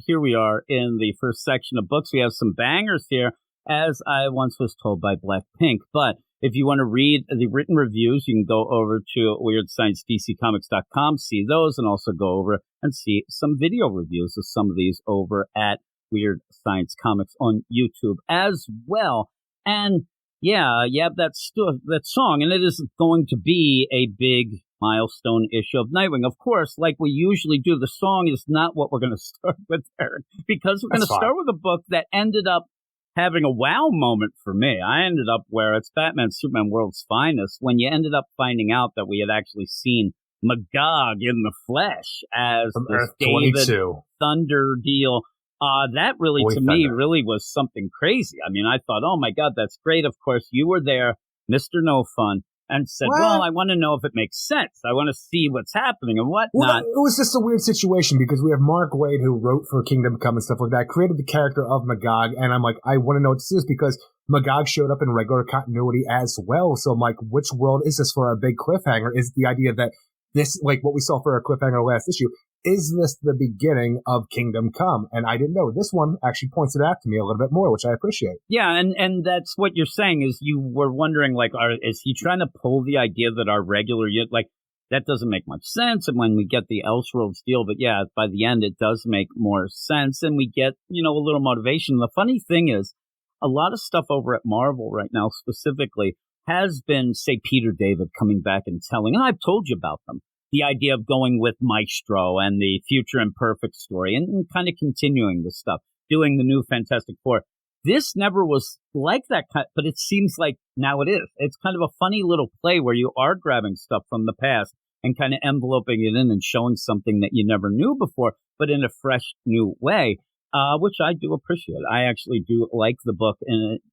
here we are in the first section of books. We have some bangers here, as I once was told by Blackpink. But if you want to read the written reviews, you can go over to WeirdScienceDCComics.com, see those, and also go over and see some video reviews of some of these over at Weird Science Comics on YouTube as well. And yeah, that song, and it is going to be a big milestone issue of Nightwing. Of course, like we usually do, the song is not what we're going to start with, Eric, because we're going to start with a book that ended up having a wow moment for me. I ended up where it's Batman Superman World's Finest, when you ended up finding out that we had actually seen Magog in the flesh as from this Earth David 22 Thunder deal. That really, Boy to Thunder. me, really was something crazy. I mean, I thought, oh my God, that's great. Of course, you were there, Mr. No Fun, and said, What? well, I want to know if it makes sense. I want to see what's happening and whatnot. Well, it was just a weird situation because we have Mark Waid, who wrote for Kingdom Come and stuff like that, created the character of Magog, and I'm like, I want to know what this is because Magog showed up in regular continuity as well. So I'm like, which world is this for a big cliffhanger? Is the idea that this, like what we saw for our cliffhanger last issue, is this the beginning of Kingdom Come? And I didn't know. This one actually points it out to me a little bit more, which I appreciate. Yeah, and that's what you're saying is you were wondering, like, is he trying to pull the idea that our regular, like, that doesn't make much sense. And when we get the Elseworlds deal, but yeah, by the end, it does make more sense. And we get, a little motivation. The funny thing is, a lot of stuff over at Marvel right now specifically has been, say, Peter David coming back and telling, and I've told you about them. The idea of going with Maestro and the Future Imperfect story and kind of continuing the stuff, doing the new Fantastic Four. This never was like that, but it seems like now it is. It's kind of a funny little play where you are grabbing stuff from the past and kind of enveloping it in and showing something that you never knew before, but in a fresh new way, which I do appreciate. I actually do like the book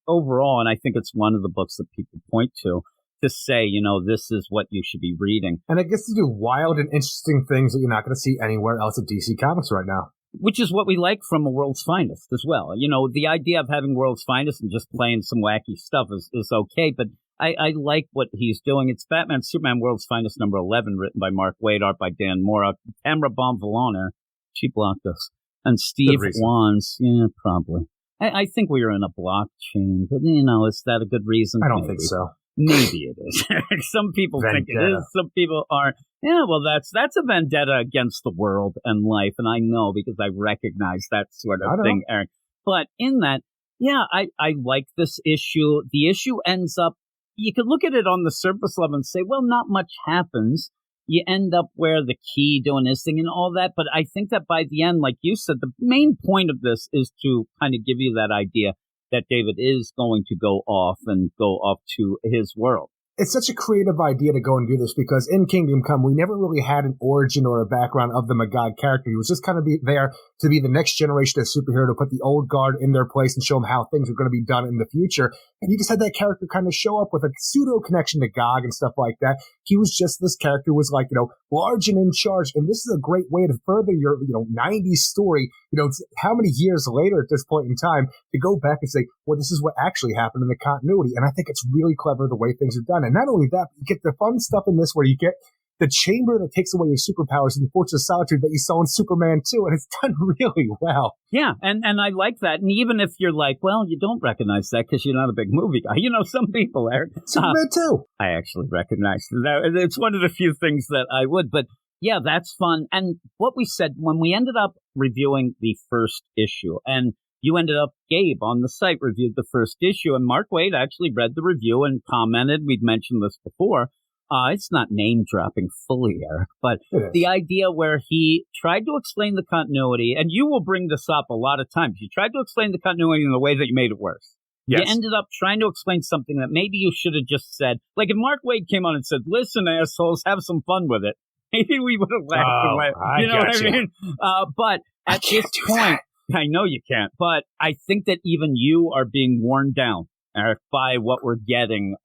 overall, and I think it's one of the books that people point to say, this is what you should be reading. And it gets to do wild and interesting things that you're not going to see anywhere else at DC Comics right now. Which is what we like from a World's Finest as well. The idea of having World's Finest and just playing some wacky stuff is okay, but I like what he's doing. It's Batman Superman World's Finest number 11, written by Mark Waid, art by Dan Mora, Tamara Bonvillaner, she blocked us, and Steve Wands. Yeah, probably. I think we are in a blockchain, but, is that a good reason? I don't think so. Maybe it is. Some people think it is. Some people aren't. Yeah, well, that's a vendetta against the world and life, and I know because I recognize that sort of thing, Eric. But in that, yeah, I like this issue. The issue ends up, you could look at it on the surface level and say, well, not much happens. You end up where the Key doing his thing and all that, but I think that by the end, like you said, the main point of this is to kind of give you that idea that David is going to go off to his world. It's such a creative idea to go and do this because in Kingdom Come, we never really had an origin or a background of the Magog character. He was just kind of there to be the next generation of superhero, to put the old guard in their place and show them how things are going to be done in the future. And you just had that character kind of show up with a pseudo connection to Gog and stuff like that. He was just, this character was like, large and in charge. And this is a great way to further your, 90s story, how many years later at this point in time to go back and say, well, this is what actually happened in the continuity. And I think it's really clever the way things are done. And not only that, you get the fun stuff in this where you get the chamber that takes away your superpowers in the Fortress of Solitude that you saw in Superman 2, and it's done really well. Yeah, and I like that. And even if you're like, well, you don't recognize that because you're not a big movie guy. Some people, Eric. Superman 2. I actually recognize that. It's one of the few things that I would. But yeah, that's fun. And what we said when we ended up reviewing the first issue, and you ended up, Gabe, on the site, reviewed the first issue, and Mark Waid actually read the review and commented. We'd mentioned this before. It's not name-dropping fully, Eric, but the idea where he tried to explain the continuity, and you will bring this up a lot of times. You tried to explain the continuity in a way that you made it worse. Yes. You ended up trying to explain something that maybe you should have just said. Like if Mark Waid came on and said, listen, assholes, have some fun with it. Maybe we would have laughed. You know what I mean? But at this point, I know you can't, but I think that even you are being worn down, Eric, by what we're getting,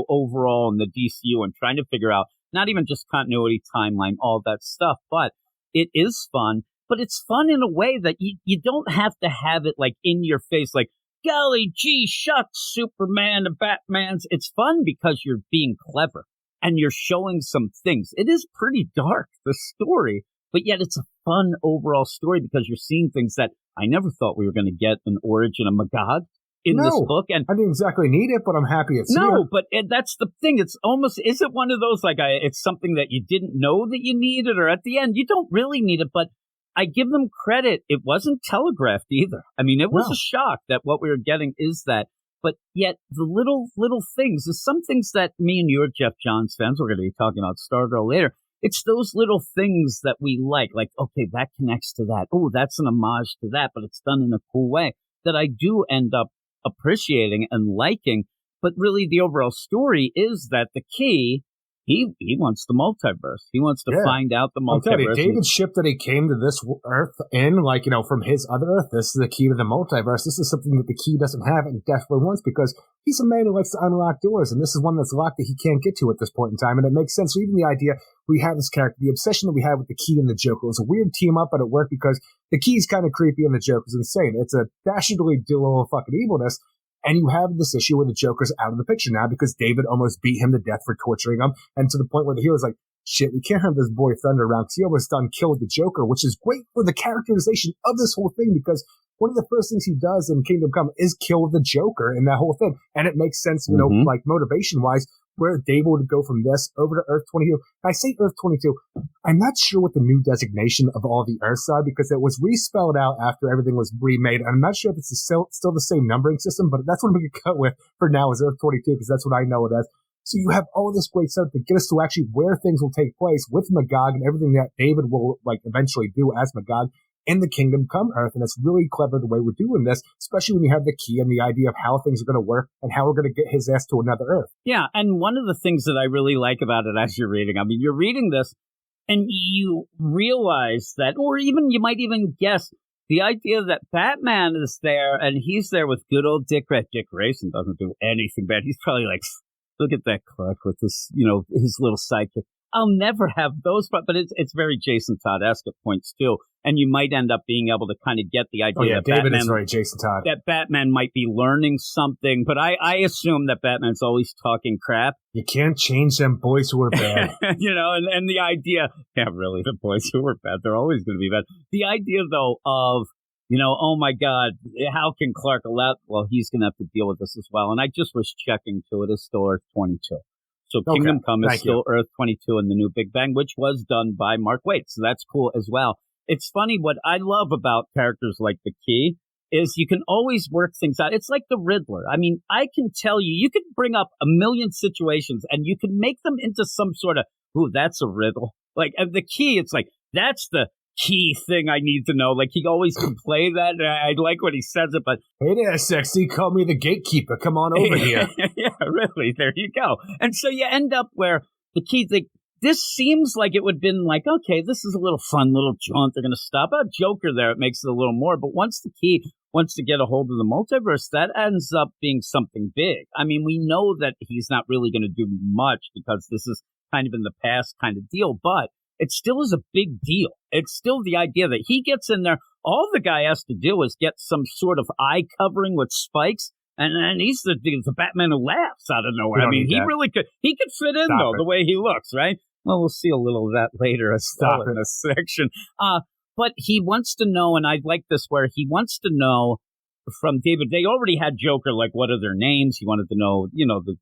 overall in the DCU and trying to figure out not even just continuity, timeline, all that stuff, but it is fun. But it's fun in a way that you don't have to have it like in your face, like, golly gee shucks, Superman and Batman's. It's fun because you're being clever and you're showing some things. It is pretty dark, the story, but yet it's a fun overall story because you're seeing things that I never thought we were going to get an origin of Magog in this book. And I didn't exactly need it, but I'm happy it's here. No, but that's the thing. It's almost, is it one of those, like, it's something that you didn't know that you needed, or at the end, you don't really need it, but I give them credit. It wasn't telegraphed either. I mean, it was a shock that what we were getting is that. But yet, the little things, there's some things that me and you are Jeff Johns fans, we're going to be talking about Stargirl later. It's those little things that we like, okay, that connects to that. Oh, that's an homage to that, but it's done in a cool way that I do end up appreciating and liking. But really, the overall story is that the key, he wants the multiverse. He wants to find out the multiverse. David's ship that he came to this Earth in, from his other Earth, this is the key to the multiverse. This is something that the key doesn't have and desperately wants because he's a man who likes to unlock doors, and this is one that's locked that he can't get to at this point in time. And it makes sense. So even the idea we have this character, the obsession that we have with the key and the Joker, was a weird team up, but it worked because the key's kind of creepy and the Joker's insane. It's a dastardly duo of fucking evilness. And you have this issue where the Joker's out of the picture now because David almost beat him to death for torturing him. And to the point where the hero's like, shit, we can't have this boy Thunder around because he almost done killed the Joker, which is great for the characterization of this whole thing because one of the first things he does in Kingdom Come is kill the Joker in that whole thing. And it makes sense, motivation-wise, where David would go from this over to Earth 22. I say Earth 22, I'm not sure what the new designation of all the Earths are because it was respelled out after everything was remade. I'm not sure if it's still the same numbering system, but that's what we could cut with for now is Earth 22 because that's what I know it as. So you have all this great stuff to get us to actually where things will take place with Magog and everything that David will eventually do as Magog in the Kingdom Come Earth. And it's really clever the way we're doing this, especially when you have the key and the idea of how things are going to work and how we're going to get his ass to another Earth. Yeah, and one of the things that I really like about it as you're reading, I mean, you're reading this and you realize that, or even you might even guess, the idea that Batman is there and he's there with good old Dick Grayson. Dick Grayson doesn't do anything bad. He's probably like, look at that Clark with this, his little sidekick. I'll never have those, but it's very Jason Todd-esque at points too. And you might end up being able to kind of get the idea that David Batman is very Jason Todd. That Batman might be learning something, but I assume that Batman's always talking crap. You can't change them boys who are bad. And the idea, really, the boys who are bad, they're always going to be bad. The idea, though, of, oh my God, how can Clark allow, well, he's going to have to deal with this as well. And I just was checking to it, it's still Earth 22. So Kingdom Come is still Earth 22 in the new Big Bang, which was done by Mark Waid. So that's cool as well. It's funny, what I love about characters like the Key is you can always work things out. It's like the Riddler. I mean, I can tell you could bring up a million situations and you can make them into some sort of, ooh, that's a riddle. Like the Key, it's like, that's the key thing I need to know. Like he always can play that. And I like when he says it, but hey there, sexy, call me the gatekeeper. Come on over here. Yeah, really. There you go. And so you end up where the Key thing, this seems like it would have been like, okay, this is a little fun little jaunt. They're going to stop a Joker there. It makes it a little more. But once the Key wants to get a hold of the multiverse, that ends up being something big. I mean, we know that he's not really going to do much because this is kind of in the past kind of deal, but it still is a big deal. It's still the idea that he gets in there. All the guy has to do is get some sort of eye covering with spikes, and he's the Batman who laughs out of nowhere. I mean, he really could. He could fit in, the way he looks, right? Well, we'll see a little of that later as well in this section. But he wants to know, and I like this, where he wants to know from David. They already had Joker, like, what are their names? He wanted to know, the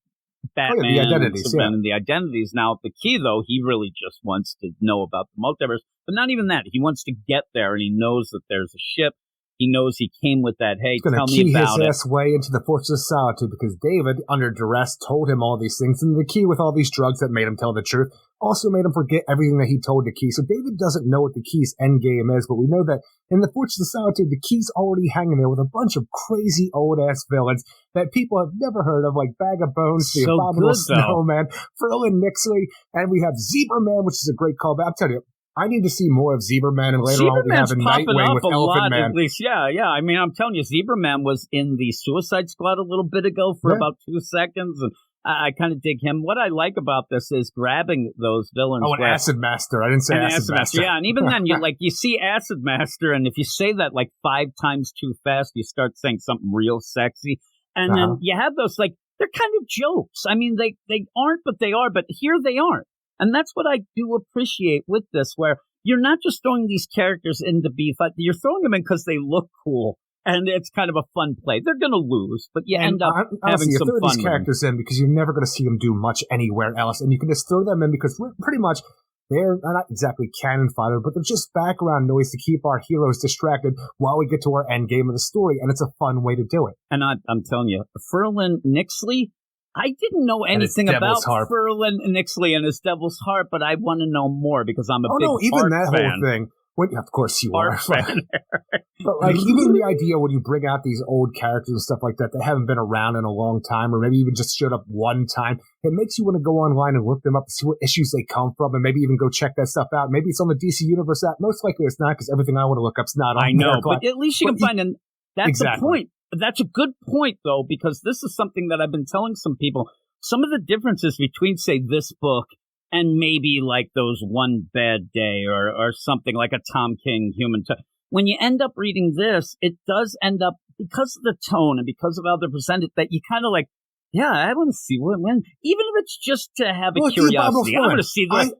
Batman, the identities, and the identities. Now, the Key, though, he really just wants to know about the multiverse, but not even that. He wants to get there, and he knows that there's a ship. He knows he came with that. Hey, tell me about it. He's going to key his ass way into the Fortress of Solitude because David, under duress, told him all these things, and the Key, with all these drugs that made him tell the truth, also made him forget everything that he told the Key. So David doesn't know what the Key's endgame is, but we know that in the Fortress of Solitude, the Key's already hanging there with a bunch of crazy old-ass villains that people have never heard of, like Bag of Bones, the Abominable Snowman, Ferlin Nixley, and we have Zebra Man, which is a great callback. I'm telling you, I need to see more of Zebra Man, and later on we have a Nightwing with Elephant Man. At least, yeah. I mean, I'm telling you, Zebra Man was in the Suicide Squad a little bit ago for about 2 seconds, and I kind of dig him. What I like about this is grabbing those villains. Oh, an Acid Master. I didn't say Acid Master. Yeah, and even then, you see Acid Master, and if you say that like 5 times too fast, you start saying something real sexy. And then you have those, like, they're kind of jokes. I mean, they aren't, but they are, but here they aren't. And that's what I do appreciate with this, where you're not just throwing these characters in to be fun. You're throwing them in because they look cool. And it's kind of a fun play. They're going to lose, but you end up having some fun with these characters in because you're never going to see them do much anywhere else. And you can just throw them in because pretty much they're not exactly cannon fodder, but they're just background noise to keep our heroes distracted while we get to our end game of the story. And it's a fun way to do it. And I'm telling you, Ferlin Nixley, I didn't know anything about Ferlin Nixley and his Devil's Harp, but I want to know more because I'm a big even that fan. Whole thing. Of course you are. But like even the idea when you bring out these old characters and stuff like that haven't been around in a long time, or maybe even just showed up one time, it makes you want to go online and look them up and see what issues they come from, and maybe even go check that stuff out. Maybe it's on the DC Universe app. Most likely it's not because everything I want to look up's not on. I know, but at least you can find it. That's the point. That's a good point though, because this is something that I've been telling some people. Some of the differences between, say, this book and maybe like those One Bad Day or something like a Tom King Human. When you end up reading this, it does end up, because of the tone and because of how they're presented, that you kind of like, yeah, I want to see when, even if it's just to have a curiosity. I want to see that.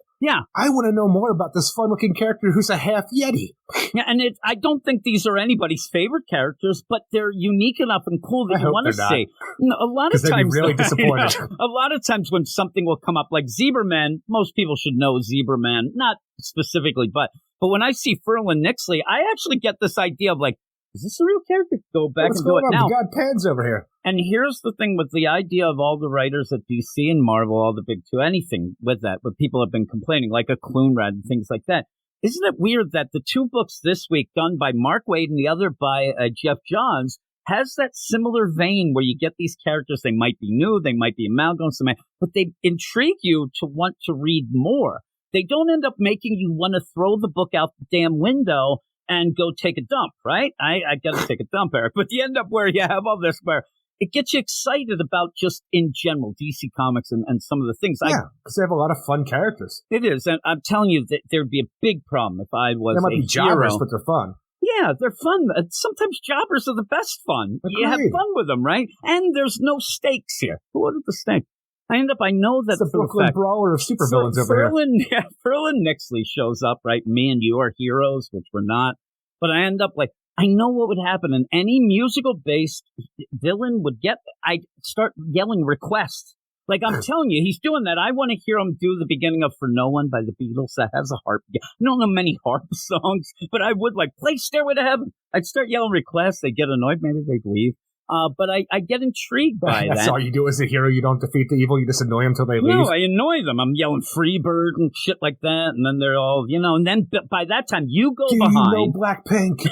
I want to know more about this fun-looking character who's a half Yeti. Yeah, and I don't think these are anybody's favorite characters, but they're unique enough and cool that you want to see. A lot of times, really disappointed. A lot of times when something will come up, like Zebraman, most people should know Zebraman, not specifically, but when I see Ferlin Nixley, I actually get this idea of like, is this a real character? Go back and do it now. We got Pans over here. And here's the thing with the idea of all the writers at DC and Marvel, all the big two, anything with that, but people have been complaining, like a Clunrad and things like that. Isn't it weird that the two books this week, done by Mark Waid and the other by Jeff Johns, has that similar vein where you get these characters, they might be new, they might be amalgams, but they intrigue you to want to read more. They don't end up making you want to throw the book out the damn window and go take a dump, right? I got to take a dump, Eric. But you end up where you have all this where it gets you excited about just in general DC Comics and some of the things. Yeah, because they have a lot of fun characters. It is. And I'm telling you that there'd be a big problem if I was a hero. They might be jobbers, but they're fun. Yeah, they're fun. Sometimes jobbers are the best fun. Agreed. You have fun with them, right? And there's no stakes here. What are the stakes? I know that it's the Brooklyn Brawler of supervillains over here. Yeah, Ferlin Nixley shows up, right? Me and you are heroes, which we're not. But I end up like, I know what would happen. And any musical-based villain would I'd start yelling requests. Like, I'm telling you, he's doing that. I want to hear him do the beginning of For No One by the Beatles that has a harp. I don't know many harp songs, but I would like, play Stairway to Heaven. I'd start yelling requests. They'd get annoyed. Maybe they'd leave. But I get intrigued by that. That's all you do as a hero. You don't defeat the evil. You just annoy them until they leave. No, I annoy them. I'm yelling Freebird and shit like that. And then they're all, and then by that time you go behind. You know Blackpink.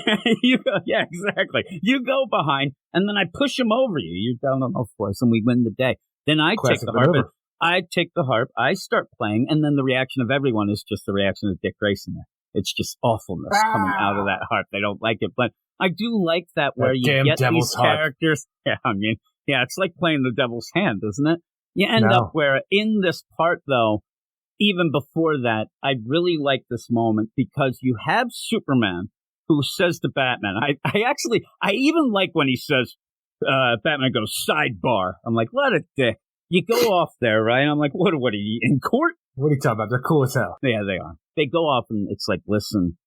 Yeah, exactly. You go behind and then I push them over you. You're down on all fours and we win the day. Then I take the harp. I start playing. And then the reaction of everyone is just the reaction of Dick Grayson there. It's just awfulness coming out of that harp. They don't like it. But I do like that where you get these characters. Yeah, it's like playing the devil's hand, isn't it? You end up where in this part, though, even before that, I really like this moment because you have Superman who says to Batman, I even like when he says, Batman goes, sidebar. I'm like, let it dick. You go off there, right? I'm like, what are you, in court? What are you talking about? They're cool as hell. Yeah, they are. They go off and it's like, listen,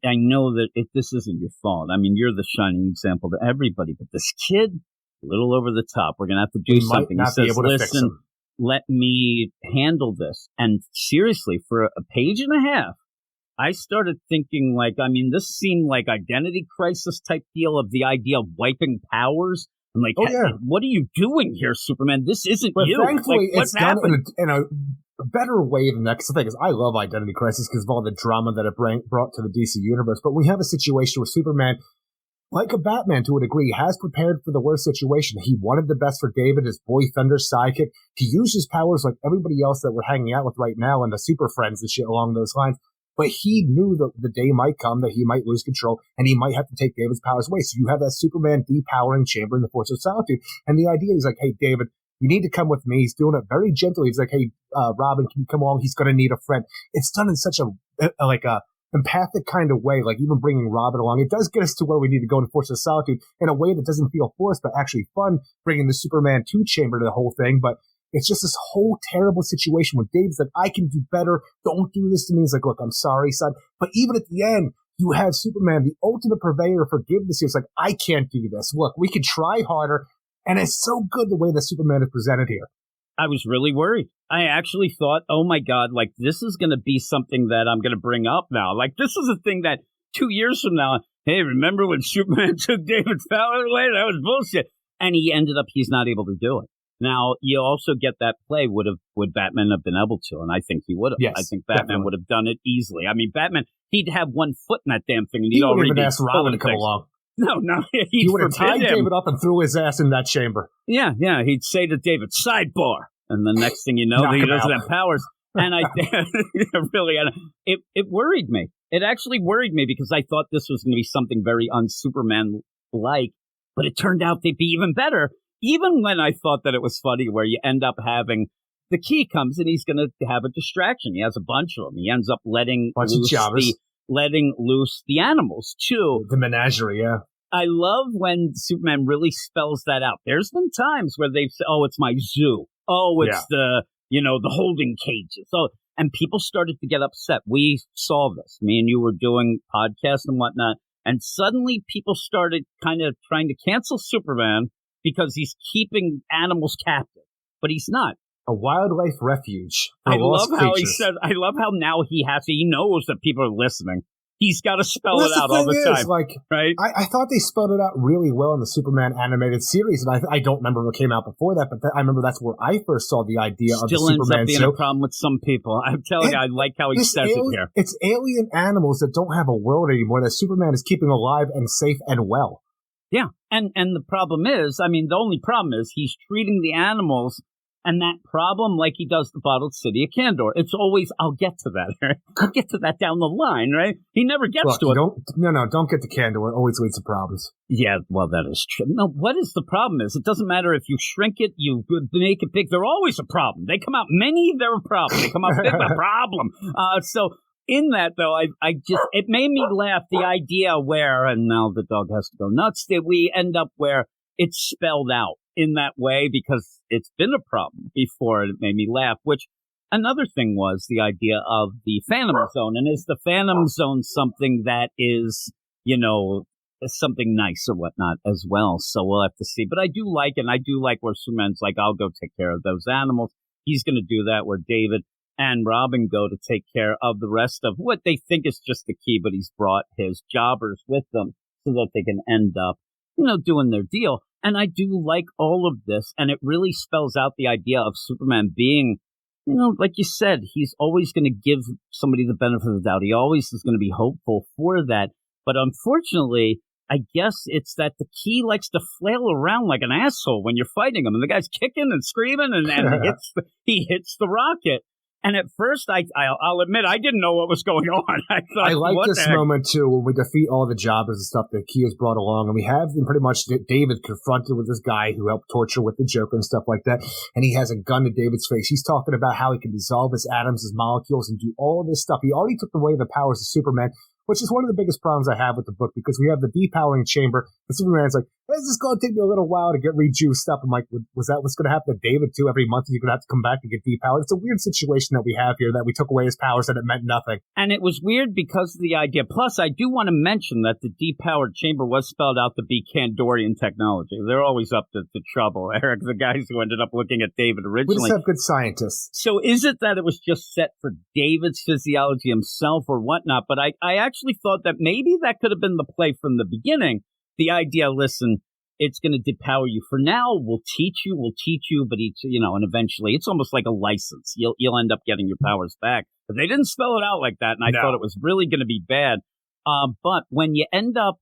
I know that this isn't your fault. I mean, you're the shining example to everybody, but this kid, a little over the top. We're going to have to do something. He says, listen, let me handle this. And seriously, for a page and a half, I started thinking this seemed like Identity Crisis type deal of the idea of wiping powers. I'm like, what are you doing here, Superman? This isn't you. Thankfully, it's done in a better way than that. Because the thing is, I love Identity Crisis because of all the drama that it brought to the DC Universe. But we have a situation where Superman, like a Batman to a degree, has prepared for the worst situation. He wanted the best for David, his boy Thunder's sidekick, to use his powers like everybody else that we're hanging out with right now and the Super Friends and shit along those lines. But he knew that the day might come that he might lose control and he might have to take David's powers away. So you have that Superman depowering chamber in the Force of Solitude. And the idea is like, hey, David, you need to come with me. He's doing it very gently. He's like, hey, Robin, can you come along? He's going to need a friend. It's done in such a empathic kind of way, like even bringing Robin along. It does get us to where we need to go in Force of Solitude in a way that doesn't feel forced, but actually fun, bringing the Superman 2 chamber to the whole thing. But it's just this whole terrible situation where David's like, I can do better. Don't do this to me. He's like, look, I'm sorry, son. But even at the end, you have Superman, the ultimate purveyor of forgiveness. It's like, I can't do this. Look, we can try harder. And it's so good the way that Superman is presented here. I was really worried. I actually thought, oh my God, like this is going to be something that I'm going to bring up now. Like this is a thing that 2 years from now, hey, remember when Superman took David Fowler away? That was bullshit. And he ended up, he's not able to do it. Now, you also get that play, would Batman have been able to? And I think he would have. Yes, I think Batman would have done it easily. I mean, Batman, he'd have one foot in that damn thing. And he already wouldn't even ask Robin to come along. No. He would have tied David up and threw his ass in that chamber. Yeah. He'd say to David, sidebar. And the next thing you know, he doesn't have powers. And it worried me. It actually worried me because I thought this was going to be something very un-Superman-like. But it turned out they'd be even better. Even when I thought that it was funny where you end up having the Key comes and he's going to have a distraction. He has a bunch of them. He ends up letting loose the animals, too. The menagerie, yeah. I love when Superman really spells that out. There's been times where they've said, oh, it's my zoo. Oh, it's the holding cages. So, and people started to get upset. We saw this. Me and you were doing podcasts and whatnot. And suddenly people started kind of trying to cancel Superman because he's keeping animals captive. But he's not. A wildlife refuge. I love how he said, I love how now he knows that people are listening. He's got to spell it out all the time. Right? I thought they spelled it out really well in the Superman animated series, and I don't remember what came out before that, but I remember that's where I first saw the idea of the Superman. Still ends up being a problem with some people. I'm telling you, I like how he says it here. It's alien animals that don't have a world anymore that Superman is keeping alive and safe and well. Yeah, and the problem is, the only problem is he's treating the animals and that problem like he does the bottled city of Kandor. It's always, I'll get to that. Right? I'll get to that down the line, right? He never gets to it. Don't get to Kandor. It always leads to problems. Yeah, well, that is true. No, what is the problem is, it doesn't matter if you shrink it, you make it big, they're always a problem. They come out many, they're a problem. They come out big, a problem. So in that, though, it made me laugh, the idea where, and now the dog has to go nuts, that we end up where it's spelled out in that way because it's been a problem before, and it made me laugh. Which another thing was the idea of the Phantom Zone, and is the Phantom Zone something that is, something nice or whatnot as well? So we'll have to see. But I do like where Superman's like, I'll go take care of those animals. He's going to do that, where David and Robin go to take care of the rest of what they think is just the Key, but he's brought his jobbers with them so that they can end up, doing their deal. And I do like all of this, and it really spells out the idea of Superman being, like you said, he's always going to give somebody the benefit of the doubt. He always is going to be hopeful for that. But unfortunately, I guess it's that the Key likes to flail around like an asshole when you're fighting him, and the guy's kicking and screaming, and he hits the rocket. And at first, I'll admit, I didn't know what was going on. I like this moment, too, when we defeat all the jobbers and stuff that Key has brought along. And we have pretty much David confronted with this guy who helped torture with the Joker and stuff like that. And he has a gun to David's face. He's talking about how he can dissolve his atoms, his molecules, and do all this stuff. He already took away the powers of Superman, which is one of the biggest problems I have with the book, because we have the depowering chamber, and Superman's like, this is going to take me a little while to get rejuiced up. I'm like, was that what's going to happen to David, too? Every month he's going to have to come back to get depowered. It's a weird situation that we have here, that we took away his powers and it meant nothing. And it was weird because of the idea. Plus, I do want to mention that the depowered chamber was spelled out to be Kandorian technology. They're always up to trouble, Eric, the guys who ended up looking at David originally. We just have good scientists. So is it that it was just set for David's physiology himself or whatnot? But I actually thought that maybe that could have been the play from the beginning. The idea, listen, it's going to depower you. For now, we'll teach you, but and eventually it's almost like a license. You'll end up getting your powers back. But they didn't spell it out like that, and I thought it was really going to be bad. But when you end up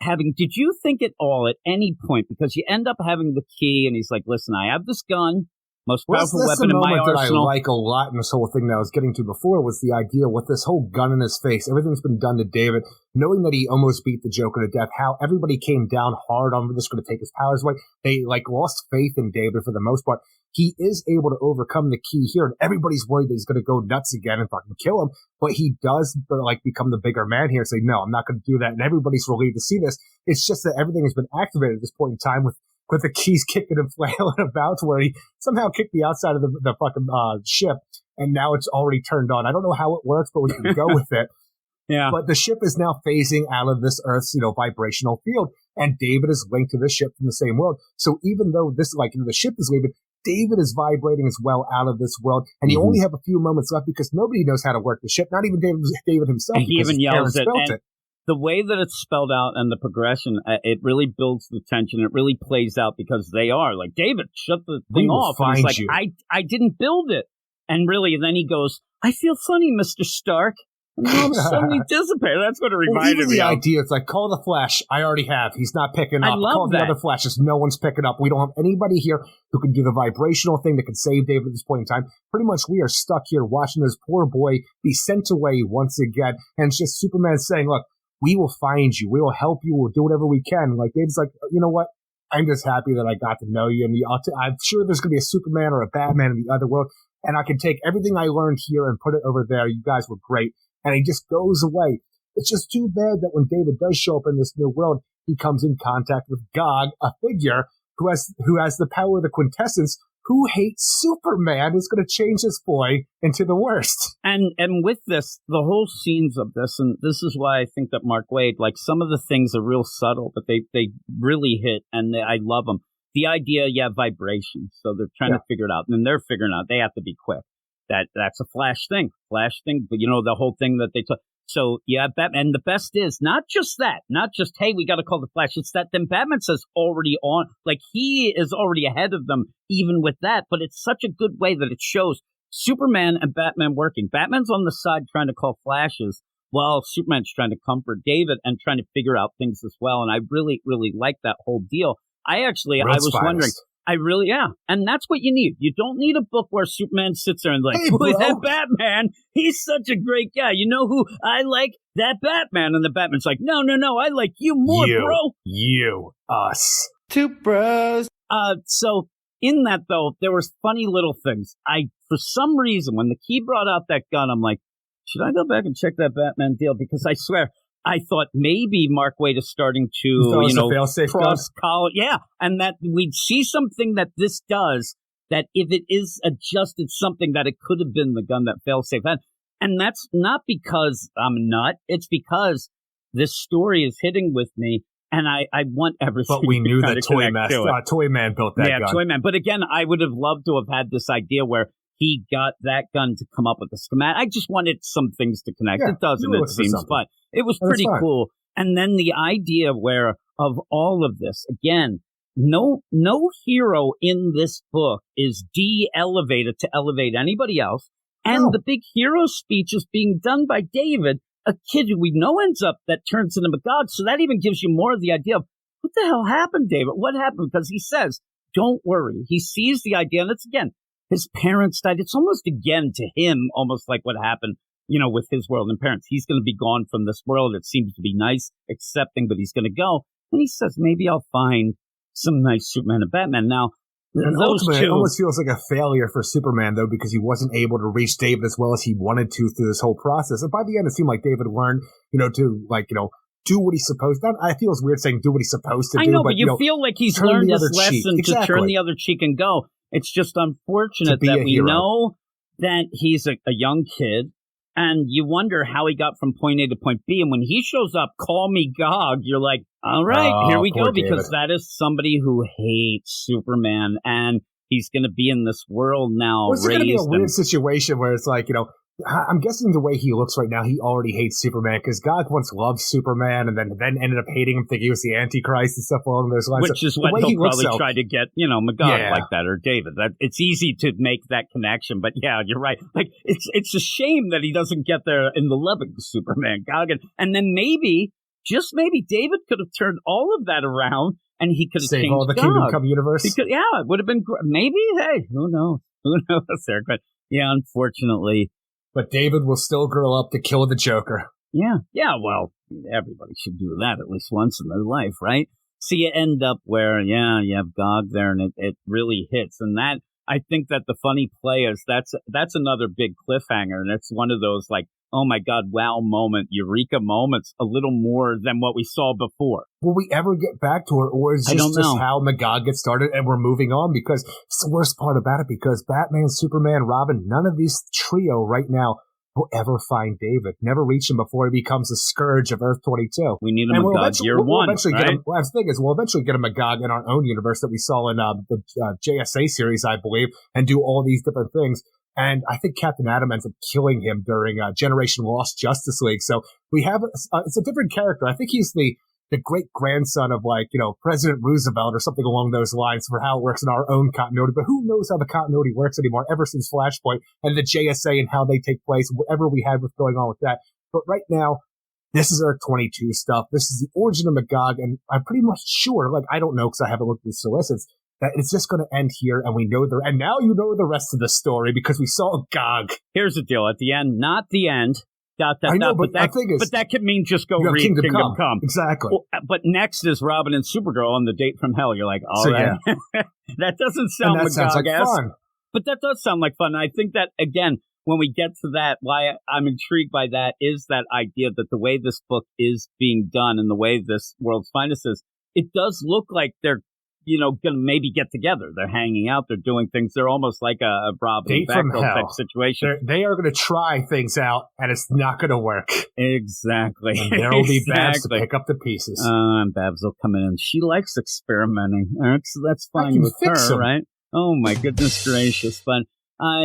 did you think at all at any point, because you end up having the Key, and he's like, listen, I have this gun, most powerful weapon in my arsenal. That I like a lot in this whole thing that I was getting to before was the idea with this whole gun in his face, everything's been done to David, knowing that he almost beat the Joker to death, how everybody came down hard on him, just going to take his powers away. They lost faith in David for the most part. He is able to overcome the Key here, and everybody's worried that he's going to go nuts again and fucking kill him. But he does, become the bigger man here and say, no, I'm not going to do that. And everybody's relieved to see this. It's just that everything has been activated at this point in time with with the keys kicking and flailing about, where he somehow kicked the outside of the fucking ship, and now it's already turned on. I don't know how it works, but we can go with it. Yeah. But the ship is now phasing out of this Earth's, vibrational field, and David is linked to the ship from the same world. So even though this, the ship is leaving, David is vibrating as well out of this world, and you only have a few moments left because nobody knows how to work the ship, not even David himself. And he even yells it. The way that it's spelled out and the progression, it really builds the tension. It really plays out because they are like, David, shut the thing off. And he's like, I didn't build it. And really, then he goes, I feel funny, Mr. Stark. And all of a sudden he dissipated. That's what it reminded me of. The idea, it's like, call the Flash. I already have. He's not picking up. I love call that. The other Flashes. No one's picking up. We don't have anybody here who can do the vibrational thing that can save David at this point in time. Pretty much we are stuck here watching this poor boy be sent away once again. And it's just Superman saying, look, we will find you. We will help you. We'll do whatever we can. Like, David's like, you know what? I'm just happy that I got to know you. And I'm sure there's going to be a Superman or a Batman in the other world. And I can take everything I learned here and put it over there. You guys were great. And he just goes away. It's just too bad that when David does show up in this new world, he comes in contact with Gog, a figure who has the power of the quintessence, who hates Superman, is going to change this boy into the worst. And with this, the whole scenes of this, and this is why I think that Mark Waid, like, some of the things are real subtle, but they really hit, and I love them. The idea, vibration. So they're trying to figure it out, and then they're figuring out they have to be quick. That's a Flash thing, but the whole thing that they took. So Batman. And the best is not just that, not just, hey, we got to call the Flash. It's that then Batman says already on, like he is already ahead of them, even with that. But it's such a good way that it shows Superman and Batman working. Batman's on the side trying to call Flashes, while Superman's trying to comfort David and trying to figure out things as well. And I really, really like that whole deal. I was wondering. And that's what you need. You don't need a book where Superman sits there and like, who's that Batman? He's such a great guy. You know who I like? That Batman. And the Batman's like, no, I like you more, bro. You, us. Two bros. So in that, though, there was funny little things. For some reason, when the key brought out that gun, I'm like, should I go back and check that Batman deal? Because I swear, I thought maybe Mark Waid is starting to, cross-collar. Yeah, and that we'd see something that this does, that if it is adjusted something that it could have been the gun that failsafe had. And that's not because I'm a nut. It's because this story is hitting with me, and I want everything. But we knew that Toyman built that gun. Yeah, Toyman. But again, I would have loved to have had this idea where he got that gun to come up with the schematic. I just wanted some things to connect. It doesn't, it seems, but it was pretty cool. And then the idea of all of this, again, no hero in this book is de-elevated to elevate anybody else. And the big hero speech is being done by David, a kid who we know ends up that turns into Magog. So that even gives you more of the idea of what the hell happened, David? What happened? Because he says, don't worry. He sees the idea. And it's again, his parents died. It's almost again to him, almost like what happened, with his world and parents. He's going to be gone from this world. It seems to be nice, accepting, but he's going to go. And he says, maybe I'll find some nice Superman and Batman. Now, and ultimately, it almost feels like a failure for Superman, though, because he wasn't able to reach David as well as he wanted to through this whole process. And by the end, it seemed like David learned, to, do what he's supposed to. I feel it's weird saying do what he's supposed to do. I know, but you feel like he's learned this lesson to turn the other cheek and go. It's just unfortunate that we know that he's a young kid, and you wonder how he got from point A to point B. And when he shows up, call me Gog, you're like, all right, here we go, because that is somebody who hates Superman, and he's going to be in this world now. It's going to be a weird situation where it's like, I'm guessing the way he looks right now, he already hates Superman, because God once loved Superman and then ended up hating him, thinking he was the Antichrist and stuff along those lines. Which is what he'll probably try to get, Magog like that, or David. It's easy to make that connection, but yeah, you're right. Like, it's a shame that he doesn't get there in the love of Superman, God. And then just maybe, David could have turned all of that around, and he could have saved changed all the Kingdom Come universe. It would have been maybe. Hey, who knows? Who knows there? But yeah, unfortunately. But David will still grow up to kill the Joker. Yeah. Well, everybody should do that at least once in their life, right? So you end up where, you have Gog there, and it really hits. And that, I think that the funny play is that's another big cliffhanger, and it's one of those like, oh my God, wow moment, eureka moments, a little more than what we saw before. Will we ever get back to it, or is this just how Magog gets started and we're moving on? Because it's the worst part about it, because Batman, Superman, Robin, none of these trio right now will ever find David, never reach him before he becomes a scourge of Earth 22. We need a Magog year one, right? The thing is, we'll eventually get a Magog in our own universe that we saw in the JSA series, I believe, and do all these different things. And I think Captain Atom ends up killing him during Generation Lost Justice League. So we have, it's a different character. I think he's the great-grandson of, like, you know, President Roosevelt or something along those lines for how it works in our own continuity. But who knows how the continuity works anymore ever since Flashpoint and the JSA and how they take place, whatever we had with going on with that. But right now, this is Earth 22 stuff. This is the origin of Magog, and I'm pretty much sure, like, I don't know because I haven't looked at the solicits, that it's just going to end here, and we know and now you know the rest of the story because we saw Gog. Here's the deal: at the end, not the end. But that could mean just go read Kingdom Come. Exactly. Well, but next is Robin and Supergirl on the Date from Hell. You're like, all right. Yeah. That doesn't sound sounds like fun. But that does sound like fun. I think that, again, when we get to that, why I'm intrigued by that is that idea that the way this book is being done and the way this World's Finest is, it does look like they're, you know, going to maybe get together. They're hanging out. They're doing things. They're almost like a Robin and Batgirl type situation. They are going to try things out, and it's not going to work. Exactly. And there will be Babs to pick up the pieces. And Babs will come in, and she likes experimenting. That's fine with her, right? Oh, my goodness gracious. But,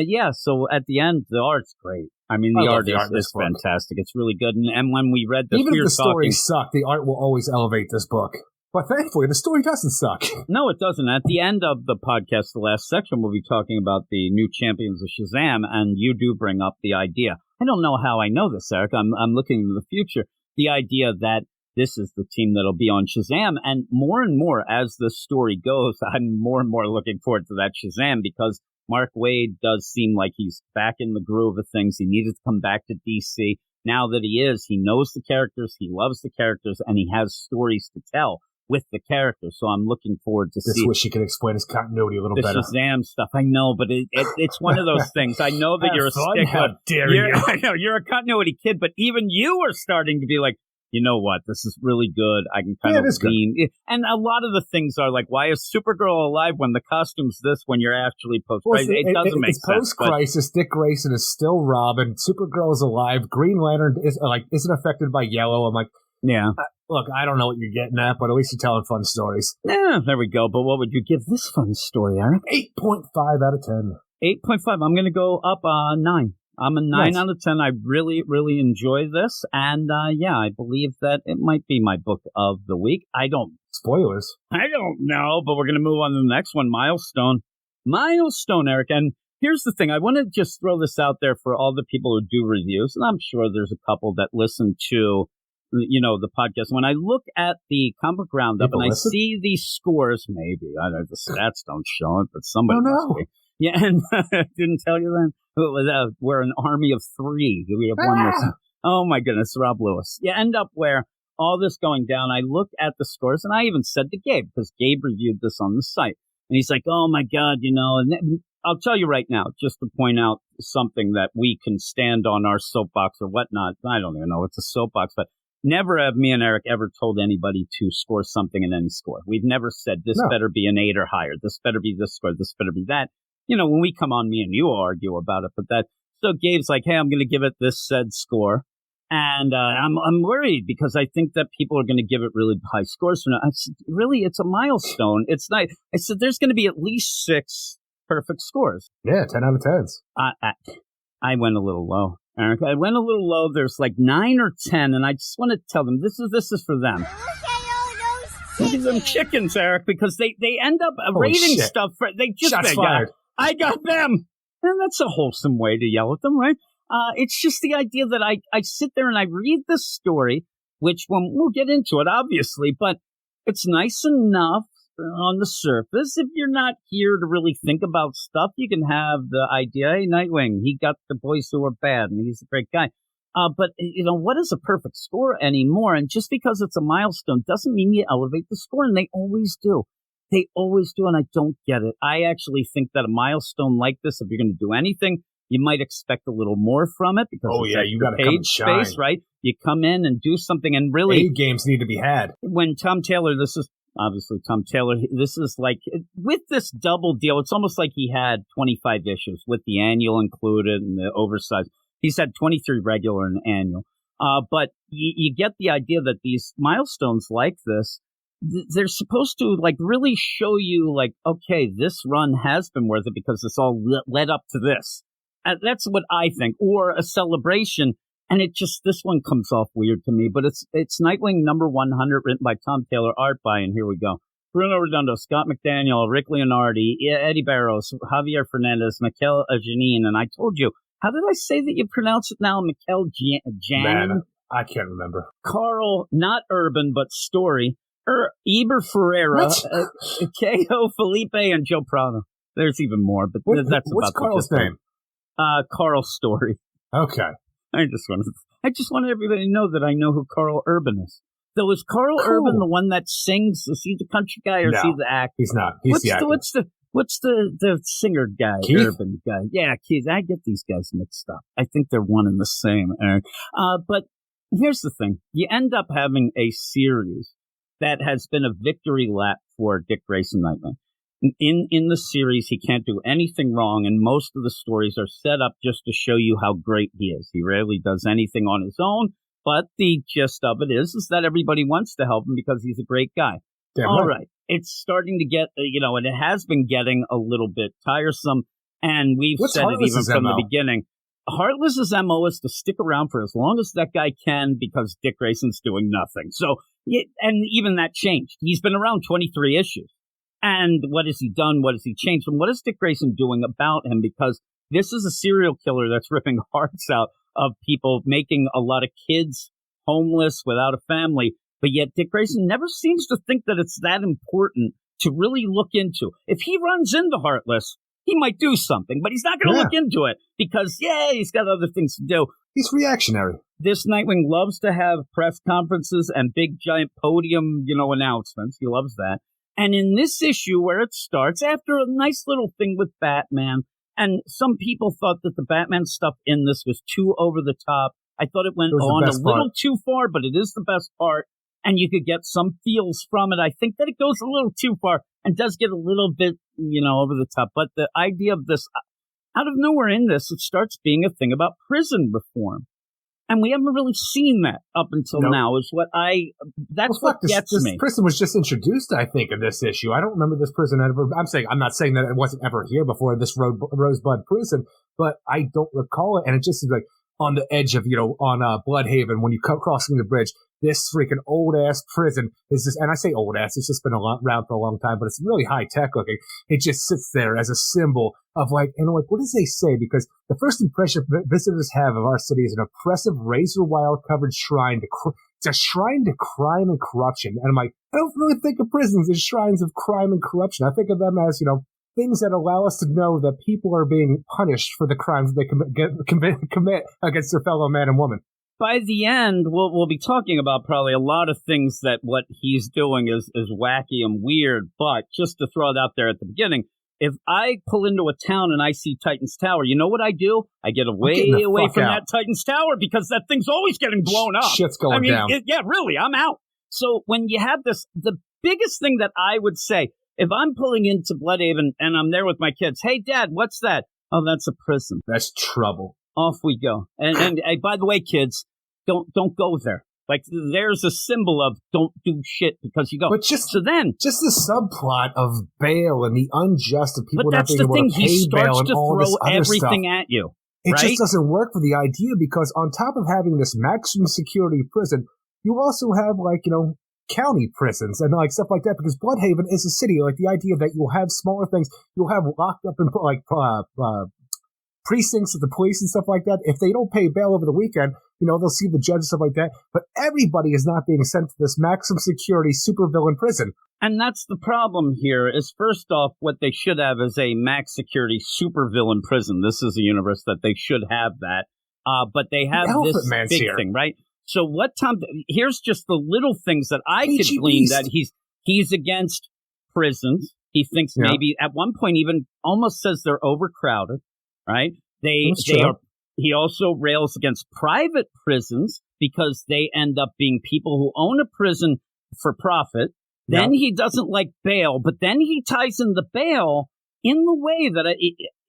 yeah, so at the end, the art's great. I mean, the art is fantastic. It's really good. And when we read this, even if the stories suck, the art will always elevate this book. But thankfully, the story doesn't suck. No, it doesn't. At the end of the podcast, the last section, we'll be talking about the new Champions of Shazam, and you do bring up the idea. I don't know how I know this, Eric. I'm looking into the future. The idea that this is the team that'll be on Shazam, and more as the story goes, I'm more and more looking forward to that Shazam, because Mark Waid does seem like he's back in the groove of things. He needed to come back to DC. Now that he is, he knows the characters, he loves the characters, and he has stories to tell with the character, so I'm looking forward to see. Just wish you could explain his continuity a little better. The Shazam stuff, I know, but it's one of those things. I know that you're a stickler. How dare you? I know you're a continuity kid, but even you are starting to be like, you know what? This is really good. I can kind of lean. And a lot of the things are like, why is Supergirl alive when the costume's this when you're actually post-crisis? It doesn't make sense. Post-crisis, Dick Grayson is still Robin. Supergirl is alive. Green Lantern isn't affected by yellow. I'm like, yeah. Look, I don't know what you're getting at, but at least you're telling fun stories. Yeah, there we go. But what would you give this fun story, Eric? 8.5 out of 10. 8.5. I'm going to go up 9. I'm a 9 out of 10. I really, really enjoy this. And, yeah, I believe that it might be my book of the week. Spoilers. I don't know, but we're going to move on to the next one, Milestone. Milestone, Eric. And here's the thing. I want to just throw this out there for all the people who do reviews. And I'm sure there's a couple that listen to, you know, the podcast. When I look at the comic roundup and I see these scores, maybe I know the stats don't show it, but somebody must be. Yeah, and didn't tell you that. We're an army of 3. We have one this. Oh my goodness, Rob Lewis. You end up where all this going down. I look at the scores, and I even said to Gabe, because Gabe reviewed this on the site, and he's like, "Oh my God, you know." And I'll tell you right now, just to point out something that we can stand on our soapbox or whatnot. I don't even know it's a soapbox, but never have me and Eric ever told anybody to score something in any score. We've never said this better be an 8 or higher. This better be this score. This better be that. You know, when we come on, me and you argue about it, but so Gabe's like, hey, I'm going to give it this said score. And I'm worried because I think that people are going to give it really high scores. I said, really, it's a milestone. It's not. I said, there's going to be at least 6 perfect scores. Yeah, 10 out of 10s. I went a little low, Eric. I went a little low. There's like 9 or 10, and I just want to tell them this is for them. Look at them chickens, Eric, because they end up rating stuff. They just Shots fired. I got them. And that's a wholesome way to yell at them, right? It's just the idea that I sit there and I read this story, which we'll get into it, obviously, but it's nice enough on the surface. If you're not here to really think about stuff, you can have the idea, hey, Nightwing, he got the boys who are bad, and he's a great guy. But, you know, what is a perfect score anymore? And just because it's a milestone doesn't mean you elevate the score, and they always do. They always do, and I don't get it. I actually think that a milestone like this, if you're going to do anything, you might expect a little more from it because you got to come and shine. Space, right? You come in and do something, and really, A games need to be had. When Tom Taylor, this is obviously Tom Taylor, this is like, with this double deal, it's almost like he had 25 issues with the annual included and the oversized. He's had 23 regular and annual. But you get the idea that these milestones like this, they're supposed to like really show you like, okay, this run has been worth it because it's all led up to this. That's what I think, or a celebration. And this one comes off weird to me, but it's Nightwing number 100 written by Tom Taylor, art by, and here we go, Bruno Redondo, Scott McDaniel, Rick Leonardi, Eddie Barros, Javier Fernandez, Mikel Janine. And I told you, how did I say that you pronounce it now? Mikel Janin? I can't remember. Carl, not Urban, but Story. Eber Ferreira, Keho Felipe, and Joe Prado. There's even more, but that's what's about Carl's name? Carl Story. Okay. I just wanted everybody to know that I know who Carl Urban is. So is Carl Urban the one that sings? Is he the country guy or is he the actor? He's not. He's the actor. What's the singer guy? Keith? Urban guy. Yeah, Keith. I get these guys mixed up. I think they're one and the same, Eric. But here's the thing. You end up having a series that has been a victory lap for Dick Grayson Nightwing. In the series, he can't do anything wrong, and most of the stories are set up just to show you how great he is. He rarely does anything on his own, but the gist of it is that everybody wants to help him because he's a great guy. All right. It's starting to get, and it has been getting a little bit tiresome, and we've said it even from the beginning. Heartless's MO is to stick around for as long as that guy can because Dick Grayson's doing nothing. So, and even that changed. He's been around 23 issues. And what has he done? What has he changed? And what is Dick Grayson doing about him? Because this is a serial killer that's ripping hearts out of people, making a lot of kids homeless without a family. But yet Dick Grayson never seems to think that it's that important to really look into. If he runs into Heartless, he might do something, but he's not going to look into it because, he's got other things to do. He's reactionary. This Nightwing loves to have press conferences and big giant podium, announcements. He loves that. And in this issue where it starts, after a nice little thing with Batman, and some people thought that the Batman stuff in this was too over the top. I thought it went on a little too far, but it is the best part. And you could get some feels from it. I think that it goes a little too far and does get a little bit, over the top. But the idea of this, out of nowhere in this, it starts being a thing about prison reform. And we haven't really seen that up until now is what what gets me. This prison was just introduced, I think, in this issue. I don't remember this prison ever. I'm not saying that it wasn't ever here before, this Rosebud prison, but I don't recall it. And it just is like on the edge of, on Bloodhaven, when you come crossing the bridge, this freaking old ass prison is just, and I say old ass, it's just been around for a long time, but it's really high tech looking. It just sits there as a symbol of what does they say? Because the first impression visitors have of our city is an oppressive, razor wire covered shrine it's a shrine to crime and corruption. And I'm like, I don't really think of prisons as shrines of crime and corruption. I think of them as, things that allow us to know that people are being punished for the crimes that they commit against their fellow man and woman. By the end, we'll be talking about probably a lot of things that what he's doing is wacky and weird, but just to throw it out there at the beginning, if I pull into a town and I see Titan's Tower, you know what I do? I get away from that Titan's Tower because that thing's always getting blown up. Shit's going down. Really, I'm out. So when you have this, the biggest thing that I would say, if I'm pulling into Bloodhaven and I'm there with my kids, hey, Dad, what's that? Oh, that's a prison. That's trouble. Off we go. And by the way, kids, don't go there. Like, there's a symbol of don't do shit because you go. But just the subplot of bail and the unjust of people not being able to pay bail and all this other stuff. He starts to throw everything at you. It just doesn't work for the idea because on top of having this maximum security prison, you also have county prisons and stuff like that because Bloodhaven is a city. Like the idea that you'll have smaller things, you'll have locked up and precincts of the police and stuff like that. If they don't pay bail over the weekend, they'll see the judge and stuff like that. But everybody is not being sent to this maximum security supervillain prison. And that's the problem here is, first off, what they should have is a max security supervillain prison. This is a universe that they should have that. But they have this big thing, right? So here's just the little things that I could glean that he's against prisons. He thinks maybe at one point even almost says they're overcrowded, right? They are. He also rails against private prisons because they end up being people who own a prison for profit. Then he doesn't like bail, but then he ties in the bail in the way that,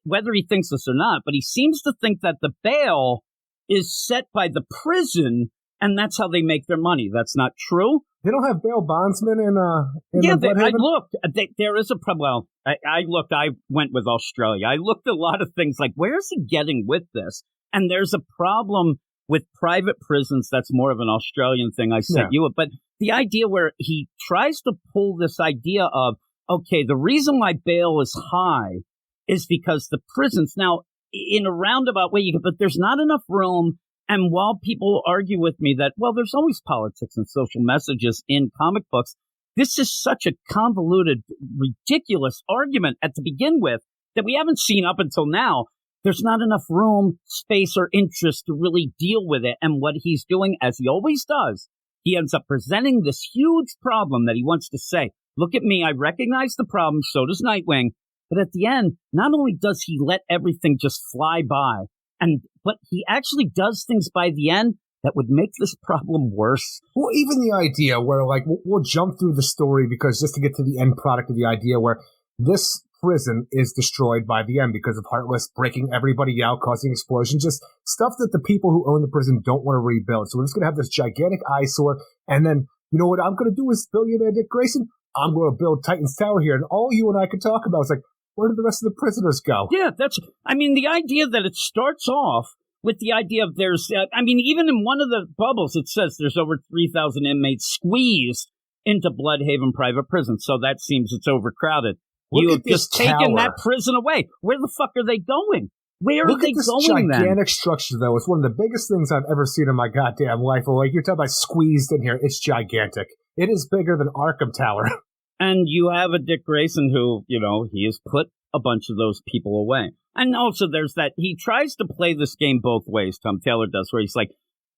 whether he thinks this or not, but he seems to think that the bail is set by the prison, and that's how they make their money. That's not true. They don't have bail bondsmen in I looked. There is a problem. Well, I looked. I went with Australia. I looked at a lot of things like, where is he getting with this? And there's a problem with private prisons. That's more of an Australian thing. I sent you it. But the idea where he tries to pull this idea of, okay, the reason why bail is high is because the prisons, now, in a roundabout way, but there's not enough room. And while people argue with me that, well, there's always politics and social messages in comic books, this is such a convoluted, ridiculous argument to begin with that we haven't seen up until now. There's not enough room, space, or interest to really deal with it. And what he's doing, as he always does, he ends up presenting this huge problem that he wants to say, look at me, I recognize the problem, so does Nightwing. But at the end, not only does he let everything just fly by, but he actually does things by the end that would make this problem worse. Well, even the idea where, like, we'll jump through the story because just to get to the end product of the idea where this prison is destroyed by the end because of Heartless breaking everybody out, causing explosions, just stuff that the people who own the prison don't want to rebuild. So we're just going to have this gigantic eyesore, and then, you know what I'm going to do as billionaire Dick Grayson? I'm going to build Titan's Tower here, and all you and I can talk about is like, where did the rest of the prisoners go? Yeah, the idea that it starts off with the idea of even in one of the bubbles, it says there's over 3,000 inmates squeezed into Bloodhaven Private Prison. So that seems it's overcrowded. You have just taken that prison away. Where the fuck are they going? Where are they going then? Look at this gigantic structure, though. It's one of the biggest things I've ever seen in my goddamn life. Like, you're talking about squeezed in here. It's gigantic. It is bigger than Arkham Tower. And you have a Dick Grayson who, he has put a bunch of those people away. And also there's that, he tries to play this game both ways, Tom Taylor does, where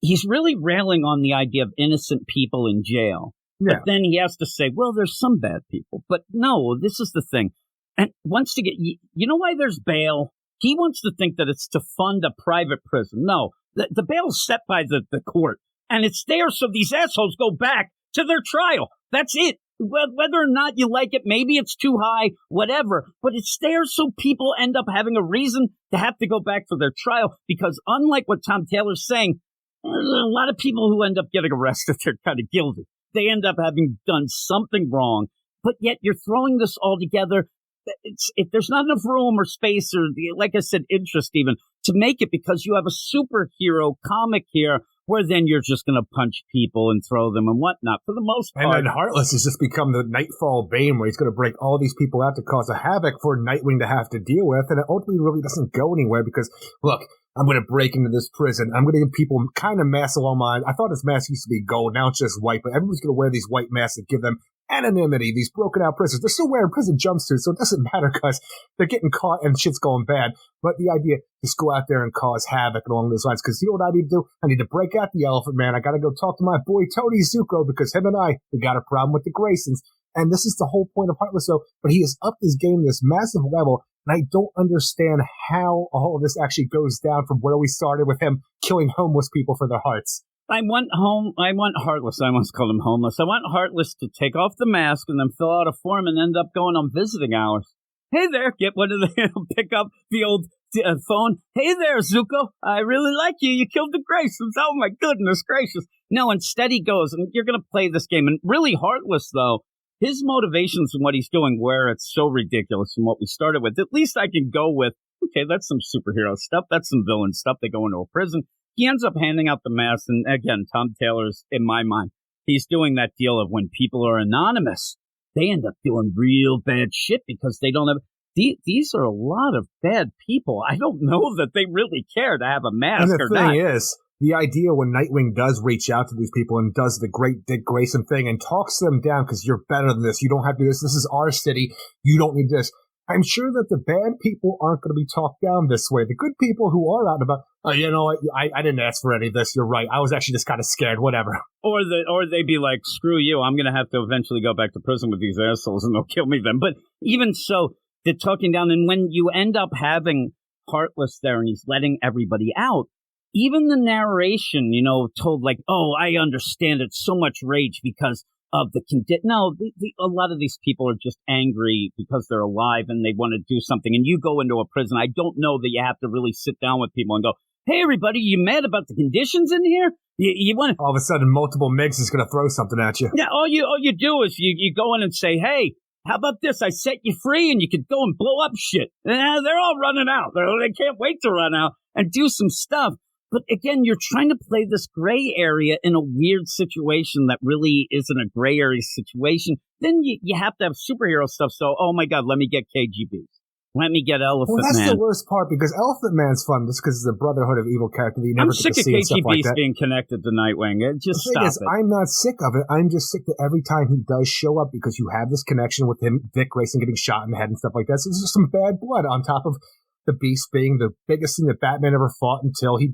he's really railing on the idea of innocent people in jail. Yeah. But then he has to say, well, there's some bad people. But no, this is the thing. And wants to get, you know why there's bail? He wants to think that it's to fund a private prison. No, the bail is set by the court. And it's there so these assholes go back to their trial. That's it. Whether or not you like it, maybe it's too high, whatever. But it's there so people end up having a reason to have to go back for their trial. Because unlike what Tom Taylor's saying, a lot of people who end up getting arrested, they're kind of guilty. They end up having done something wrong. But yet you're throwing this all together. There's not enough room or space or, like I said, interest even to make it because you have a superhero comic here where then you're just going to punch people and throw them and whatnot for the most part. And then Heartless has just become the Nightfall Bane where he's going to break all these people out to cause a havoc for Nightwing to have to deal with. And it ultimately really doesn't go anywhere because, look, I'm going to break into this prison. I'm going to give people kind of masks along my... I thought this mask used to be gold. Now it's just white. But everyone's going to wear these white masks that give them anonymity. These broken out prisoners. They're still wearing prison jumpsuits, so it doesn't matter because they're getting caught and shit's going bad. But the idea is go out there and cause havoc along those lines. Because you know what I need to do? I need to break out the Elephant Man. I got to go talk to my boy Tony Zuko because him and we got a problem with the Graysons. And this is the whole point of Heartless, though. But he has upped his game to this massive level. And I don't understand how all of this actually goes down from where we started with him killing homeless people for their hearts. I want Heartless. I almost called him homeless. I want Heartless to take off the mask and then fill out a form and end up going on visiting hours. Hey there, get one of the pick up the old phone. Hey there, Zuko. I really like you. You killed the Graysons. Oh my goodness gracious. No, instead he goes and you're going to play this game. And really Heartless, though, his motivations and what he's doing, where it's so ridiculous from what we started with, at least I can go with, okay, that's some superhero stuff. That's some villain stuff. They go into a prison. He ends up handing out the mask. And again, Tom Taylor's, in my mind, he's doing that deal of when people are anonymous, they end up doing real bad shit because they don't have, these are a lot of bad people. I don't know that they really care to have a mask or not. And the thing is, the idea when Nightwing does reach out to these people and does the great Dick Grayson thing and talks them down because you're better than this, you don't have to do this, this is our city, you don't need this. I'm sure that the bad people aren't going to be talked down this way. The good people who are out and about, Oh, you know what? I didn't ask for any of this. You're right. I was actually just kind of scared. Whatever. Or they'd be like, screw you. I'm going to have to eventually go back to prison with these assholes and they'll kill me then. But even so, they're talking down. And when you end up having Heartless there and he's letting everybody out, even the narration, told like, oh, I understand it's so much rage because of the condition. No, a lot of these people are just angry because they're alive and they want to do something. And you go into a prison. I don't know that you have to really sit down with people and go, hey, everybody, you mad about the conditions in here? You want all of a sudden, multiple MIGs is going to throw something at you. Yeah, all you do is you go in and say, hey, how about this? I set you free and you could go and blow up shit. They're all running out. They can't wait to run out and do some stuff. But again, you're trying to play this gray area in a weird situation that really isn't a gray area situation. Then you have to have superhero stuff. So, oh my God, let me get KGBs. Let me get Elephant Man. Well, that's the worst part because Elephant Man's fun just because it's a Brotherhood of Evil character that you never get to see and stuff like that. I'm sick of KGBs being connected to Nightwing. Just stop it. I'm not sick of it. I'm just sick that every time he does show up because you have this connection with him, Dick Grayson getting shot in the head and stuff like that. So there's just some bad blood on top of the Beast being the biggest thing that Batman ever fought until he,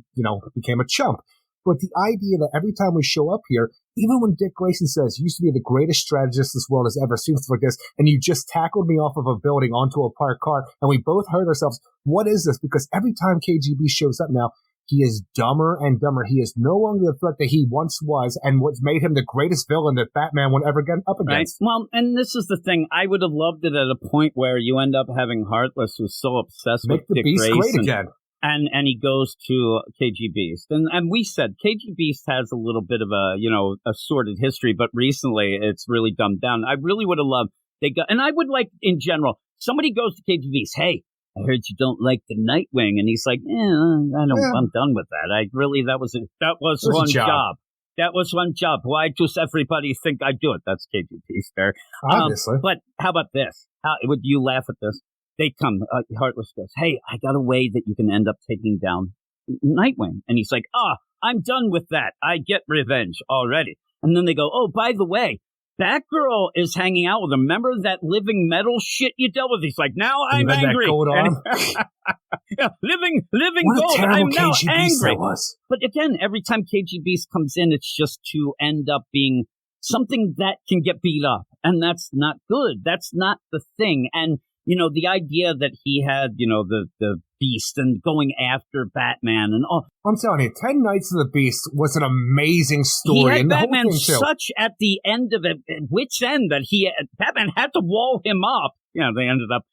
became a chump. But the idea that every time we show up here, even when Dick Grayson says, used to be the greatest strategist this world has ever seen, stuff like this, and you just tackled me off of a building onto a parked car, and we both hurt ourselves, what is this? Because every time KGB shows up now, he is dumber and dumber. He is no longer the threat that he once was, and what's made him the greatest villain that Batman would ever get up against. Right. Well, and this is the thing. I would have loved it at a point where you end up having Heartless, who's so obsessed with Dick Grayson. Make the Beast great again. And he goes to KG Beast. And we said KG Beast has a little bit of a sordid history, but recently it's really dumbed down. I really would have loved and I would like in general, somebody goes to KG Beast, hey, I heard you don't like the Nightwing. And he's like, I'm done with that. That was one job. That was one job. Why does everybody think I do it? That's KG Beast there. Obviously. But how about this? Would you laugh at this? They come, Heartless goes, hey, I got a way that you can end up taking down Nightwing. And he's like, I'm done with that. I get revenge already. And then they go, oh, by the way, Batgirl is hanging out with him. Remember that living metal shit you dealt with? He's like, now I'm angry. That gold on. Yeah, living what gold. I'm now KG angry. Was. But again, every time KG Beast comes in, it's just to end up being something that can get beat up. And that's not good. That's not the thing. And the idea that he had, the Beast and going after Batman and all. I'm telling you, 10 Nights of the Beast was an amazing story. He had and Batman the such at the end of it, at wit's end, that Batman had to wall him up. They ended up,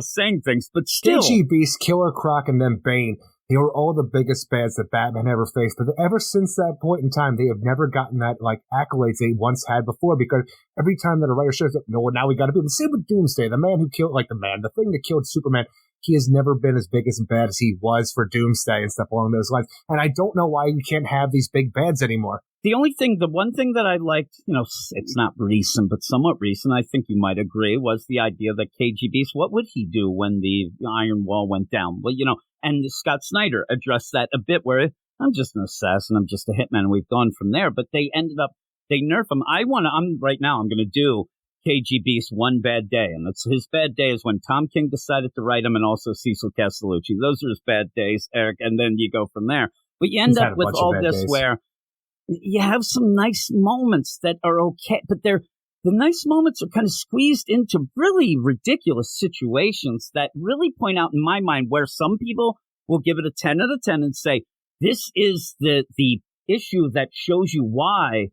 saying things, but still. KG Beast, Killer Croc, and then Bane. They were all the biggest bads that Batman ever faced. But ever since that point in time, they have never gotten that accolades they once had before. Because every time that a writer shows up, now we got to be the same with Doomsday, the man who killed, the thing that killed Superman. He has never been as big as bad as he was for Doomsday and stuff along those lines. And I don't know why we can't have these big bads anymore. The one thing that I liked, it's not recent, but somewhat recent, I think you might agree, was the idea that KG Beast, what would he do when the Iron Wall went down? Well, and Scott Snyder addressed that a bit where I'm just an assassin, I'm just a hitman, and we've gone from there. But they nerf him. I'm going to do KG Beast One Bad Day. And his bad day is when Tom King decided to write him and also Cecil Castellucci. Those are his bad days, Eric, and then you go from there. But you end up with all this days where you have some nice moments that are okay, but the nice moments are kind of squeezed into really ridiculous situations that really point out in my mind where some people will give it a 10 out of 10 and say, this is the issue that shows you why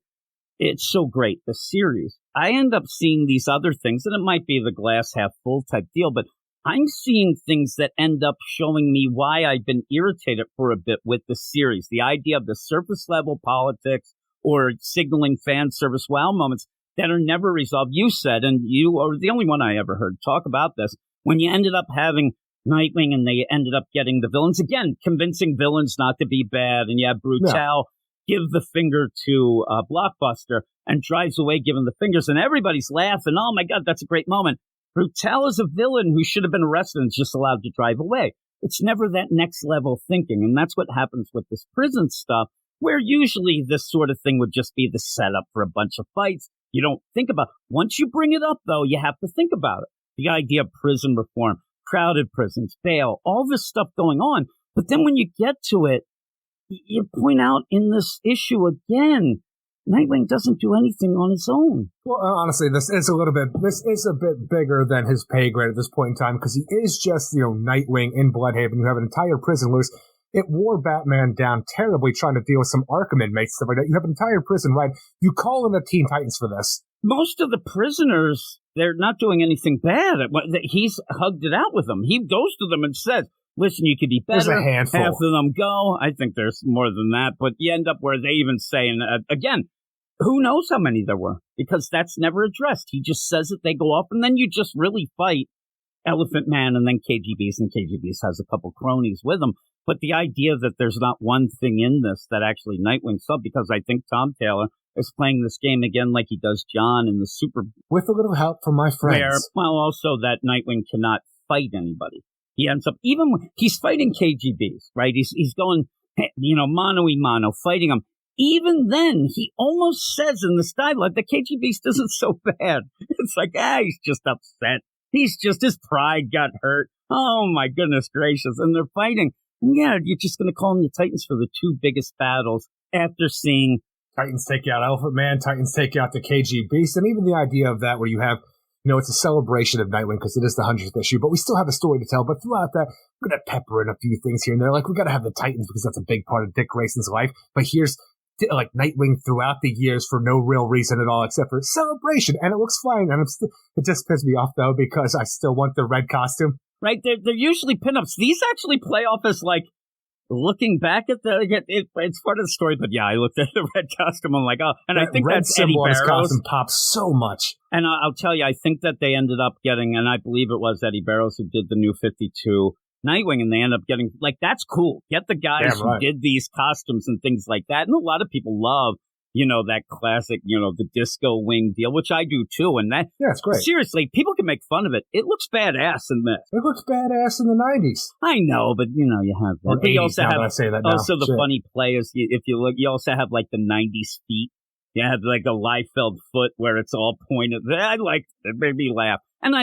it's so great, the series. I end up seeing these other things, and it might be the glass half full type deal, but I'm seeing things that end up showing me why I've been irritated for a bit with the series. The idea of the surface level politics or signaling fan service wow moments that are never resolved. You said, and you are the only one I ever heard talk about this, when you ended up having Nightwing and they ended up getting the villains, again, convincing villains not to be bad, and you have Brutal give the finger to Blockbuster and drives away giving the fingers, and everybody's laughing. Oh my God, that's a great moment. Brutal is a villain who should have been arrested and is just allowed to drive away. It's never that next level thinking, and that's what happens with this prison stuff, where usually this sort of thing would just be the setup for a bunch of fights. You don't think about it. Once you bring it up, though, you have to think about it. The idea of prison reform, crowded prisons, bail, all this stuff going on. But then when you get to it, you point out in this issue again, Nightwing doesn't do anything on his own. Well, honestly, this is a bit bigger than his pay grade at this point in time, because he is just, Nightwing in Bloodhaven. You have an entire prison loose. It wore Batman down terribly trying to deal with some Arkham inmates, stuff like that. You have an entire prison, right? You call in the Teen Titans for this. Most of the prisoners, they're not doing anything bad. He's hugged it out with them. He goes to them and says, listen, you could be better. There's a handful. Half of them go. I think there's more than that. But you end up where they even say, again, who knows how many there were? Because that's never addressed. He just says that they go off, and then you just really fight Elephant Man and then KGBs, and KGBs has a couple cronies with him. But the idea that there's not one thing in this that actually Nightwing saw, because I think Tom Taylor is playing this game again like he does John in the Super... With a little help from my friends. Also that Nightwing cannot fight anybody. He ends up, even when he's fighting KGBs, right? He's going, mano-y-mano, fighting them. Even then, he almost says in the dialogue that KGBs isn't so bad. It's like, he's just upset. His pride got hurt. Oh, my goodness gracious. And they're fighting. Yeah, you're just going to call them the Titans for the two biggest battles after seeing... Titans take out Elephant Man, Titans take out the KG Beast, and even the idea of that where you have, it's a celebration of Nightwing because it is the 100th issue, but we still have a story to tell. But throughout that, we're going to pepper in a few things here and there. Like, we got to have the Titans because that's a big part of Dick Grayson's life. But here's, Nightwing throughout the years for no real reason at all except for celebration. And it looks fine. And it just pisses me off, though, because I still want the red costume. Right? They're usually pinups. These actually play off as, looking back at it's part of the story, but yeah, I looked at the red costume. I'm like, oh, and I think that's Eddie Barrows. Costume pops so much. And I'll tell you, I think that they ended up getting, and I believe it was Eddie Barrows who did the New 52 Nightwing, and they end up getting, that's cool. Get the guys who did these costumes and things like that. And a lot of people love, that classic, the disco wing deal, which I do too. And that, yeah, it's great. Seriously, people can make fun of it. It looks badass in this. It looks badass in the 90s. I know, but you have that. But you also have the funny play is if you look, you also have the 90s feet. You have a Liefeld foot where it's all pointed. I like it, made me laugh. And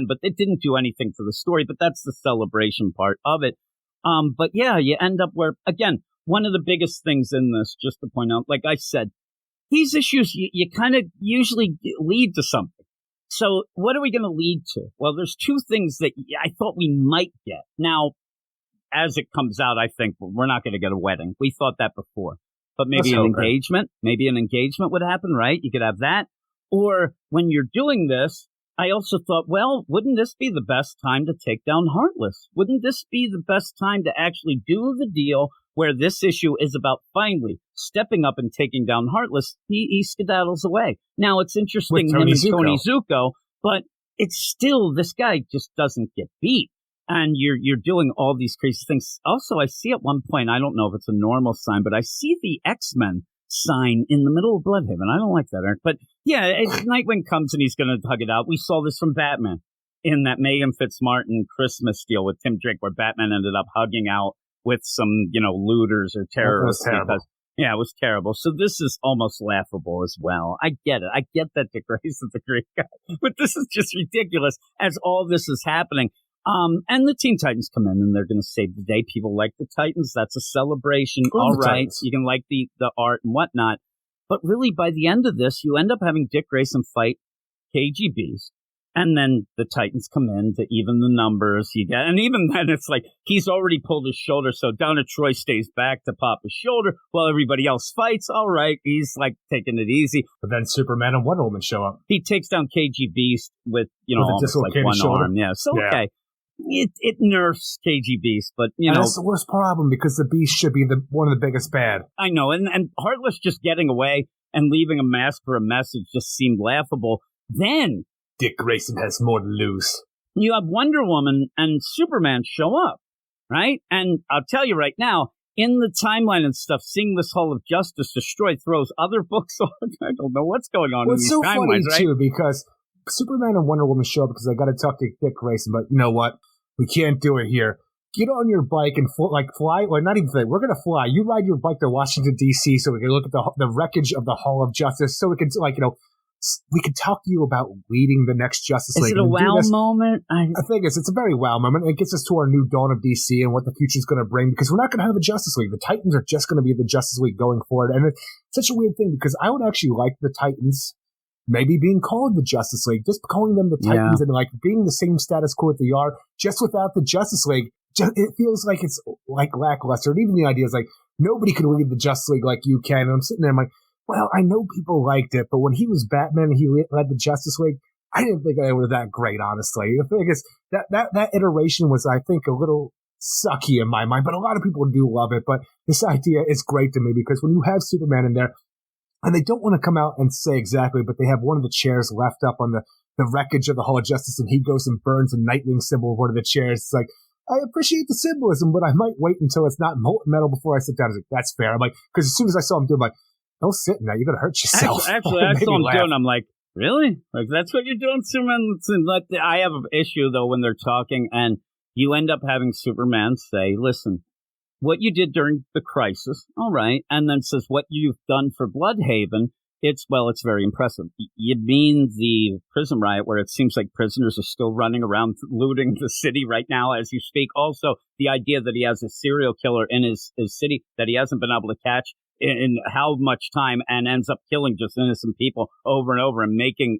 but it didn't do anything for the story, but that's the celebration part of it. But yeah, you end up where, again, one of the biggest things in this, just to point out, like I said, these issues, you kind of usually lead to something. So what are we going to lead to? Well, there's two things that I thought we might get. Now, as it comes out, I think we're not going to get a wedding. We thought that before. But maybe an engagement. Maybe an engagement would happen, right? You could have that. Or when you're doing this, I also thought, well, wouldn't this be the best time to take down Heartless? Wouldn't this be the best time to actually do the deal where this issue is about finally stepping up and taking down Heartless? He skedaddles away. Now, it's interesting, him and Tony Zuko, but it's still, this guy just doesn't get beat. And you're doing all these crazy things. Also, I see at one point, I don't know if it's a normal sign, but I see the X-Men sign in the middle of Bloodhaven. I don't like that, Eric. But yeah, Nightwing comes and he's going to hug it out. We saw this from Batman in that Megan Fitzmartin Christmas deal with Tim Drake, where Batman ended up hugging out with some, looters or terrorists. It was terrible. So this is almost laughable as well. I get it. I get that Dick Grayson's a great guy, but this is just ridiculous as all this is happening. And the Teen Titans come in and they're going to save the day. People like the Titans. That's a celebration. All right. Titans. You can like the art and whatnot. But really, by the end of this, you end up having Dick Grayson fight KGBs. And then the Titans come in to even the numbers. And even then, it's like he's already pulled his shoulder. So Donna Troy stays back to pop his shoulder while everybody else fights. All right. He's taking it easy. But then Superman and Wonder Woman show up. He takes down KG Beast with almost one shoulder. Arm. Yeah. So, okay. It nerfs KG Beast, but and that's the worst problem because the Beast should be one of the biggest bad. I know, and Heartless just getting away and leaving a mask for a message just seemed laughable. Then Dick Grayson has more to lose. You have Wonder Woman and Superman show up, right? And I'll tell you right now, in the timeline and stuff, seeing this Hall of Justice destroyed throws other books on. I don't know what's going on in these timelines, right? It's so funny too because Superman and Wonder Woman show up because I got to talk to Dick Grayson, but you know what? We can't do it here. Get on your bike and fly. Well, not even fly. We're going to fly. You ride your bike to Washington, D.C. so we can look at the wreckage of the Hall of Justice so we can, we could talk to you about leading the next Justice League. Is it a wow moment? I think it's a very wow moment. It gets us to our new dawn of DC and what the future is going to bring, because we're not going to have a Justice League. The Titans are just going to be the Justice League going forward. And it's such a weird thing, because I would actually like the Titans maybe being called the Justice League, just calling them the Titans and like being the same status quo that they are, just without the Justice League. It feels like it's like lackluster. And even the idea is like, nobody could lead the Justice League like you can. And I'm sitting there, I'm like, well, I know people liked it, but when he was Batman and he led the Justice League, I didn't think they were that great, honestly. The thing is, that iteration was, I think, a little sucky in my mind, but a lot of people do love it. But this idea is great to me, because when you have Superman in there, and they don't want to come out and say exactly, but they have one of the chairs left up on the wreckage of the Hall of Justice, and he goes and burns a Nightwing symbol of one of the chairs. It's like, I appreciate the symbolism, but I might wait until it's not molten metal before I sit down. I was like, that's fair. I'm like, because as soon as I saw him do it, I'm like, don't sit in that. You're going to hurt yourself. Actually, that's what I'm doing. I'm like, really? Like, that's what you're doing, Superman? I have an issue, though, when they're talking, and you end up having Superman say, listen, what you did during the crisis, all right, and then says what you've done for Bloodhaven, it's very impressive. You mean the prison riot where it seems like prisoners are still running around looting the city right now as you speak? Also, the idea that he has a serial killer in his city that he hasn't been able to catch in how much time, and ends up killing just innocent people over and over and making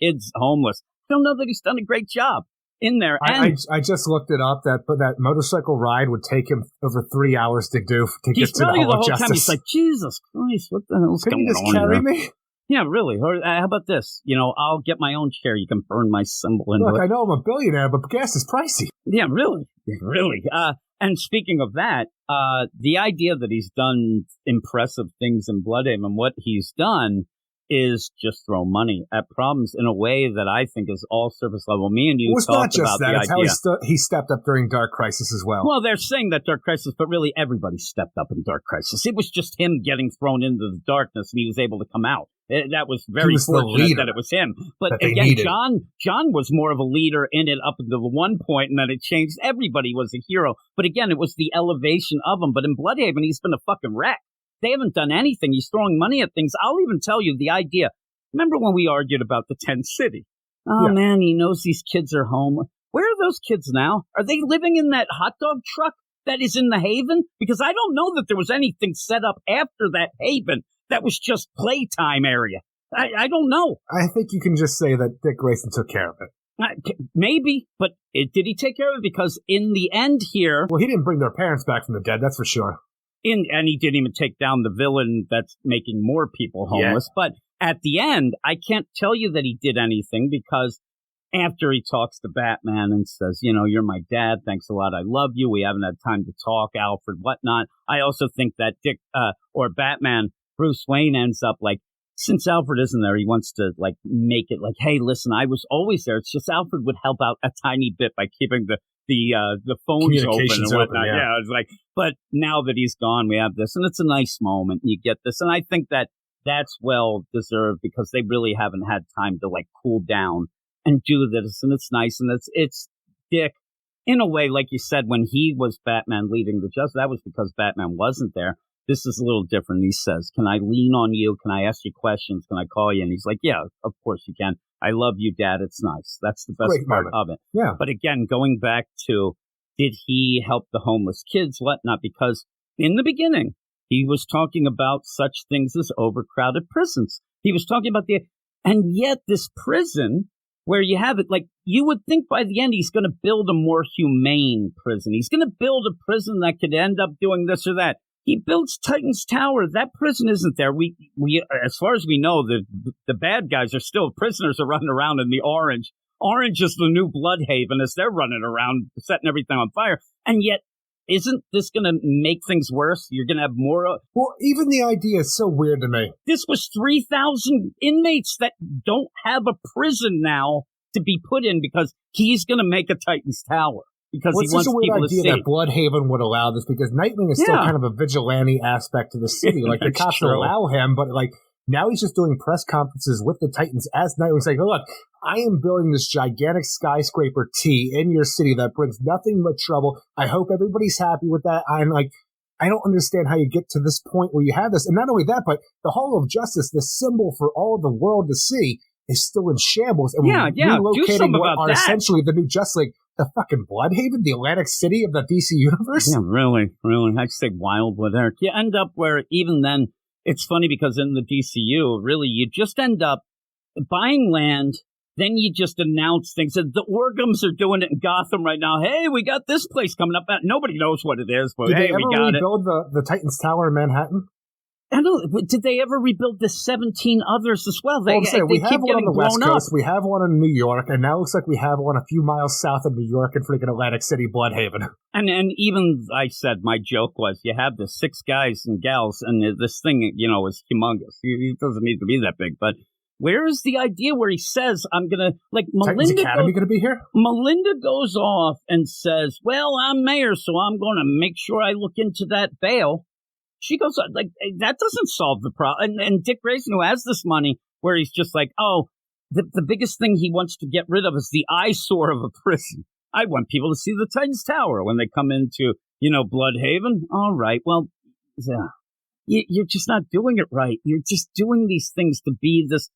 kids homeless. I don't know that he's done a great job in there. And I just looked it up, that motorcycle ride would take him over 3 hours to get to the Hall of Justice. Time he's like, Jesus Christ, what the hell's going on? Can you just carry me? Yeah, really. Or how about this? I'll get my own chair. You can burn my symbol into it. Look, I know I'm a billionaire, but gas is pricey. Yeah, really. Really. And speaking of that, the idea that he's done impressive things in Bloodhaven, what he's done is just throw money at problems in a way that I think is all surface level. Me and you talked about the idea. It's not just that. It's how he stepped up during Dark Crisis as well. Well, they're saying that Dark Crisis, but really everybody stepped up in Dark Crisis. It was just him getting thrown into the darkness, and he was able to come out. That was very fortunate that it was him. But again, John was more of a leader in it up until one point, and then it changed. Everybody was a hero. But again, it was the elevation of him. But in Bloodhaven, he's been a fucking wreck. They haven't done anything. He's throwing money at things. I'll even tell you the idea. Remember when we argued about the 10th city? Oh, man, he knows these kids are home. Where are those kids now? Are they living in that hot dog truck that is in the Haven? Because I don't know that there was anything set up after that Haven that was just playtime area. I don't know. I think you can just say that Dick Grayson took care of it. Maybe, but did he take care of it? Because in the end here... Well, he didn't bring their parents back from the dead, that's for sure. And he didn't even take down the villain that's making more people homeless. Yeah. But at the end, I can't tell you that he did anything, because after he talks to Batman and says, you're my dad, thanks a lot, I love you, we haven't had time to talk, Alfred, whatnot. I also think that Dick, or Batman, Bruce Wayne ends up like, since Alfred isn't there, he wants to like make it like, hey, listen, I was always there. It's just Alfred would help out a tiny bit by keeping the phones open and whatnot. Yeah, it's like, but now that he's gone, we have this, and it's a nice moment. You get this, and I think that that's well deserved, because they really haven't had time to like cool down and do this, and it's nice, and it's Dick in a way, like you said, when he was Batman leading the Justice, that was because Batman wasn't there. This is a little different. He says, can I lean on you? Can I ask you questions? Can I call you? And he's like, yeah, of course you can. I love you, Dad. It's nice. That's the best part of it. Yeah. But again, going back to, did he help the homeless kids, whatnot? Because in the beginning, he was talking about such things as overcrowded prisons. He was talking about and yet this prison where you have it, like, you would think by the end he's going to build a more humane prison. He's going to build a prison that could end up doing this or that. He builds Titan's Tower. That prison isn't there. We, as far as we know, the bad guys are still prisoners are running around in the orange. Orange is the new Bloodhaven as they're running around, setting everything on fire. And yet, isn't this going to make things worse? You're going to have more. Well, even the idea is so weird to me. This was 3,000 inmates that don't have a prison now to be put in, because he's going to make a Titan's Tower. Because he wants people to see. It's such a weird idea that Bloodhaven would allow this, because Nightwing is still kind of a vigilante aspect to the city. Like, the cops will allow him, but like, now he's just doing press conferences with the Titans as Nightwing's like, look, I am building this gigantic skyscraper T in your city that brings nothing but trouble. I hope everybody's happy with that. I'm like, I don't understand how you get to this point where you have this. And not only that, but the Hall of Justice, the symbol for all of the world to see, is still in shambles. And yeah. relocating what are essentially the new Justice League, the fucking Bloodhaven, the Atlantic City of the DC universe. Yeah, really. I'd say Wildwood, Eric. You end up where even then, it's funny because in the DCU, really, you just end up buying land. Then you just announce things. And the Orgums are doing it in Gotham right now. Hey, we got this place coming up. Nobody knows what it is, but hey, we got it. Did they ever rebuild the Titans Tower in Manhattan? I don't. Did they ever rebuild the 17 others as well? We have one on the West Coast. We have one in New York, and now it looks like we have one a few miles south of New York in freaking Atlantic City, Bloodhaven. And even I said, my joke was, you have the 6 guys and gals, and this thing, is humongous. It doesn't need to be that big, but. Where is the idea where he says, I'm going to, Melinda Academy going to be here? Melinda goes off and says, well, I'm mayor, so I'm going to make sure I look into that bail. She goes, that doesn't solve the problem. And Dick Grayson, who has this money, where he's just like, the biggest thing he wants to get rid of is the eyesore of a prison. I want people to see the Titans Tower when they come into, Bloodhaven. All right, well, yeah. You're just not doing it right. You're just doing these things to be this,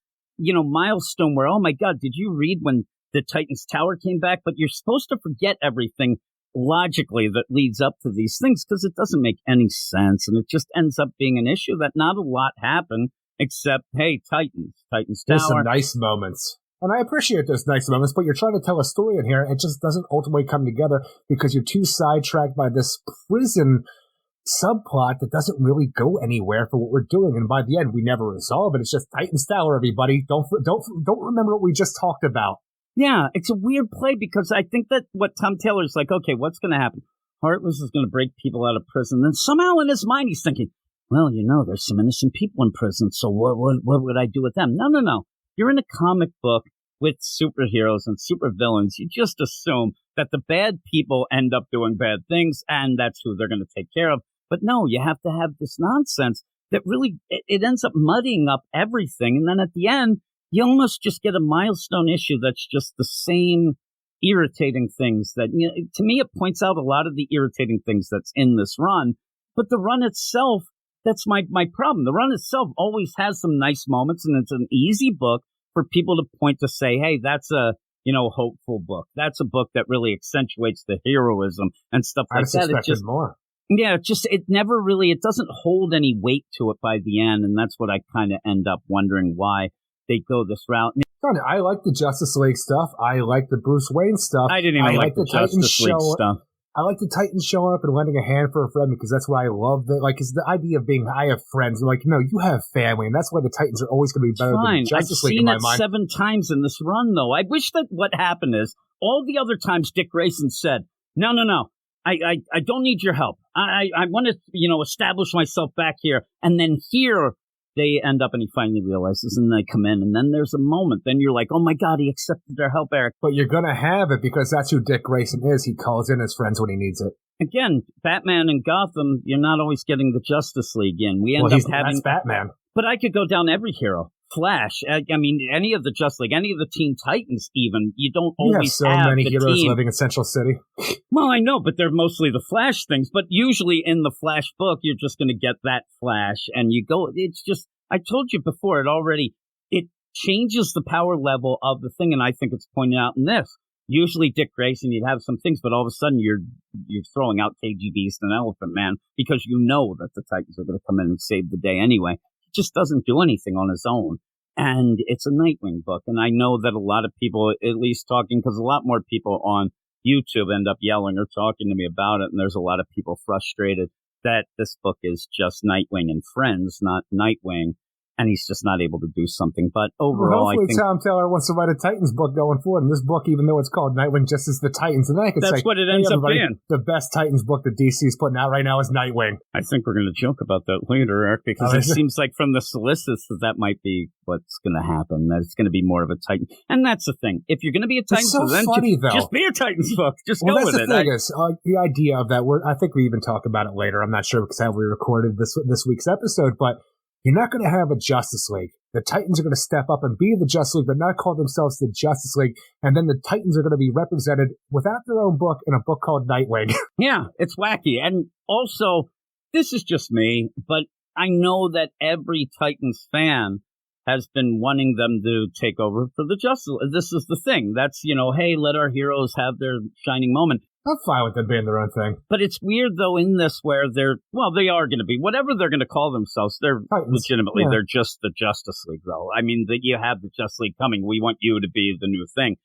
milestone where, oh my God, did you read when the Titans Tower came back? But you're supposed to forget everything logically that leads up to these things because it doesn't make any sense. And it just ends up being an issue that not a lot happened except, hey, Titans Tower. There's some nice moments. And I appreciate those nice moments, but you're trying to tell a story in here. It just doesn't ultimately come together because you're too sidetracked by this prison subplot that doesn't really go anywhere for what we're doing, and by the end we never resolve it. It's just Titans Tower, everybody. Don't remember what we just talked about. Yeah, it's a weird play because I think that what Tom Taylor's like, okay, what's going to happen? Heartless is going to break people out of prison. Then somehow in his mind he's thinking, well, there's some innocent people in prison, so what would I do with them? No. You're in a comic book with superheroes and supervillains. You just assume that the bad people end up doing bad things, and that's who they're going to take care of. But no, you have to have this nonsense that really, it ends up muddying up everything. And then at the end, you almost just get a milestone issue that's just the same irritating things that, to me, it points out a lot of the irritating things that's in this run. But the run itself, that's my problem. The run itself always has some nice moments, and it's an easy book for people to point to say, hey, that's a, hopeful book. That's a book that really accentuates the heroism and stuff like that. It just more. Yeah, it doesn't hold any weight to it by the end, and that's what I kind of end up wondering why they go this route. I like the Justice League stuff. I like the Bruce Wayne stuff. I didn't even like the Justice League stuff. I like the Titans showing up and lending a hand for a friend because that's why I love it. It's the idea of being, I have friends. No, you have family, and that's why the Titans are always going to be better than the Justice League in my mind. I've seen it 7 times in this run, though. I wish that what happened is all the other times Dick Grayson said, no. I don't need your help. I want to, establish myself back here. And then here they end up and he finally realizes and they come in and then there's a moment. Then you're like, oh my God, he accepted their help, Eric. But you're going to have it because that's who Dick Grayson is. He calls in his friends when he needs it. Again, Batman and Gotham, you're not always getting the Justice League in. We end up having... That's Batman. But I could go down every hero. Flash, any of the Justice League, any of the Teen Titans even, you don't always have so many the heroes team. Living in Central City. Well, I know, but they're mostly the Flash things. But usually in the Flash book, you're just going to get that Flash. And you go, it's just, I told you before, it changes the power level of the thing. And I think it's pointed out in this. Usually Dick Grayson, you'd have some things, but all of a sudden you're throwing out KG Beast and Elephant Man because you know that the Titans are going to come in and save the day anyway. Just doesn't do anything on his own. And it's a Nightwing book. And I know that a lot of people, at least talking, because a lot more people on YouTube end up yelling or talking to me about it. And there's a lot of people frustrated that this book is just Nightwing and Friends, not Nightwing. And he's just not able to do something. But overall, hopefully I think Tom Taylor wants to write a Titans book going forward. And this book, even though it's called Nightwing, just is the Titans. And then I could say, that's what it ends up being. The best Titans book that DC is putting out right now is Nightwing. I think we're going to joke about that later, Eric, because it seems like from the solicits that might be what's going to happen. That it's going to be more of a Titan. And that's the thing. If you're going to be a Titans book, then just be a Titans book. Just go with it. The thing is, the idea of that, I think we even talk about it later. I'm not sure because how we recorded this week's episode, but you're not going to have a Justice League. The Titans are going to step up and be the Justice League, but not call themselves the Justice League. And then the Titans are going to be represented without their own book in a book called Nightwing. Yeah, it's wacky. And also, this is just me, but I know that every Titans fan has been wanting them to take over for the Justice. This is the thing. That's, hey, let our heroes have their shining moment. I'm fine with them being their own thing. But it's weird, though, in this where they are going to be, whatever they're going to call themselves, they're Titans. Legitimately, they're just the Justice League, though. I mean, you have the Justice League coming. We want you to be the new thing.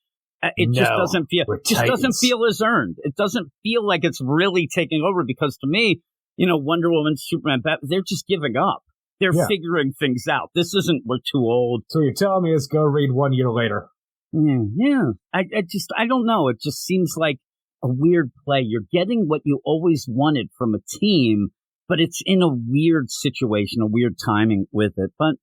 It just doesn't feel as earned. It doesn't feel like it's really taking over because to me, Wonder Woman, Superman, Batman, they're just giving up. They're figuring things out. This isn't, we're too old. So you're telling me is go read 1 year later. Yeah. I don't know. It just seems like a weird play. You're getting what you always wanted from a team, but it's in a weird situation, a weird timing with it. But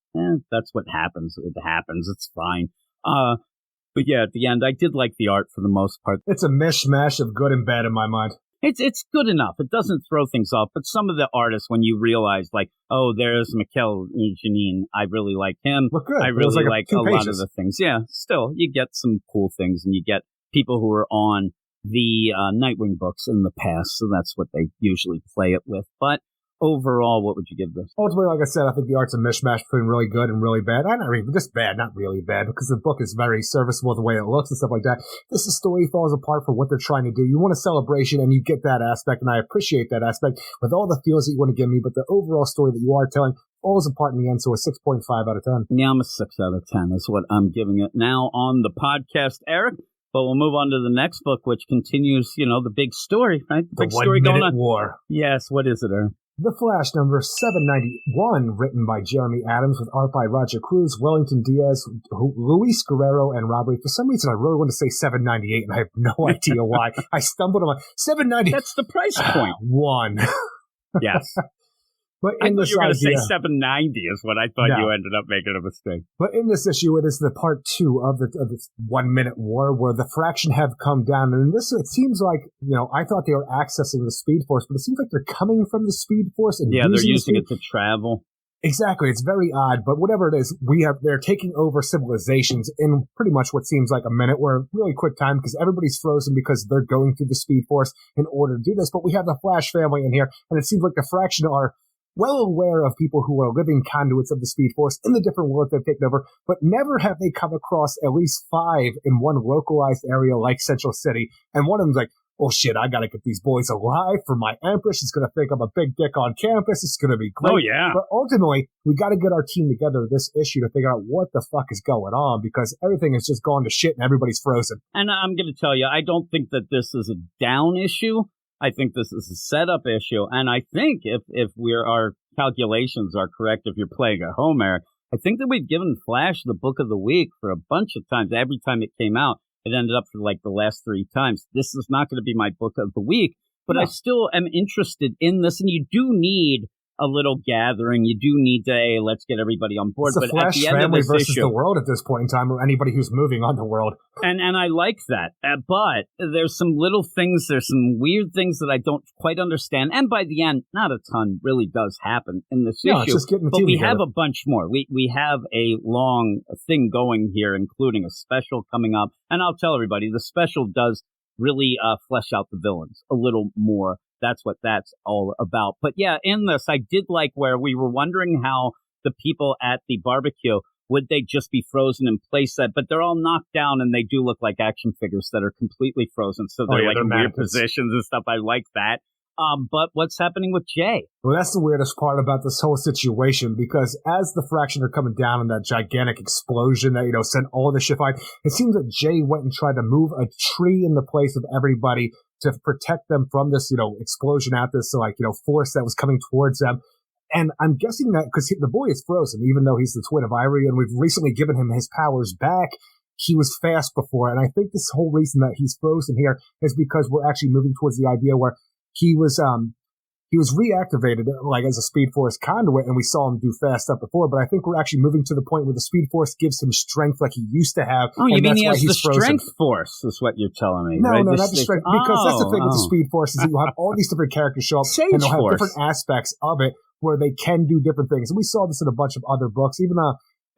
that's what happens. It happens. It's fine. But yeah, at the end, I did like the art for the most part. It's a mishmash of good and bad in my mind. It's good enough. It doesn't throw things off. But some of the artists, when you realize, like, oh, there's Mikel Janine, I really like him. Look good. I really like a lot of the things. Yeah, still, you get some cool things, and you get people who are on the Nightwing books in the past, so that's what they usually play it with. But overall, what would you give this? Ultimately, like I said, I think the art's a mishmash between really good and really bad. Not really, just bad, not really bad, because the book is very serviceable the way it looks and stuff like that. This story falls apart for what they're trying to do. You want a celebration, and you get that aspect, and I appreciate that aspect with all the feels that you want to give me, but the overall story that you are telling falls apart in the end, so a 6.5 out of 10. Yeah, I'm a 6 out of 10 is what I'm giving it now on the podcast, Eric. But we'll move on to the next book, which continues, the big story, right? The big story going on. War. Yes, what is it, Eric? The Flash number 791, written by Jeremy Adams with art by Roger Cruz, Wellington Diaz, Luis Guerrero, and Robert. For some reason, I really want to say 798, and I have no idea why. I stumbled on 790. That's the price point. One. Yes. But in this you were going to say 790 is what I thought you ended up making a mistake. But in this issue, it is the part 2 of this 1 minute war where the Fraction have come down. And this, it seems like, I thought they were accessing the Speed Force, but it seems like they're coming from the Speed Force and they're using it to travel. Exactly. It's very odd, but whatever it is, they're taking over civilizations in pretty much what seems like a minute or a really quick time because everybody's frozen because they're going through the Speed Force in order to do this. But we have the Flash family in here, and it seems like the Fraction are well aware of people who are living conduits of the Speed Force in the different worlds they've taken over, but never have they come across at least 5 in one localized area like Central City. And one of them's like, oh shit, I gotta get these boys alive for my Empress. She's gonna think I'm a big dick on campus. It's gonna be great. Oh, yeah. But ultimately, we gotta get our team together this issue to figure out what the fuck is going on because everything has just gone to shit and everybody's frozen. And I'm gonna tell you, I don't think that this is a down issue. I think this is a setup issue, and I think if our calculations are correct, if you're playing at home, Eric, I think that we've given Flash the book of the week for a bunch of times. Every time it came out, it ended up for like the last 3 times. This is not going to be my book of the week, but I still am interested in this, and you do need a little gathering. You do need to, hey, let's get everybody on board. It's the Flash family versus the world at this point in time, or anybody who's moving on the world. And I like that. But there's some little things, there's some weird things that I don't quite understand. And by the end, not a ton really does happen in this issue. It's just getting the but team we together. have a bunch more. We have a long thing going here, including a special coming up. And I'll tell everybody, the special does really flesh out the villains a little more. That's what that's all about. But yeah, in this, I did like where we were wondering how the people at the barbecue, would they just be frozen in place set? But they're all knocked down and they do look like action figures that are completely frozen. So they're in weird positions and stuff. I like that. But what's happening with Jay? Well, that's the weirdest part about this whole situation, because as the Fraction are coming down in that gigantic explosion that, sent all the shit flying, it seems that Jay went and tried to move a tree in the place of everybody to protect them from this, explosion out this, force that was coming towards them. And I'm guessing that because the boy is frozen, even though he's the twin of Ivory, and we've recently given him his powers back. He was fast before. And I think this whole reason that he's frozen here is because we're actually moving towards the idea where he was reactivated like as a Speed Force conduit, and we saw him do fast stuff before. But I think we're actually moving to the point where the Speed Force gives him strength like he used to have. Oh, you mean he has the Strength Force? Is what you're telling me? No, right? not the Strength. Because that's the thing with the Speed Force is that you'll have all these different characters show up, and they'll have different aspects of it where they can do different things. And we saw this in a bunch of other books, even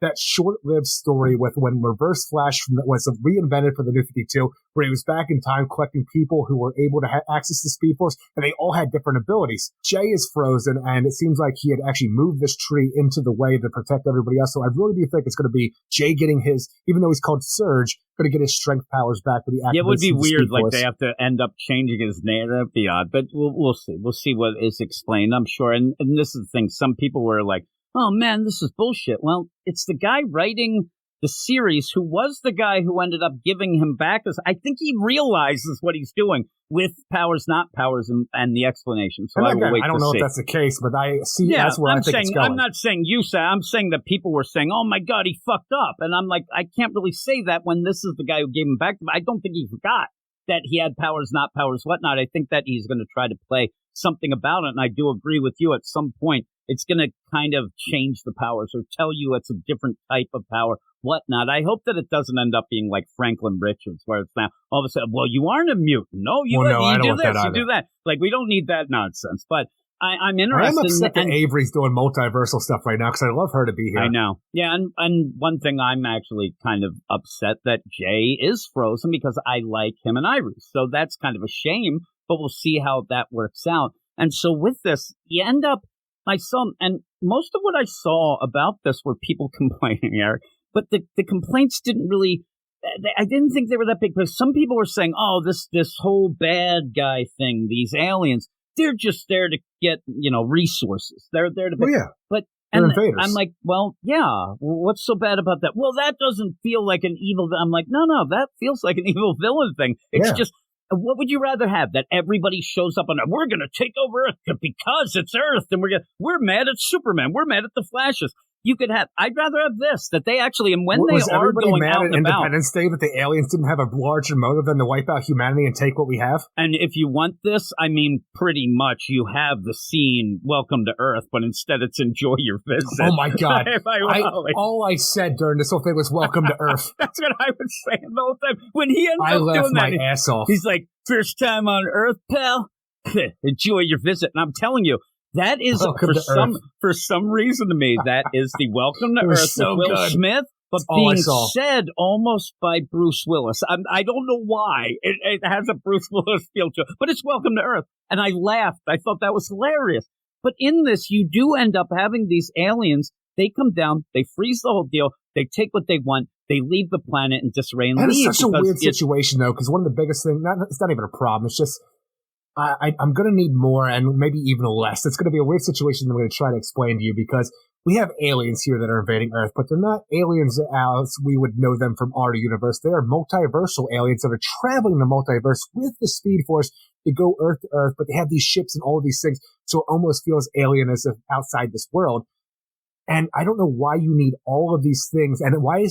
that short-lived story with when Reverse Flash was reinvented for the New 52, where he was back in time collecting people who were able to have access to Speed Force, and they all had different abilities. Jay is frozen, and it seems like he had actually moved this tree into the way to protect everybody else. So I really do think it's going to be Jay getting his, even though he's called Surge, going to get his strength powers back. But it would be weird, like they have to end up changing his name. That'd be odd, but we'll see. We'll see what is explained, I'm sure. And this is the thing. Some people were like, oh man, this is bullshit. Well, it's the guy writing the series who was the guy who ended up giving him back. I think he realizes what he's doing with powers, not powers, and the explanation. So I don't know if that's the case, but I see. Yeah, that's where I think it's going. I'm not saying you say. I'm saying that people were saying, "Oh my God, he fucked up," and I'm like, I can't really say that when this is the guy who gave him back. I don't think he forgot that he had powers, not powers, whatnot. I think that he's going to try to play something about it, and I do agree with you. At some point, it's going to kind of change the powers or tell you it's a different type of power, whatnot. I hope that it doesn't end up being like Franklin Richards, where it's now all of a sudden, well, you aren't a mutant. No, you do this, you do that. Like, we don't need that nonsense. But I'm interested. I'm upset that Avery's doing multiversal stuff right now because I love her to be here. I know. Yeah, and one thing I'm actually kind of upset that Jay is frozen because I like him and Ivory. So that's kind of a shame, but we'll see how that works out. And so with this, you end up, and most of what I saw about this were people complaining, Eric, but the complaints didn't really, I didn't think they were that big, because some people were saying, oh, this whole bad guy thing, these aliens, they're just there to get, resources. They're there to, but and I'm like, well, yeah, what's so bad about that? Well, that doesn't feel like an evil, I'm like, no, that feels like an evil villain thing. It's just, what would you rather have? That everybody shows up on, we're going to take over Earth because it's Earth, and we're mad at Superman, we're mad at the Flashes. You could have, I'd rather have this, that they actually, and when they are going out and about. Independence Day that the aliens didn't have a larger motive than to wipe out humanity and take what we have? And if you want this, I mean, pretty much you have the scene, Welcome to Earth, but instead it's Enjoy Your Visit. Oh my God. All I said during this whole thing was Welcome to Earth. That's what I was saying the whole time. When he ends up doing that, I laughed my ass off. He's like, first time on Earth, pal? Enjoy your visit. And I'm telling you, that is, for some reason to me, that is the Welcome to Earth with Will Smith, but being said almost by Bruce Willis. I don't know why. It has a Bruce Willis feel to it, but it's Welcome to Earth. And I laughed. I thought that was hilarious. But in this, you do end up having these aliens. They come down, they freeze the whole deal, they take what they want, they leave the planet in disarray and leave. It's such a weird situation, though, because one of the biggest things, it's not even a problem, it's just, I'm going to need more and maybe even less. It's going to be a weird situation that I'm going to try to explain to you, because we have aliens here that are invading Earth, but they're not aliens as we would know them from our universe. They are multiversal aliens that are traveling the multiverse with the Speed Force to go Earth to Earth, but they have these ships and all of these things, so it almost feels alien as if outside this world. And I don't know why you need all of these things, and why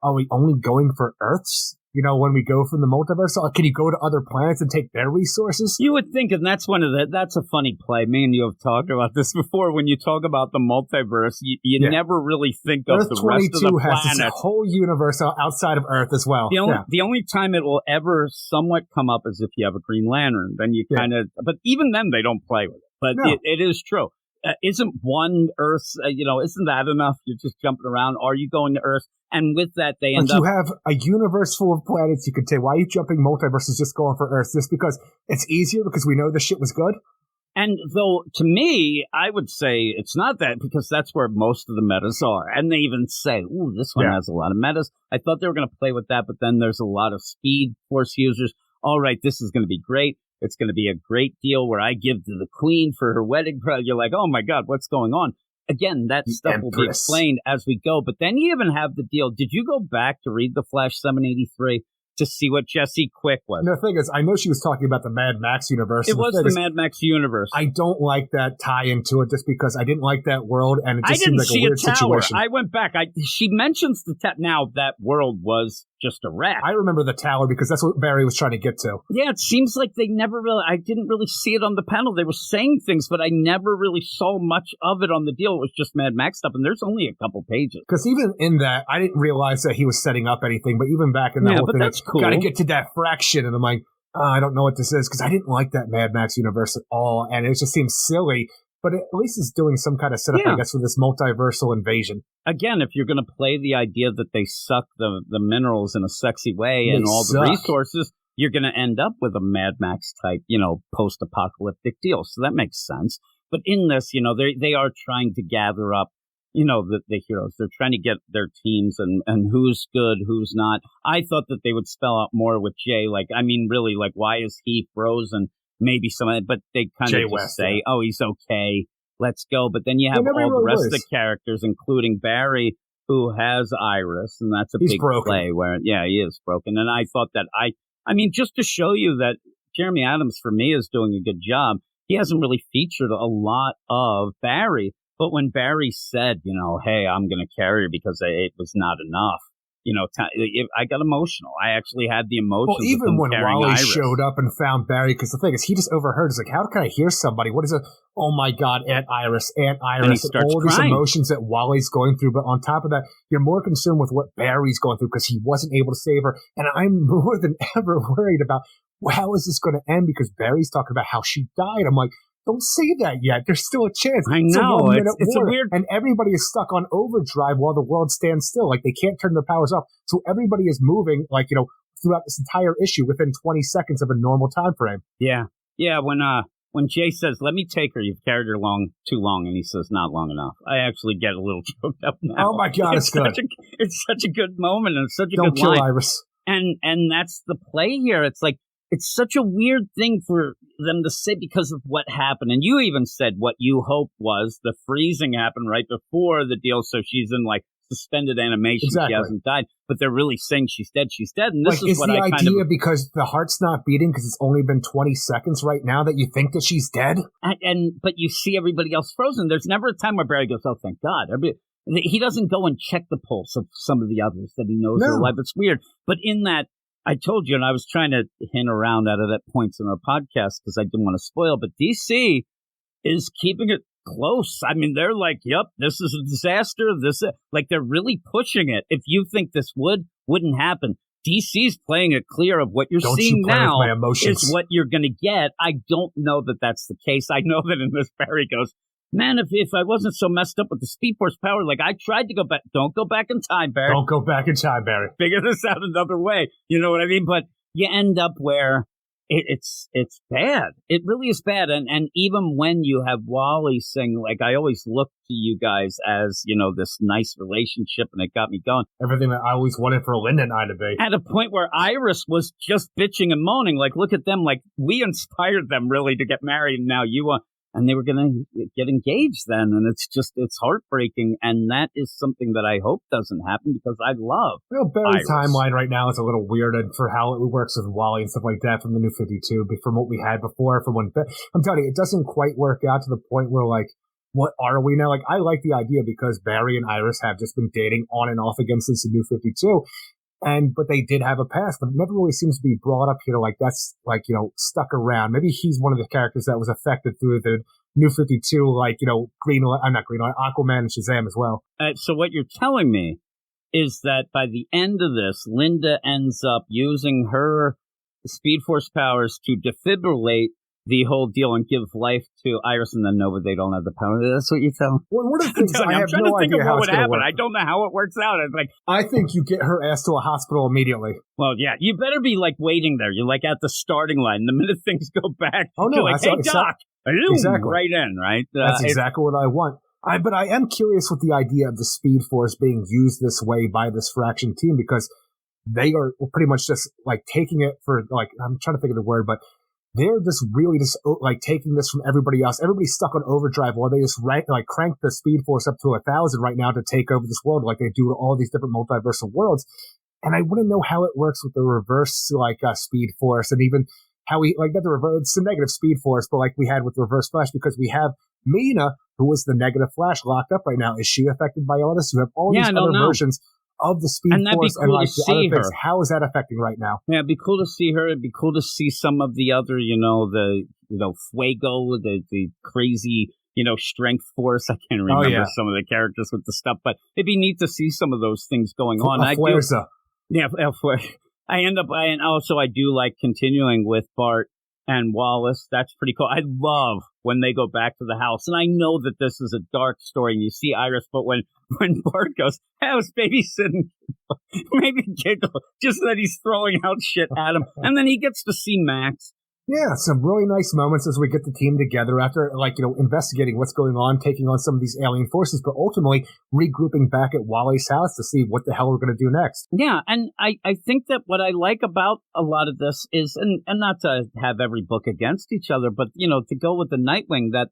are we only going for Earths? When we go from the multiverse, can you go to other planets and take their resources? You would think, and that's that's a funny play. Me and you have talked about this before. When you talk about the multiverse, you never really think of the rest of the planets. Has this whole universe outside of Earth as well. The only time it will ever somewhat come up is if you have a Green Lantern. Then you kind of, but even then they don't play with it. But it is true. Isn't one Earth, isn't that enough? You're just jumping around. Are you going to Earth? And with that, they end up... you have a universe full of planets you could take. Why are you jumping multiverses just going for Earth? Just because it's easier because we know the shit was good? And though, to me, I would say it's not that, because that's where most of the metas are. And they even say, ooh, this one has a lot of metas. I thought they were going to play with that, but then there's a lot of Speed Force users. All right, this is going to be great. It's going to be a great deal where I give to the Queen for her wedding present. You're like, oh my God, what's going on? Again, that stuff will be explained as we go. But then you even have the deal. Did you go back to read the Flash 783 to see what Jesse Quick was? The thing is, I know she was talking about the Mad Max universe. It was the Mad Max universe. I don't like that tie into it just because I didn't like that world, and it just seemed like a weird situation. I went back. She mentions the now that world was just a wreck. I remember the tower because that's what Barry was trying to get to. Yeah, it seems like they never really, I didn't really see it on the panel. They were saying things, but I never really saw much of it on the deal. It was just Mad Max stuff, and there's only a couple pages. Because even in that, I didn't realize that he was setting up anything, but even back in that whole thing, that's cool. Got to get to that fraction, and I'm like, I don't know what this is, because I didn't like that Mad Max universe at all, and it just seems silly but at least it's doing some kind of setup, I guess, for this multiversal invasion. Again, if you're going to play the idea that they suck the minerals in a sexy way and all the resources, you're going to end up with a Mad Max type, post-apocalyptic deal. So that makes sense. But in this, they are trying to gather up, the heroes. They're trying to get their teams and who's good, who's not. I thought that they would spell out more with Jay. Really, why is he frozen? Maybe but they kind of just say, oh, he's okay. Let's go. But then you have all the rest of the characters, including Barry, who has Iris, and that's a big play where, he is broken. And I thought that just to show you that Jeremy Adams, for me, is doing a good job. He hasn't really featured a lot of Barry, but when Barry said, hey, I'm going to carry her because it was not enough, I got emotional. I actually had the emotions. Well, even when Wally Iris showed up and found Barry, because the thing is, he just overheard. It's like, how can I hear somebody? What is it? Oh my God, Aunt Iris, and all crying. These emotions that Wally's going through. But on top of that, you're more concerned with what Barry's going through because he wasn't able to save her. And I'm more than ever worried about how is this going to end because Barry's talking about how she died. I'm like, don't say that yet. There's still a chance. I know. It's a weird... And everybody is stuck on overdrive while the world stands still. Like, they can't turn their powers off. So everybody is moving, throughout this entire issue within 20 seconds of a normal time frame. Yeah. Yeah, when Jay says, let me take her, you've carried her too long, and he says, not long enough. I actually get a little choked up now. Oh, my God, it's good. It's such a good moment, and it's such a Don't good line. kill Iris. And that's the play here. It's like, it's such a weird thing for them to say because of what happened. And you even said what you hoped was the freezing happened right before the deal. So she's in suspended animation. Exactly. She hasn't died, but they're really saying she's dead. She's dead. And this is what the I idea because the heart's not beating because it's only been 20 seconds right now that you think that she's dead. But you see everybody else frozen. There's never a time where Barry goes, oh, thank God. He doesn't go and check the pulse of some of the others that he knows are alive. It's weird. But in that, I told you, and I was trying to hint around at it at points in our podcast because I didn't want to spoil, but DC is keeping it close. I mean, they're like, yep, this is a disaster. They're really pushing it. If you think this wouldn't happen, DC's playing it clear of what you're seeing now is what you're going to get. I don't know that that's the case. I know that in this, Barry goes, man, if I wasn't so messed up with the Speed Force power, I tried to go back. Don't go back in time, Barry. Don't go back in time, Barry. Figure this out another way. You know what I mean? But you end up where it's bad. It really is bad. And even when you have Wally saying, I always looked to you guys as, this nice relationship, and it got me going. Everything that I always wanted for Linda and I to be. At a point where Iris was just bitching and moaning, look at them, we inspired them really to get married, and now you want... And they were going to get engaged then. And it's heartbreaking. And that is something that I hope doesn't happen because I love Barry's Iris. timeline right now is a little weird and for how it works with Wally and stuff like that from the New 52, from what we had before. I'm telling you, it doesn't quite work out to the point where, what are we now? I like the idea because Barry and Iris have just been dating on and off again since the New 52. But they did have a past, but it never really seems to be brought up here. Stuck around. Maybe he's one of the characters that was affected through the New 52, Aquaman and Shazam as well. So what you're telling me is that by the end of this, Linda ends up using her Speed Force powers to defibrillate the whole deal and give life to Iris, and then they don't have the power. That's what you tell me. Well, one of the things I have no idea how it's going to work. I don't know how it works out. I think you get her ass to a hospital immediately. Well, yeah, you better be waiting there. You're at the starting line. The minute things go back, you're hey, Doc, exactly right in, right? That's exactly what I want. But I am curious with the idea of the Speed Force being used this way by this Fraction team because they are pretty much just taking it for I'm trying to think of the word, but they're just really taking this from everybody else. Everybody's stuck on overdrive while they just crank the Speed Force up to 1,000 right now to take over this world like they do to all these different multiversal worlds. And I want to know how it works with the reverse Speed Force and even how we not the reverse. It's the negative Speed Force, but we had with Reverse Flash because we have Mina, who is the negative Flash, locked up right now. Is she affected by all this? You have all these other versions of the Speed Force cool and the other things. How is that affecting right now? Yeah, it'd be cool to see her. It'd be cool to see some of the other, Fuego, the crazy, Strength Force. I can't remember some of the characters with the stuff, but it'd be neat to see some of those things going on. Fuerza. I do like continuing with Bart and Wallace. That's pretty cool. I love when they go back to the house. And I know that this is a dark story and you see Iris, but when Bart goes, I was babysitting, maybe giggle, just that he's throwing out shit at him. And then he gets to see Max. Yeah, some really nice moments as we get the team together after, investigating what's going on, taking on some of these alien forces, but ultimately regrouping back at Wally's house to see what the hell we're going to do next. Yeah, and I think that what I like about a lot of this is, and not to have every book against each other, but, to go with the Nightwing, that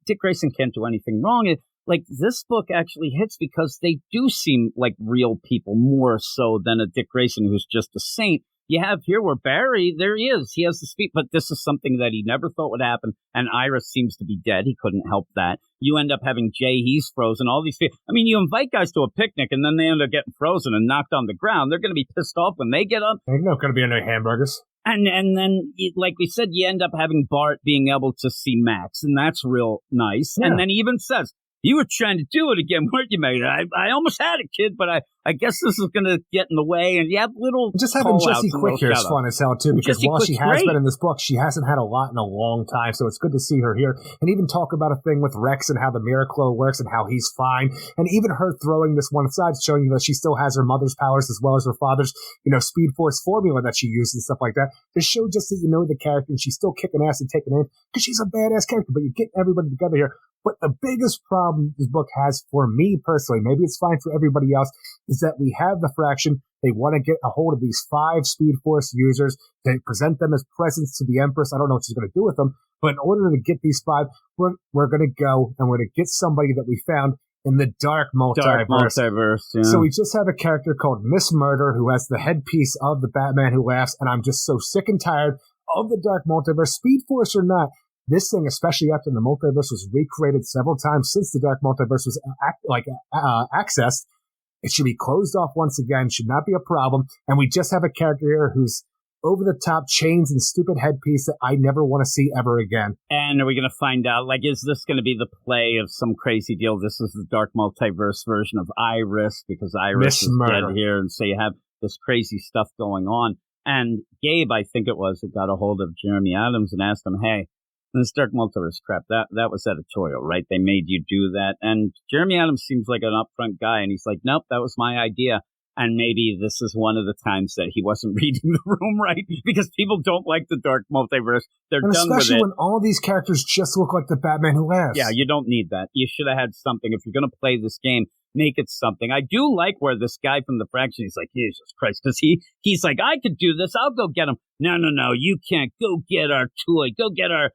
Dick Grayson can't do anything wrong. Like, this book actually hits because they do seem like real people more so than a Dick Grayson who's just a saint. You have here where Barry, there he is. He has the speed, but this is something that he never thought would happen. And Iris seems to be dead. He couldn't help that. You end up having Jay, he's frozen. All these people. I mean, you invite guys to a picnic and then they end up getting frozen and knocked on the ground. They're going to be pissed off when they get up. There's not going to be any hamburgers. And then, like we said, you end up having Bart being able to see Max, and that's real nice. Yeah. And then he even says, you were trying to do it again, weren't you, mate? I almost had it, kid, but I guess this is going to get in the way. And you have little just having Jesse Quick here is fun as hell, too, because while she has been in this book, she hasn't had a lot in a long time, so it's good to see her here. And even talk about a thing with Rex and how the Miraclo works and how he's fine. And even her throwing this one aside, showing you that she still has her mother's powers as well as her father's, Speed Force formula that she uses and stuff like that. To show just that you know the character and she's still kicking ass and taking aim because she's a badass character, but you get everybody together here. But the biggest problem this book has for me personally, maybe it's fine for everybody else, is that we have the Fraction. They want to get a hold of these 5 Speed Force users. They present them as presents to the Empress. I don't know what she's going to do with them. But in order to get these 5, we're going to go and we're going to get somebody that we found in the Dark Multiverse. Yeah. So we just have a character called Miss Murder who has the headpiece of the Batman Who Laughs. And I'm just so sick and tired of the Dark Multiverse, Speed Force or not. This thing, especially after the multiverse was recreated several times since the Dark Multiverse was accessed, it should be closed off once again, should not be a problem. And we just have a character here who's over-the-top chains and stupid headpiece that I never want to see ever again. And are we going to find out, is this going to be the play of some crazy deal? This is the Dark Multiverse version of Iris, because Iris is dead here, and so you have this crazy stuff going on. And Gabe, I think it was, who got a hold of Jeremy Adams and asked him, hey, this Dark Multiverse crap, that was editorial, right? They made you do that. And Jeremy Adams seems like an upfront guy, and he's like, nope, that was my idea. And maybe this is one of the times that he wasn't reading the room right, because people don't like the Dark Multiverse. They're done with it. Especially when all these characters just look like the Batman Who Laughs. Yeah, you don't need that. You should have had something. If you're going to play this game, make it something. I do like where this guy from the Fraction, he's like, Jesus Christ, because he's like, I could do this. I'll go get him. No, you can't. Go get our toy. Go get our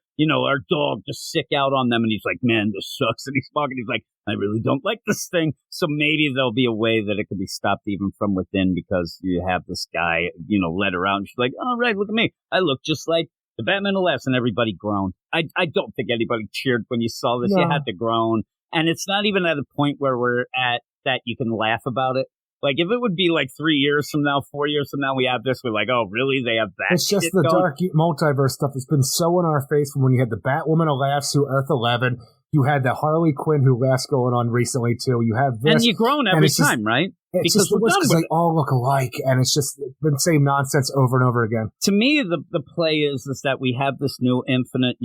dog. Just sick out on them. And he's like, man, this sucks. And he's talking. He's like, I really don't like this thing. So maybe there'll be a way that it could be stopped even from within, because you have this guy, led around. She's like, all right, look at me. I look just like the Batman Who Laughs, and everybody groaned. I don't think anybody cheered when you saw this. No. You had to groan. And it's not even at a point where we're at that you can laugh about it. Like, if it would be 3 years from now, 4 years from now, we have this, we're like, oh, really? They have that? It's just the Dark Multiverse stuff that's been so in our face from when you had the Batwoman Who Laughs through Earth 11. You had the Harley Quinn Who Laughs going on recently, too. You have this. And you groan every time, right? It's because they all look alike, and it's just the same nonsense over and over again. To me, the play is that we have this new infinite,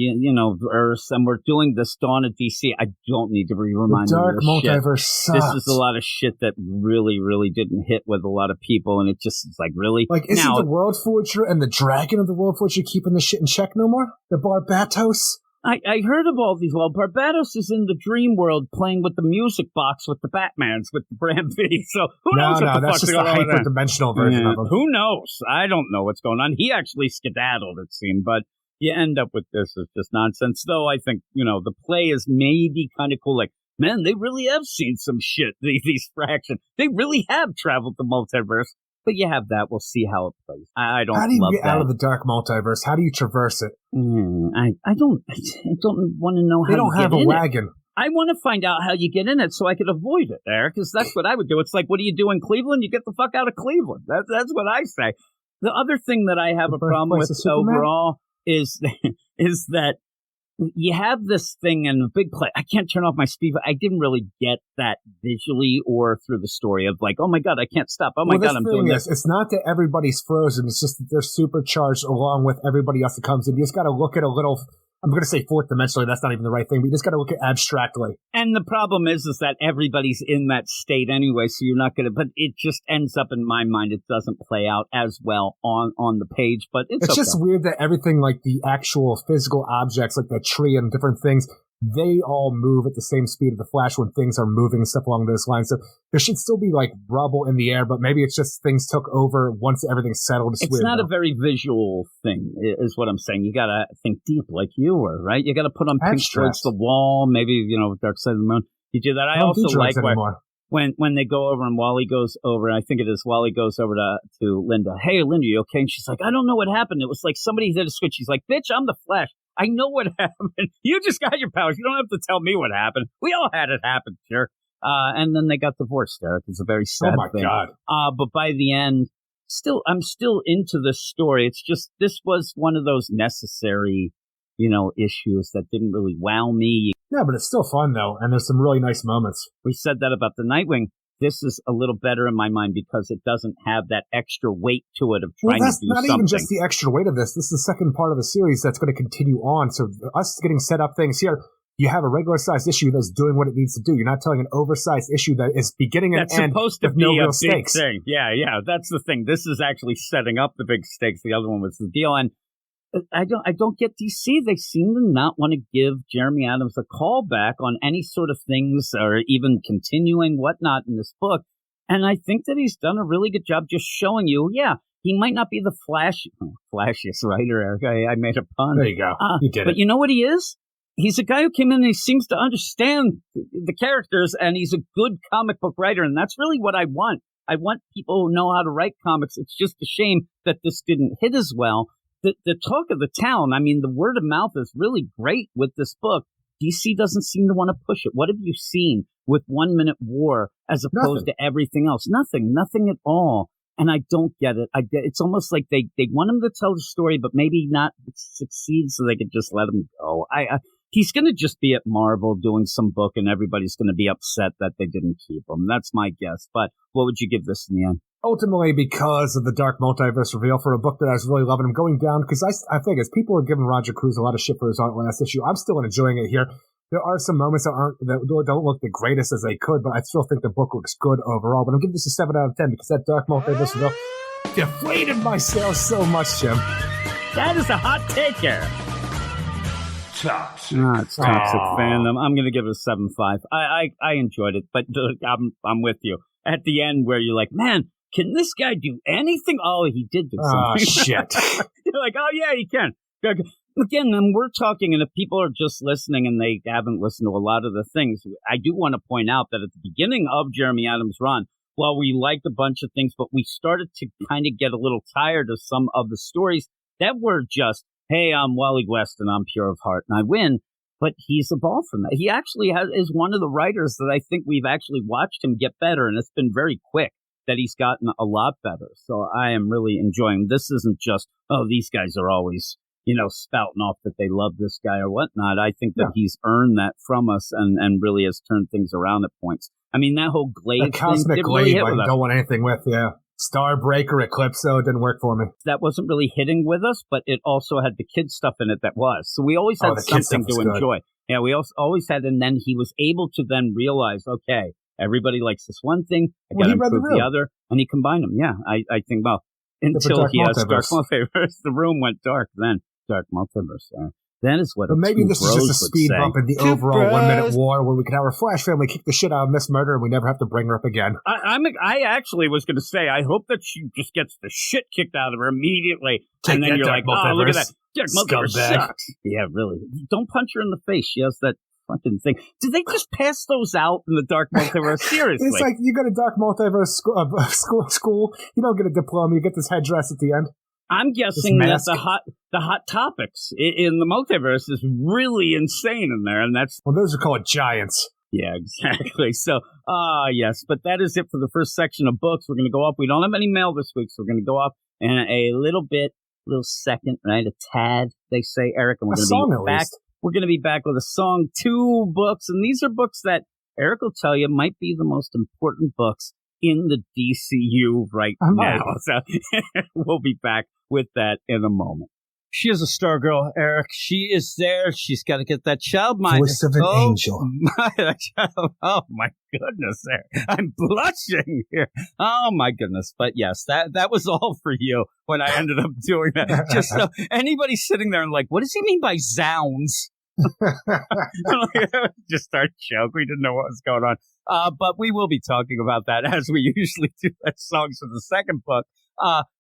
Earth, and we're doing this Dawn of DC. I don't need to remind you. The Dark Multiverse sucks. This is a lot of shit that really, really didn't hit with a lot of people, and it just is like, really? Isn't the World Forger and the Dragon of the World Forger keeping the shit in check no more? The Barbatos? I heard of all these. Well, Barbados is in the dream world playing with the music box with the Batmans, with the Bram V. So who knows what the fuck's going on? No, that's just the hyper-dimensional version of him. Who knows? I don't know what's going on. He actually skedaddled, it seemed, but you end up with this as just nonsense. Though I think, the play is maybe kind of cool. Like, man, they really have seen some shit, these Fractions. They really have traveled the multiverse. But you have that. We'll see how it plays. I don't love that. How do you get out of the Dark Multiverse? How do you traverse it? I don't want to know how they don't have a wagon. I want to find out how you get in it so I could avoid it, Eric, because that's what I would do. It's like, what do you do in Cleveland? You get the fuck out of Cleveland. That's what I say. The other thing that I have a problem with overall is that you have this thing and a big play. I can't turn off my speed, but I didn't really get that visually or through the story of like, oh my God, I can't stop. Oh my God, I'm doing this. It's not that everybody's frozen. It's just that they're supercharged along with everybody else that comes in. You just got to look at a little, I'm going to say fourth dimensionally. That's not even the right thing. But you just got to look at abstractly. And the problem is that everybody's in that state anyway. So you're not going to, but it just ends up in my mind. It doesn't play out as well on the page, but it's okay. Just weird that everything like the actual physical objects, like the tree and different things, they all move at the same speed of the Flash when things are moving and stuff along those lines. So there should still be like rubble in the air, but maybe it's just things took over once everything's settled. It's weird, not a very visual thing, is what I'm saying. You got to think deep like you were, right? You got to put on pink towards the wall, maybe, Dark Side of the Moon. You do that. I also like when they go over and Wally goes over, I think it is Wally goes over to Linda. Hey, Linda, you okay? And she's like, I don't know what happened. It was like somebody hit a switch. She's like, bitch, I'm the Flash. I know what happened. You just got your powers. You don't have to tell me what happened. We all had it happen, sure. And then they got divorced, Eric. It's a very sad thing. Oh, my God. But by the end, I'm still into this story. It's just, this was one of those necessary, issues that didn't really wow me. Yeah, but it's still fun, though. And there's some really nice moments. We said that about the Nightwing. This is a little better in my mind because it doesn't have that extra weight to it of trying to do something. That's not even just the extra weight of this. This is the second part of the series that's going to continue on. So us getting set up things here, you have a regular-sized issue that's doing what it needs to do. You're not telling an oversized issue that is beginning and end. That's supposed to be no real stakes. Thing. Yeah, that's the thing. This is actually setting up the big stakes. The other one was the deal. And I don't get DC. They seem to not want to give Jeremy Adams a call back on any sort of things or even continuing whatnot in this book. And I think that he's done a really good job just showing you, he might not be the flashiest writer, Eric. I made a pun. There you go. You did it. But you know what he is? He's a guy who came in and he seems to understand the characters, and he's a good comic book writer. And that's really what I want. I want people who know how to write comics. It's just a shame that this didn't hit as well. The talk of the town, I mean, the word of mouth is really great with this book. DC doesn't seem to want to push it. What have you seen with 1 Minute War as opposed to everything else? Nothing at all. And I don't get it. It's almost like they want him to tell the story, but maybe not succeed so they could just let him go. He's going to just be at Marvel doing some book and everybody's going to be upset that they didn't keep him. That's my guess. But what would you give this in the end? Ultimately, because of the Dark Multiverse reveal for a book that I was really loving, I'm going down because I think as people are giving Roger Cruz a lot of shit for his art last issue, I'm still enjoying it here. There are some moments that don't look the greatest as they could, but I still think the book looks good overall. But I'm giving this a 7 out of 10 because that Dark Multiverse reveal deflated my sales so much, Jim. That is a hot take here. Toxic. It's toxic fandom. I'm going to give it a 7.5. I enjoyed it, but I'm with you. At the end where you're like, man, can this guy do anything? Oh, he did do something. Oh, shit. You're like, oh, yeah, he can. Again, then we're talking, and if people are just listening and they haven't listened to a lot of the things, I do want to point out that at the beginning of Jeremy Adams' run, while we liked a bunch of things, but we started to kind of get a little tired of some of the stories that were just, hey, I'm Wally West and I'm pure of heart and I win. But he's evolved from that. He actually is one of the writers that I think we've actually watched him get better, and it's been very quick that he's gotten a lot better. So I am really enjoying. This isn't just, oh, these guys are always, spouting off that they love this guy or whatnot. I think that he's earned that from us and really has turned things around at points. I mean, that whole Glade thing cosmic Glade, I don't want anything with, Starbreaker, Eclipso, didn't work for me. That wasn't really hitting with us, but it also had the kid stuff in it that was. So we always had something to enjoy. Good. Yeah, we always had, and then he was able to then realize, okay, everybody likes this one thing, I got to improve the other, and he combined them. Yeah, I think, until he has Dark Multiverse, the room went dark, then Dark Multiverse. That is what. But maybe this is just a speed bump in the overall 1 Minute War where we can have our Flash family kick the shit out of Miss Murder and we never have to bring her up again. I actually was going to say, I hope that she just gets the shit kicked out of her immediately. And then you're like, oh, look at that. Dark Multiverse sucks. Yeah, really. Don't punch her in the face. She has that fucking thing. Did they just pass those out in the Dark Multiverse? Seriously. It's like you go to Dark Multiverse school, you don't get a diploma, you get this headdress at the end. I'm guessing that the hot topics in the multiverse is really insane in there, and that's... Well, those are called giants. Yeah, exactly. So, yes, but that is it for the first section of books. We're going to go up. We don't have any mail this week, so we're going to go up in a little second, right? A tad, they say, Eric, and we're going to be back We're going to be back with a song, 2 books, and these are books that Eric will tell you might be the most important books in the DCU right now. So we'll be back with that in a moment. She is a Stargirl, Eric. She is there. She's got to get that child mind. Voice of an angel. Oh, my goodness. Eric. I'm blushing here. Oh, my goodness. But yes, that was all for you when I ended up doing that. Just so anybody sitting there and like, what does he mean by zounds? Just start joking. We didn't know what was going on. But we will be talking about that as we usually do at Songs for the Second Book.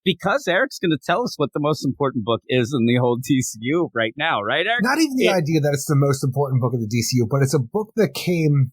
Because Eric's going to tell us what the most important book is in the whole DCU right now, right, Eric? Not even the idea that it's the most important book of the DCU, but it's a book that came...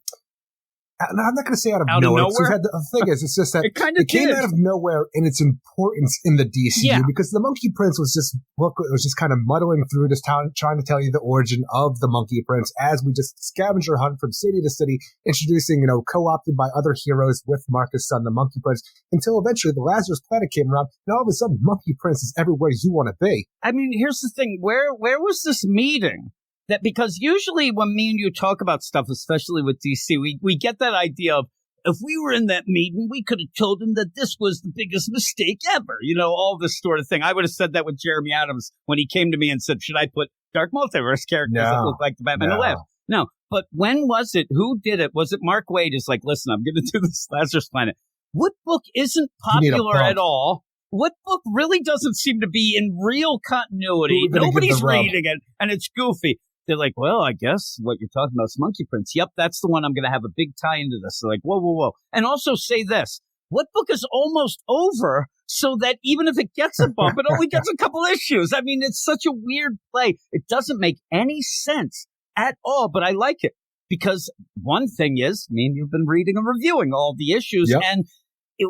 I'm not going to say out of nowhere. The thing is, it's just that it came out of nowhere in its importance in the DCU because the Monkey Prince was just book. It was just kind of muddling through this town, trying to tell you the origin of the Monkey Prince as we just scavenger hunt from city to city, introducing, co-opted by other heroes with Marcus' son, the Monkey Prince, until eventually the Lazarus Planet came around, and all of a sudden, Monkey Prince is everywhere you want to be. I mean, here's the thing: where was this meeting? That because usually when me and you talk about stuff, especially with DC, we get that idea of if we were in that meeting, we could have told him that this was the biggest mistake ever. All this sort of thing. I would have said that with Jeremy Adams when he came to me and said, should I put Dark Multiverse characters that look like the Batman of Left? No. But when was it? Who did it? Was it Mark Waid is like, listen, I'm going to do this Lazarus Planet. What book isn't popular at all? What book really doesn't seem to be in real continuity? Nobody's reading it, and it's goofy. They're like, well, I guess what you're talking about is Monkey Prince. Yep, that's the one I'm going to have a big tie into this. They're like, whoa. And also say this. What book is almost over so that even if it gets a bump, it only gets a couple issues? I mean, it's such a weird play. It doesn't make any sense at all, but I like it. Because one thing is, me and you've been reading and reviewing all the issues, and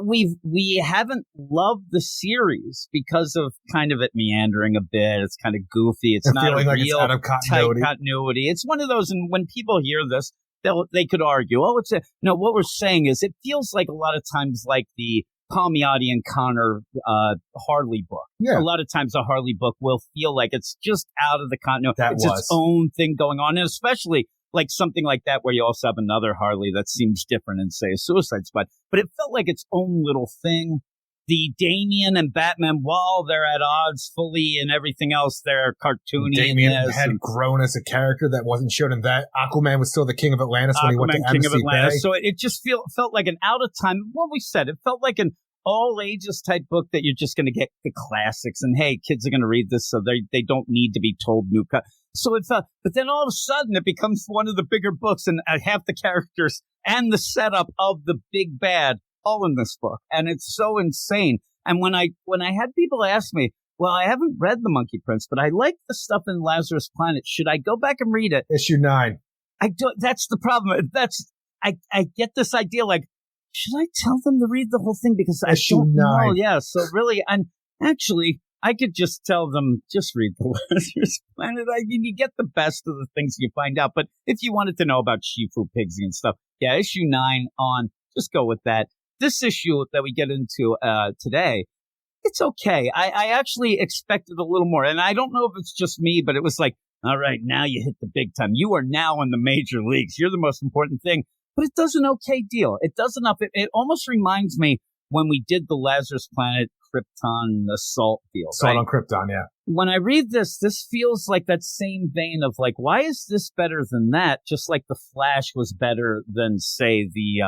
we haven't loved the series because of kind of it meandering a bit. It's kind of goofy. It's not a like real tight continuity. It's one of those, and when people hear this, they could argue, what we're saying is it feels like a lot of times like the Palmiotti and Connor Harley book. Yeah. A lot of times a Harley book will feel like it's just out of the continuity. It's its own thing going on, and especially like something like that where you also have another Harley that seems different in, say, a Suicide Squad. But it felt like its own little thing. The Damian and Batman, while they're at odds fully and everything else, they're cartoony. Damian had grown as a character that wasn't shown in that. Aquaman was still the King of Atlantis when he went to King of Atlantis. So it just felt like an out of time. What we said, it felt like an all ages type book that you're just going to get the classics. And hey, kids are going to read this, so they don't need to be told new cut. So it felt, but then all of a sudden it becomes one of the bigger books, and half the characters and the setup of the big bad all in this book, and it's so insane. And when I had people ask me, well, I haven't read The Monkey Prince, but I like the stuff in Lazarus Planet. Should I go back and read it? Issue 9. I do. That's the problem. I get this idea like, should I tell them to read the whole thing because I don't know? Yeah. So really, and actually, I could just tell them, just read the Lazarus Planet. I mean, you get the best of the things you find out. But if you wanted to know about Shifu Pigsy and stuff, yeah, issue 9 on, just go with that. This issue that we get into today, it's okay. I actually expected a little more. And I don't know if it's just me, but it was like, all right, now you hit the big time. You are now in the major leagues. You're the most important thing. But it does an okay deal. It does enough. It almost reminds me when we did the Lazarus Planet Krypton Assault deal. Assault on Krypton, yeah. When I read this feels like that same vein of like, why is this better than that? Just like the Flash was better than, say, the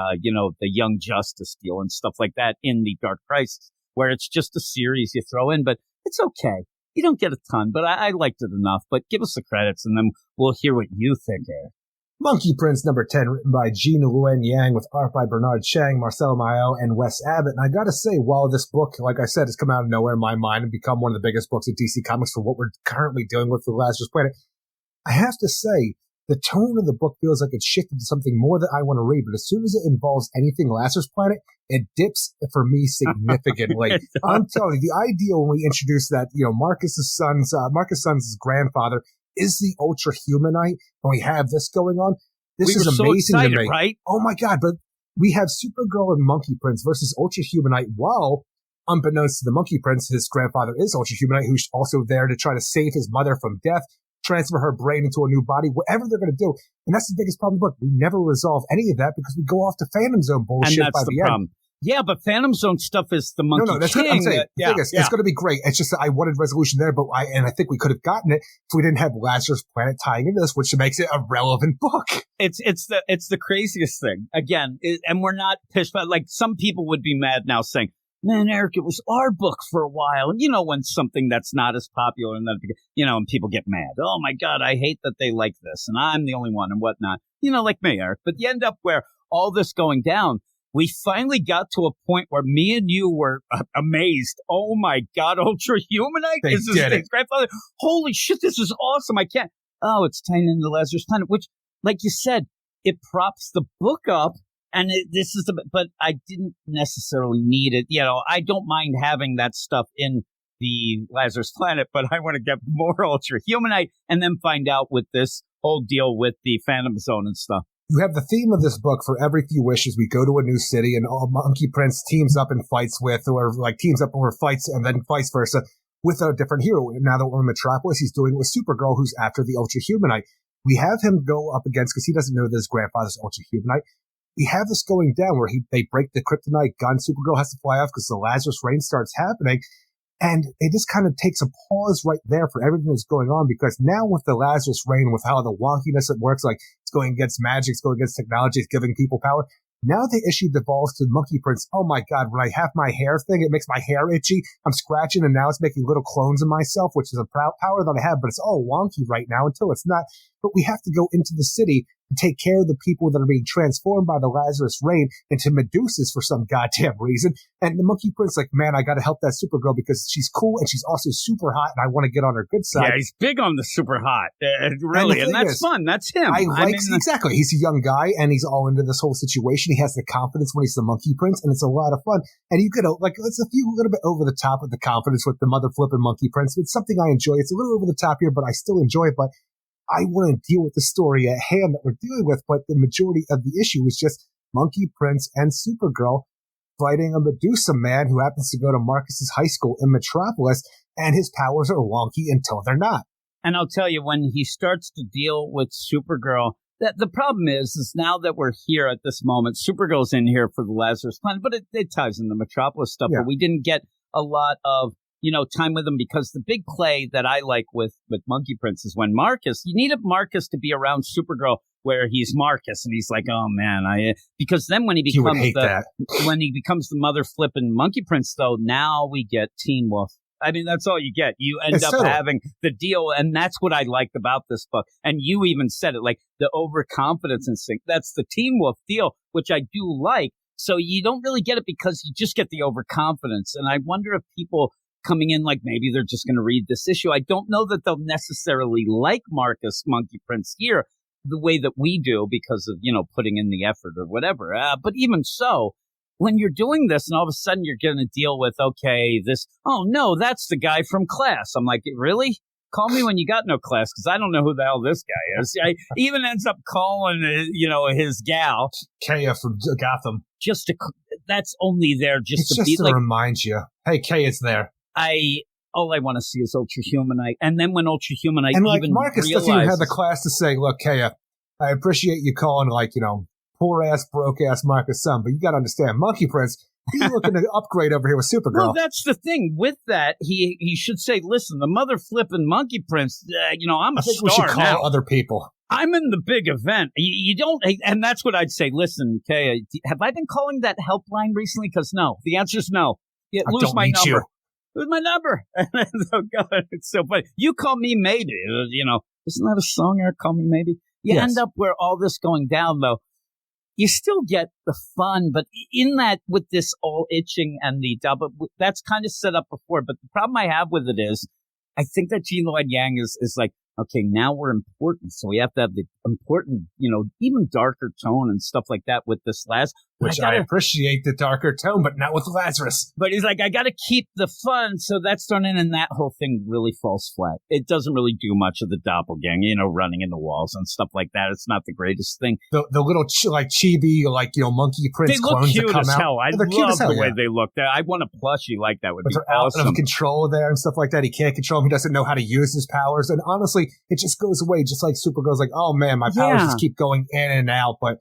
Young Justice deal and stuff like that in the Dark Crisis, where it's just a series you throw in, but it's okay. You don't get a ton, but I liked it enough. But give us the credits, and then we'll hear what you think, Eric. Monkey Prince number 10, written by Jean Luen Yang, with art by Bernard Chang, Marcel Maillot, and Wes Abbott. And I gotta say, while this book, like I said, has come out of nowhere in my mind and become one of the biggest books of DC Comics for what we're currently dealing with the Lazarus Planet, I have to say, the tone of the book feels like it's shifted to something more that I want to read. But as soon as it involves anything Lazarus Planet, it dips for me significantly. I'm telling you, the idea when we introduced that, Marcus' son's grandfather is the Ultra Humanite, and we have this going on. This is amazing so excited, to me. Right? Oh my God, but we have Supergirl and Monkey Prince versus Ultra Humanite, while, unbeknownst to the Monkey Prince, his grandfather is Ultra Humanite, who's also there to try to save his mother from death, transfer her brain into a new body, whatever they're going to do. And that's the biggest problem. Look, we never resolve any of that because we go off to Phantom Zone bullshit and that's by the the problem. end. Yeah, but Phantom Zone stuff is the Monkey No, that's King. good. I'm saying, The thing is, it's going to be great. It's just that I wanted resolution there, but I think we could have gotten it if we didn't have Lazarus Planet tying into this, which makes it a relevant book. It's the craziest thing. Again, and we're not pissed about, like, some people would be mad now saying, man, Eric, it was our book for a while. And when something that's not as popular and and people get mad. Oh my God, I hate that they like this and I'm the only one and whatnot. Like me, Eric. But you end up where all this going down, we finally got to a point where me and you were amazed. Oh my God, Ultra Humanite? This is his grandfather. Holy shit, this is awesome. I can't. Oh, it's tying into Lazarus Planet, which, like you said, it props the book up. And but I didn't necessarily need it. I don't mind having that stuff in the Lazarus Planet, but I want to get more Ultra Humanite and then find out with this whole deal with the Phantom Zone and stuff. You have the theme of this book. For every few wishes, we go to a new city and Monkey Prince teams up and fights with, or like teams up over fights and then vice versa with a different hero. Now that we're in Metropolis, he's doing it with Supergirl, who's after the Ultra Humanite. We have him go up against, because he doesn't know that his grandfather's Ultra Humanite. We have this going down where they break the kryptonite gun. Supergirl has to fly off because the Lazarus Rain starts happening. And it just kind of takes a pause right there for everything that's going on, because now with the Lazarus Rain, with how the wonkiness it works, like it's going against magic, it's going against technology, it's giving people power. Now the issue devolves to Monkey Prince. Oh my God, when I have my hair thing, it makes my hair itchy. I'm scratching and now it's making little clones of myself, which is a power that I have, but it's all wonky right now until it's not. But we have to go into the city to take care of the people that are being transformed by the Lazarus Rain into Medusas for some goddamn reason. And the Monkey Prince, like, man, I got to help that Supergirl because she's cool and she's also super hot and I want to get on her good side. Yeah, he's big on the super hot, really, and that's fun. That's him. Exactly. He's a young guy and he's all into this whole situation. He has the confidence when he's the Monkey Prince, and it's a lot of fun. And you could, it's a little bit over the top with the confidence with the mother flipping Monkey Prince. It's something I enjoy. It's a little over the top here, but I still enjoy it. But I want to deal with the story at hand that we're dealing with, but the majority of the issue is just Monkey Prince and Supergirl fighting a Medusa man who happens to go to Marcus's high school in Metropolis, and his powers are wonky until they're not. And I'll tell you, when he starts to deal with Supergirl, that the problem is now that we're here at this moment, Supergirl's in here for the Lazarus Planet, but it ties in the Metropolis stuff, but we didn't get a lot of time with him, because the big play that I like with Monkey Prince is when you needed Marcus to be around Supergirl where he's Marcus and he's like, oh man, because then when he becomes the mother flipping Monkey Prince, though, now we get Teen Wolf. I mean, that's all you get. You end up having the deal, and that's what I liked about this book. And you even said it, like the overconfidence instinct. That's the Teen Wolf deal, which I do like. So you don't really get it because you just get the overconfidence. And I wonder if people coming in, like, maybe they're just going to read this issue. I don't know that they'll necessarily like Marcus Monkey Prince here the way that we do because of, putting in the effort or whatever. But even so, when you're doing this and all of a sudden you're going to deal with, oh no, that's the guy from Class. I'm like, really? Call me when you got no class, because I don't know who the hell this guy is. I even ends up calling, his gal. Kaya from Gotham. That's only there just to remind you. Hey, Kaya's there. All I want to see is Ultra Humanite. And then when Ultra Humanite and even Marcus doesn't even have the class to say, look, Kaya, I appreciate you calling, poor ass, broke ass Marcus' son, but you got to understand, Monkey Prince, he's looking to upgrade over here with Supergirl. Well, that's the thing. With that, he should say, listen, the mother flipping Monkey Prince, I'm a star now. I think we should call other people. I'm in the big event. You don't, and that's what I'd say. Listen, Kaya, have I been calling that helpline recently? Because no, the answer is no. Lose my number. You. Lose my number. Oh God, it's so funny. You call me maybe. Isn't that a song? Eric, Call Me Maybe. You end up where all this going down, though. You still get the fun, but in that, with this all itching and the double, that's kind of set up before. But the problem I have with it is, I think that Gene Lloyd Yang is like, okay, now we're important, so we have to have the important, even darker tone and stuff like that with this last. Which I appreciate the darker tone, but not with Lazarus. But he's like, I got to keep the fun, so that's done in, and that whole thing really falls flat. It doesn't really do much of the doppelganger, running into walls and stuff like that. It's not the greatest thing. The little chibi, monkey prince clones that come out. They look cute as hell. I love the way they look. I want a plushie like that. Would be awesome. Out of control there and stuff like that. He can't control him. He doesn't know how to use his powers. And honestly, it just goes away. Just like Supergirl's like, oh man, my powers just keep going in and out. But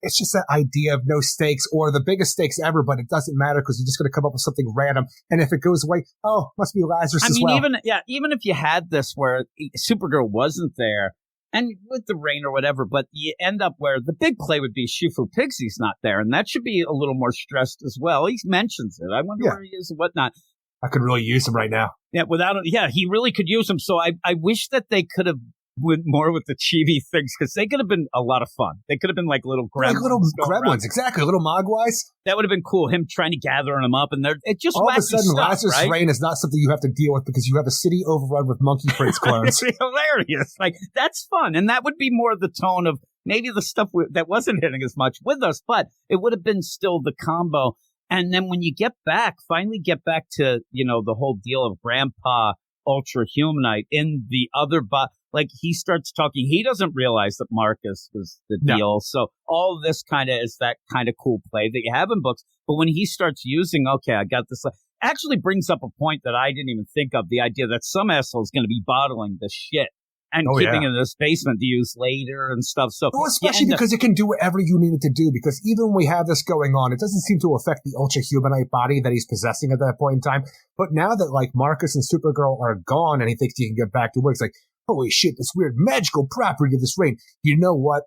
it's just that idea of no stakes or the biggest stakes ever, but it doesn't matter because you're just going to come up with something random. And if it goes away, must be Lazarus as well. Even if you had this where Supergirl wasn't there and with the rain or whatever, but you end up where the big play would be Shifu Pixie's not there. And that should be a little more stressed as well. He mentions it. I wonder where he is and whatnot. I could really use him right now. Yeah, he really could use him. So I wish that they could have went more with the chibi things because they could have been a lot of fun. They could have been like little gremlins. Like little gremlins, exactly. Little mogwais. That would have been cool. Him trying to gather them up, and it just all of a sudden, stuff, Lazarus' reign is not something you have to deal with because you have a city overrun with monkey prince clones. It's hilarious. Like that's fun, and that would be more the tone of maybe the stuff that wasn't hitting as much with us, but it would have been still the combo. And then when you finally get back to the whole deal of Grandpa Ultra Humanite in the other like he starts talking, he doesn't realize that Marcus was the deal. No. So all of this kind of is that kind of cool play that you have in books. But when he starts using, I got this, actually brings up a point that I didn't even think of, the idea that some asshole is going to be bottling the shit and keeping it in this basement to use later and stuff. So especially because it can do whatever you need it to do, because even when we have this going on, it doesn't seem to affect the Ultra Humanite body that he's possessing at that point in time. But now that Marcus and Supergirl are gone and he thinks he can get back to work, it's like, holy shit, this weird magical property of this rain. You know what?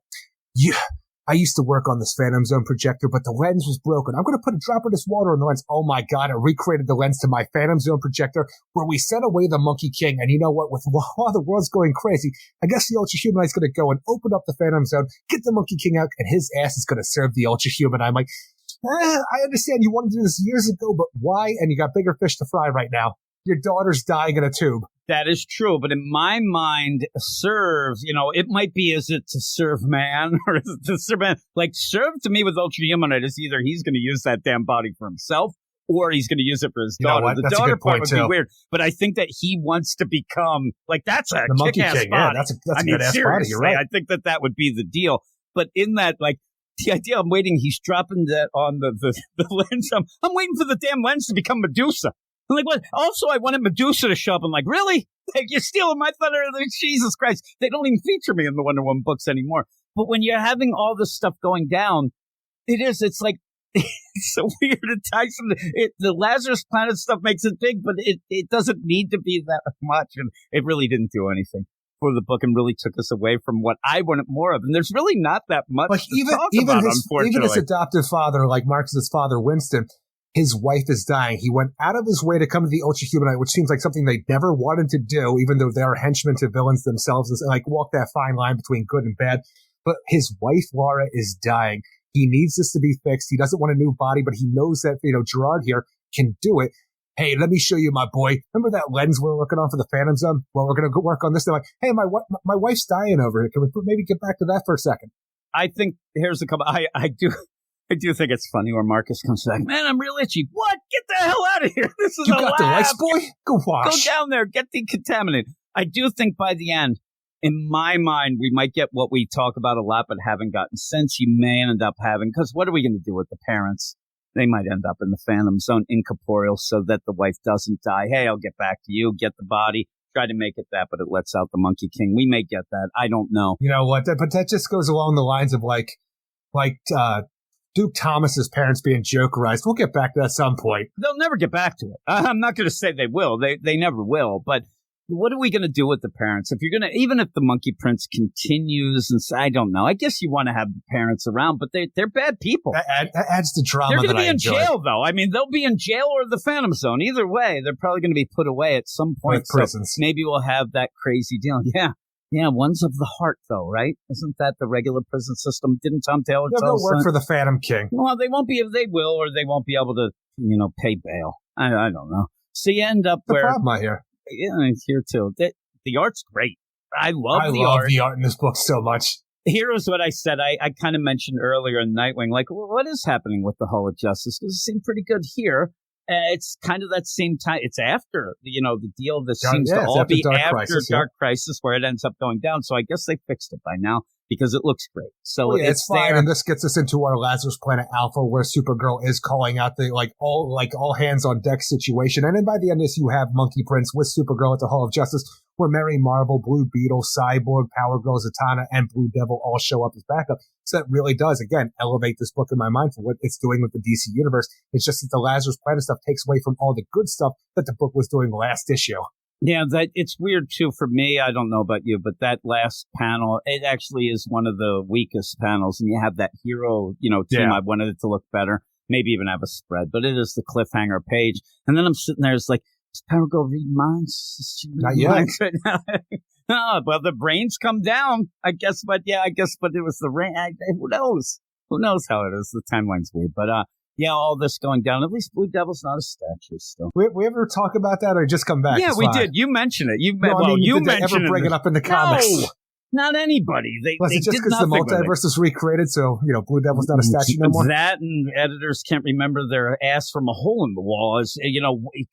I used to work on this Phantom Zone projector, but the lens was broken. I'm going to put a drop of this water in the lens. Oh my God, I recreated the lens to my Phantom Zone projector where we sent away the Monkey King. And you know what? While the world's going crazy, I guess the Ultra Humanite's going to go and open up the Phantom Zone, get the Monkey King out, and his ass is going to serve the Ultra Human. I'm like, I understand you wanted to do this years ago, but why? And you got bigger fish to fry right now. Your daughter's dying in a tube. That is true, but in my mind, serves, it might be, is it to serve man or is it to serve man? Like, serve to me with Ultra Humanite is either he's going to use that damn body for himself or he's going to use it for his daughter. The daughter part would be weird, but I think that he wants to become, that's a kick-ass body. Yeah, that's a good-ass body, you're right. I think that would be the deal. But in that, the idea I'm waiting, he's dropping that on the lens. I'm waiting for the damn lens to become Medusa. I'm like, what? Also, I wanted Medusa to show up. I'm like, really? You're stealing my thunder? Jesus Christ. They don't even feature me in the Wonder Woman books anymore. But when you're having all this stuff going down, it's like, it's so weird. It ties the Lazarus Planet stuff makes it big, but it doesn't need to be that much. And it really didn't do anything for the book and really took us away from what I wanted more of. And there's really not that much to talk about, unfortunately. Even his adoptive father, like Marcus's father, Winston, his wife is dying. He went out of his way to come to the Ultra Humanite, which seems like something they never wanted to do, even though they're henchmen to villains themselves, and walk that fine line between good and bad. But his wife, Laura, is dying. He needs this to be fixed. He doesn't want a new body, but he knows that, Gerard here can do it. Hey, let me show you, my boy. Remember that lens we're working on for the Phantom Zone? Well, we're going to go work on this. They're like, hey, my wife's dying over here. Can we maybe get back to that for a second? I think here's a couple. I do think it's funny where Marcus comes back. Man, I'm real itchy. What? Get the hell out of here. This is you a got lab. The lights, boy? Go wash. Go down there. Get decontaminated. I do think by the end, in my mind, we might get what we talk about a lot but haven't gotten since. You may end up having, because what are we going to do with the parents? They might end up in the Phantom Zone incorporeal so that the wife doesn't die. Hey, I'll get back to you. Get the body. Try to make it that, but it lets out the Monkey King. We may get that. I don't know. You know what? But that just goes along the lines of Duke Thomas's parents being jokerized. We'll get back to that at some point. They'll never get back to it. I'm not going to say they will. They never will. But what are we going to do with the parents? If you're going to, even if the Monkey Prince continues, and I don't know. I guess you want to have the parents around, but they're bad people. That adds to drama. They're going to be in enjoy. jail, though. I mean, they'll be in jail or the Phantom Zone. Either way, they're probably going to be put away at some point. With prisons. So maybe we'll have that crazy deal. Yeah. Yeah, one's of the heart, though, right? Isn't that the regular prison system? Didn't Tom Taylor tell us? They'll work for the Phantom King. Well, they won't be. They will, or they won't be able to, pay bail. I don't know. So you end up the where problem I hear. Yeah, here too. The art's great. I love the art. I love the art in this book so much. here's what I said. I kind of mentioned earlier in Nightwing, like, well, what is happening with the Hall of Justice? Because it seemed pretty good here. It's kind of that same time. It's after, the deal that seems to all be after Dark Crisis, where it ends up going down. So I guess they fixed it by now because it looks great. So it's fine. And this gets us into our Lazarus Planet Alpha, where Supergirl is calling out the all hands on deck situation. And then by the end of this, you have Monkey Prince with Supergirl at the Hall of Justice, where Mary Marvel, Blue Beetle, Cyborg, Power Girl, Zatanna, and Blue Devil all show up as backup. So that really does, again, elevate this book in my mind for what it's doing with the DC Universe. It's just that the Lazarus Planet stuff takes away from all the good stuff that the book was doing last issue. Yeah, that it's weird, too, for me. I don't know about you, but that last panel, it actually is one of the weakest panels. And you have that hero, team. Yeah. I wanted it to look better, maybe even have a spread. But it is the cliffhanger page. And then I'm sitting there, it's like, does Power Girl read minds? Not yet. Oh, well, the brains come down, I guess. But it was the rain. Who knows? Who knows how it is? The timeline's weird. But, all this going down. At least Blue Devil's not a statue still. We ever talk about that or just come back? Yeah, we did. You mentioned it. You mentioned ever bring it up in the comics? No, not anybody. They just because the multiverse is recreated, so Blue Devil's not a statue no more. That and editors can't remember their ass from a hole in the wall. As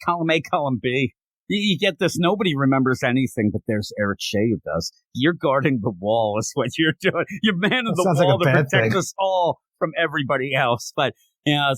column A, column B. You get this. Nobody remembers anything, but there's Eric Shea who does. You're guarding the wall is what you're doing. You're man of the wall to protect us all from everybody else. But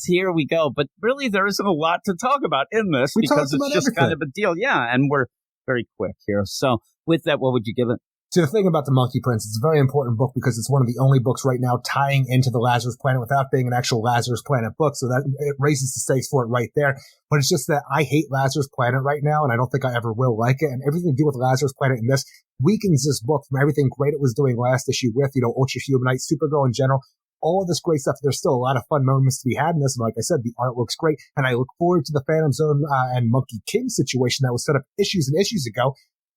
here we go. But really, there isn't a lot to talk about in this because it's just kind of a deal. Yeah, and we're very quick here. So with that, what would you give it? So the thing about the Monkey Prince, it's a very important book because it's one of the only books right now tying into the Lazarus Planet without being an actual Lazarus Planet book. So that it raises the stakes for it right there. But it's just that I hate Lazarus Planet right now, and I don't think I ever will like it. And everything to do with Lazarus Planet in this weakens this book from everything great it was doing last issue with, Ultra Humanite, Supergirl in general. All of this great stuff. There's still a lot of fun moments to be had in this. And like I said, the art looks great. And I look forward to the Phantom Zone and Monkey King situation that was set up issues and issues ago.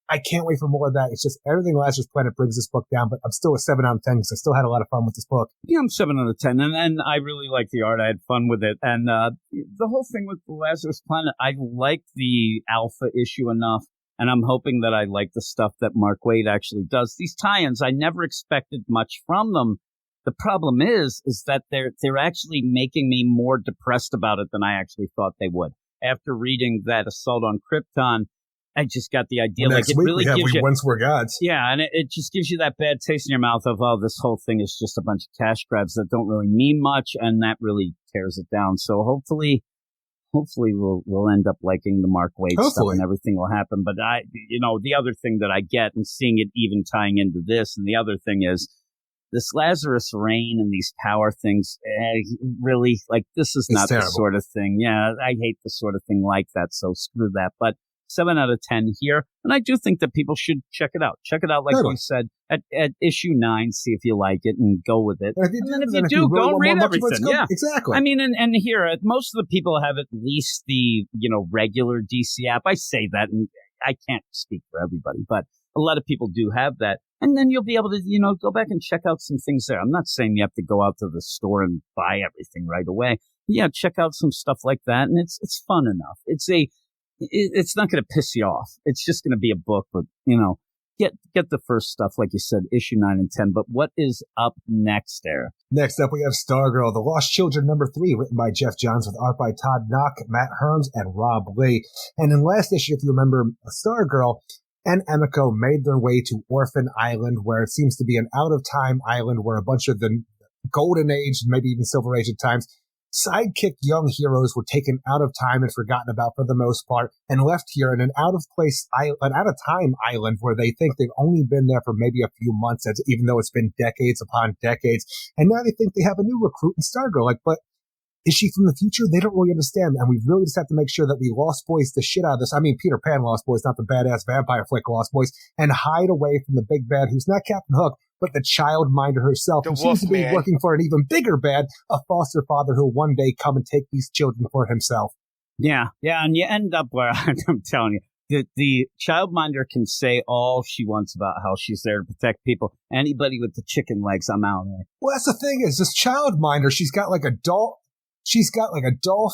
I can't wait for more of that. It's just everything Lazarus Planet brings this book down, but I'm still a 7 out of 10 because I still had a lot of fun with this book. Yeah, I'm 7 out of 10, and I really like the art. I had fun with it. And the whole thing with the Lazarus Planet, I like the Alpha issue enough, and I'm hoping that I like the stuff that Mark Waid actually does. These tie-ins, I never expected much from them. The problem is that they're actually making me more depressed about it than I actually thought they would. After reading that Assault on Krypton, I just got the idea. Next it week really gives we you, once were gods. Yeah, and it just gives you that bad taste in your mouth of, this whole thing is just a bunch of cash grabs that don't really mean much, and that really tears it down. So hopefully we'll end up liking the Mark Waid stuff and everything will happen. But the other thing that I get and seeing it even tying into this, and the other thing is this Lazarus Reign and these power things, really, this is not the sort of thing. Yeah, I hate the sort of thing like that, so screw that. But 7 out of 10 here. And I do think that people should check it out. Check it out, like you said, at issue 9, see if you like it and go with it. And if you do, go read everything. Yeah, exactly. I mean, and here, most of the people have at least the, regular DC app. I say that, and I can't speak for everybody, but a lot of people do have that. And then you'll be able to, go back and check out some things there. I'm not saying you have to go out to the store and buy everything right away. Yeah, check out some stuff like that, and it's fun enough. It's not going to piss you off. It's just going to be a book, but, get the first stuff, like you said, issue 9 and 10. But what is up next there? Next up, we have Stargirl, The Lost Children #3, written by Jeff Johns with art by Todd Knock, Matt Herms, and Rob Lee. And in last issue, if you remember, Stargirl and Emiko made their way to Orphan Island, where it seems to be an out-of-time island where a bunch of the Golden Age, maybe even Silver Age at times, sidekick young heroes were taken out of time and forgotten about for the most part and left here in an out-of-time island where they think they've only been there for maybe a few months, even though it's been decades upon decades. And now they think they have a new recruit in Stargirl. But is she from the future? They don't really understand. And we really just have to make sure that we Lost Boys the shit out of this. I mean, Peter Pan Lost Boys, not the badass vampire flick Lost Boys, and hide away from the big bad who's not Captain Hook, but the childminder herself, who seems to be working for an even bigger bad, a foster father who'll one day come and take these children for himself. Yeah, and you end up where, I'm telling you, the childminder can say all she wants about how she's there to protect people. Anybody with the chicken legs, I'm out there. Well, that's the thing is, this childminder, she's got like a doll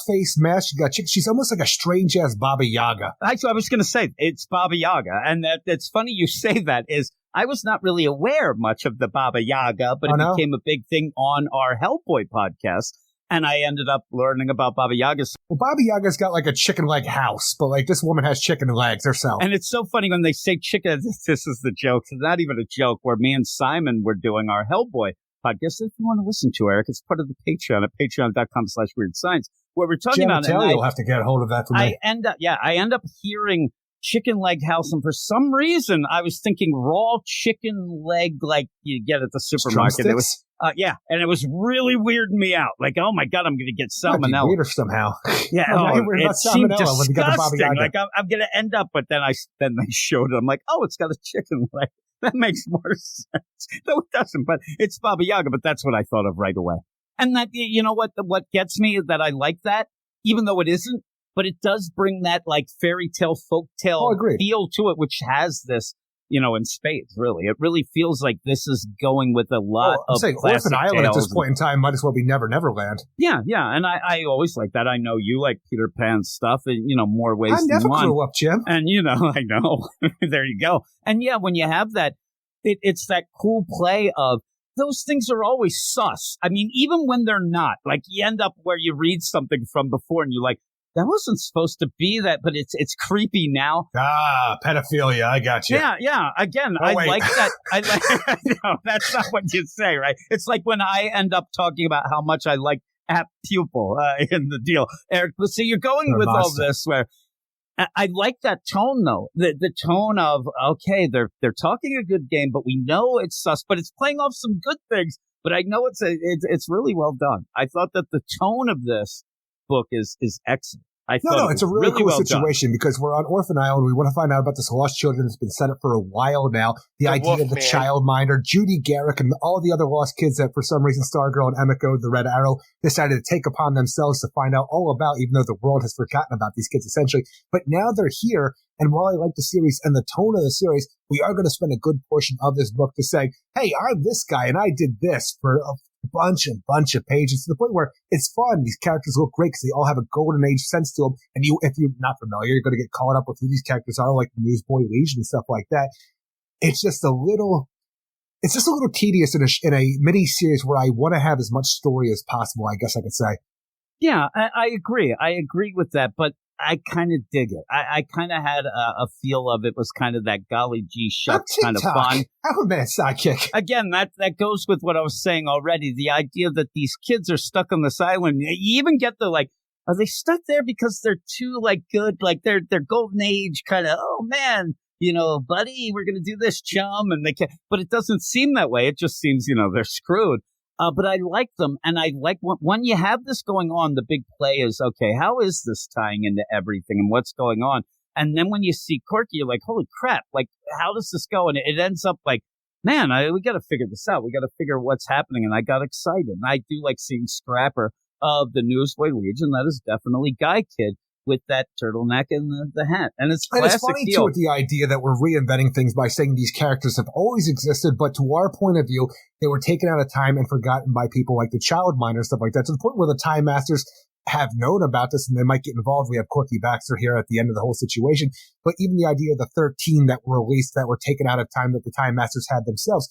face mask. She's almost like a strange ass Baba Yaga. Actually, I was going to say it's Baba Yaga, and that's funny you say that. Is I was not really aware much of the Baba Yaga, but it became a big thing on our Hellboy podcast. And I ended up learning about Baba Yaga. Well, Baba Yaga's got like a chicken leg house, but like this woman has chicken legs herself. And it's so funny when they say chicken, this is the joke. It's not even a joke, where me and Simon were doing our Hellboy podcast. If you want to listen to, Eric, it's part of the Patreon at patreon.com/weirdscience, where we're talking about it. You'll have to get a hold of that for me. I end up hearing chicken leg house, and for some reason I was thinking raw chicken leg like you get at the supermarket. It was and it was really weirding me out. Like, oh my God, I'm going to get salmonella. Weirder somehow. Yeah, it seemed disgusting. Like I'm going to end up, but then they showed it. I'm like, oh, it's got a chicken leg. That makes more sense. No, it doesn't, but it's Baba Yaga. But that's what I thought of right away. And that, you know what gets me is that I like that, even though it isn't. But it does bring that like fairy tale, folk tale feel to it, which has this, in spades, really. It really feels like this is going with a lot of classic Orphan Island tales. At this point in time might as well be Never Never Land. Yeah. And I always like that. I know you like Peter Pan stuff in, more ways than one. I never grew up, Jim. And, I know. There you go. And yeah, when you have that, it's that cool play of, those things are always sus. I mean, even when they're not, like you end up where you read something from before and you're like, that wasn't supposed to be that, but it's creepy now. Pedophilia. I got you. Yeah. Again, I like that. No, that's not what you say, right? It's like when I end up talking about how much I like apt pupil in the deal. Eric, so you're going with all this where I like that tone, though. The tone of, okay, they're talking a good game, but we know it's sus, but it's playing off some good things. But I know it's really well done. I thought that the tone of this book is excellent. It's a really cool situation because we're on Orphan Island. We want to find out about this lost children that's been set up for a while now. The idea of the childminder, Judy Garrick, and all the other lost kids that for some reason Stargirl and Emiko, the Red Arrow, decided to take upon themselves to find out all about, even though the world has forgotten about these kids essentially. But now they're here. And while I like the series and the tone of the series, we are going to spend a good portion of this book to say, hey, I'm this guy and I did this for a bunch of pages, to the point where it's fun. These characters look great because they all have a golden age sense to them. And if you're not familiar, you're going to get caught up with who these characters are, like the Newsboy Legion and stuff like that. It's just a little tedious in a mini series where I want to have as much story as possible, I guess I could say. Yeah, I agree. I agree with that, but I kind of dig it. I kind of had a feel of it was kind of that golly gee shucks kind of fun. I'm a man sidekick. Again, that goes with what I was saying already. The idea that these kids are stuck on this island. You even get the like, are they stuck there because they're too like good, like they're golden age kind of, oh man, buddy, we're gonna do this, chum, and they can't. But it doesn't seem that way. It just seems, they're screwed. But I like them, and I like when you have this going on, the big play is, okay, how is this tying into everything and what's going on? And then when you see Corky, you're like, holy crap, like, how does this go? And it ends up like, man, we got to figure this out. We got to figure what's happening. And I got excited. And I do like seeing Scrapper of the Newsboy Legion. That is definitely Guy Kid with that turtleneck and the hat. And it's classic. And it's funny, too, with the idea that we're reinventing things by saying these characters have always existed, but to our point of view, they were taken out of time and forgotten by people like the childminder and stuff like that, to the point where the Time Masters have known about this and they might get involved. We have Corky Baxter here at the end of the whole situation. But even the idea of the 13 that were released that were taken out of time that the Time Masters had themselves,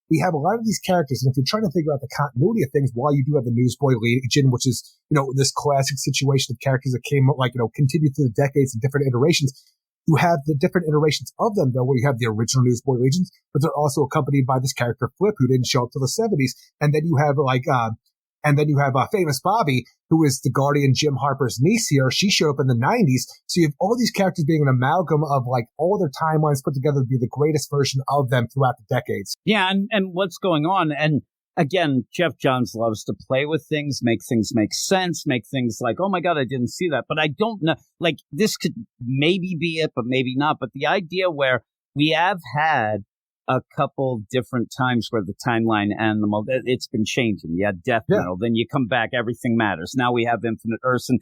we have a lot of these characters, and if you're trying to figure out the continuity of things, while you do have the Newsboy Legion, which is, this classic situation of characters that came, continued through the decades and different iterations, you have the different iterations of them, though, where you have the original Newsboy Legions, but they're also accompanied by this character Flip, who didn't show up till the 70s, and then you have, Famous Bobby, who is the Guardian Jim Harper's niece here. She showed up in the 90s. So you have all these characters being an amalgam of all their timelines put together to be the greatest version of them throughout the decades. Yeah, and what's going on. And again, Jeff Johns loves to play with things make sense, make things like, oh my God, I didn't see that. But I don't know, like this could maybe be it, but maybe not. But the idea where we have had a couple different times where the timeline and it's been changing. You had Death Metal, then you come back, everything matters. Now we have Infinite Earths, and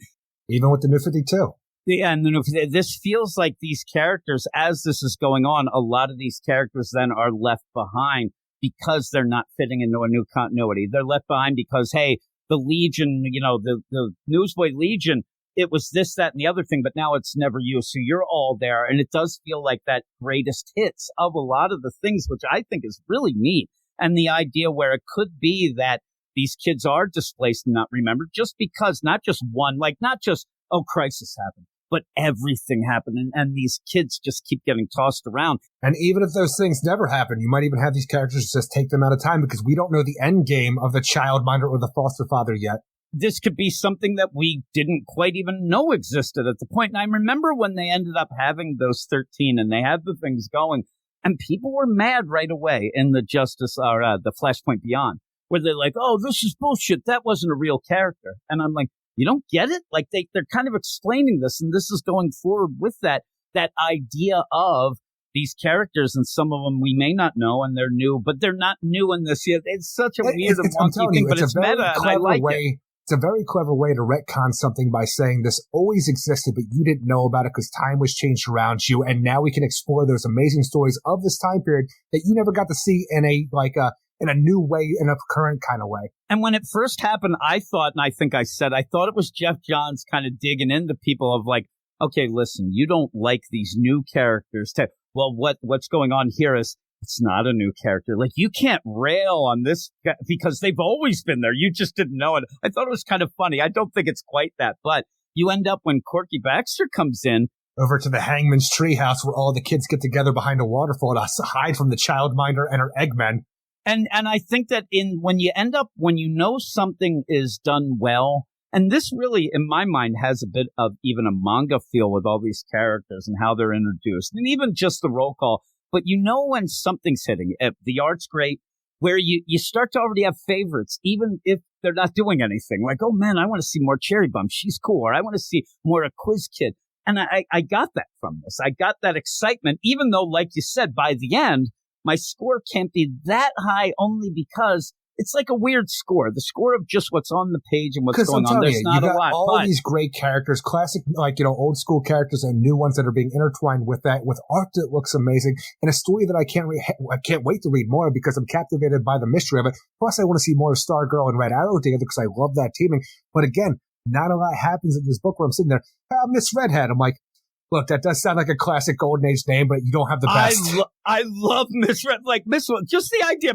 even with the New 52. Yeah, and this feels like these characters, as this is going on, a lot of these characters then are left behind because they're not fitting into a new continuity. They're left behind because, hey, the Legion, the Newsboy Legion, it was this, that, and the other thing, but now it's never you. So you're all there. And it does feel like that greatest hits of a lot of the things, which I think is really neat. And the idea where it could be that these kids are displaced and not remembered just because not just one, like not just, oh, crisis happened, but everything happened. And these kids just keep getting tossed around. And even if those things never happen, you might even have these characters just take them out of time because we don't know the end game of the childminder or the foster father yet. This could be something that we didn't quite even know existed at the point. And I remember when they ended up having those 13 and they had the things going and people were mad right away in the Justice or the Flashpoint Beyond, where they're like, oh, this is bullshit. That wasn't a real character. And I'm like, you don't get it? Like they're kind of explaining this, and this is going forward with that idea of these characters, and some of them we may not know, and they're new, but they're not new in this yet. It's such a weird and wonky thing, but it's meta, and I like it. It's a very clever way to retcon something by saying this always existed, but you didn't know about it because time was changed around you, and now we can explore those amazing stories of this time period that you never got to see in a new way, in a current kind of way. And when it first happened, I thought, and I think I said, I thought it was Jeff Johns kind of digging into people of like, okay, listen, you don't like these new characters. Well, what's going on here is it's not a new character. Like, you can't rail on this because they've always been there. You just didn't know it. I thought it was kind of funny. I don't think it's quite that, but you end up when Corky Baxter comes in, over to the Hangman's Treehouse where all the kids get together behind a waterfall to hide from the childminder and her Eggmen. And I think that when you know something is done well, and this really, in my mind, has a bit of even a manga feel with all these characters and how they're introduced, and even just the roll call. But you know when something's hitting. The art's great, where you start to already have favorites, even if they're not doing anything. Like, oh, man, I want to see more Cherry Bum. She's cool. Or I want to see more a Quiz Kid. And I got that from this. I got that excitement, even though, like you said, by the end, my score can't be that high only because it's like a weird score. The score of just what's on the page and what's going on. There's not a lot. All these great characters, classic, old school characters and new ones that are being intertwined with that, with art that looks amazing, and a story that I can't wait to read more of because I'm captivated by the mystery of it. Plus, I want to see more of Stargirl and Red Arrow together because I love that teaming. But again, not a lot happens in this book where I'm sitting there, Miss Redhead. I'm like, look, that does sound like a classic Golden Age name, but you don't have the best. I love Miss Red, like Miss, just the idea.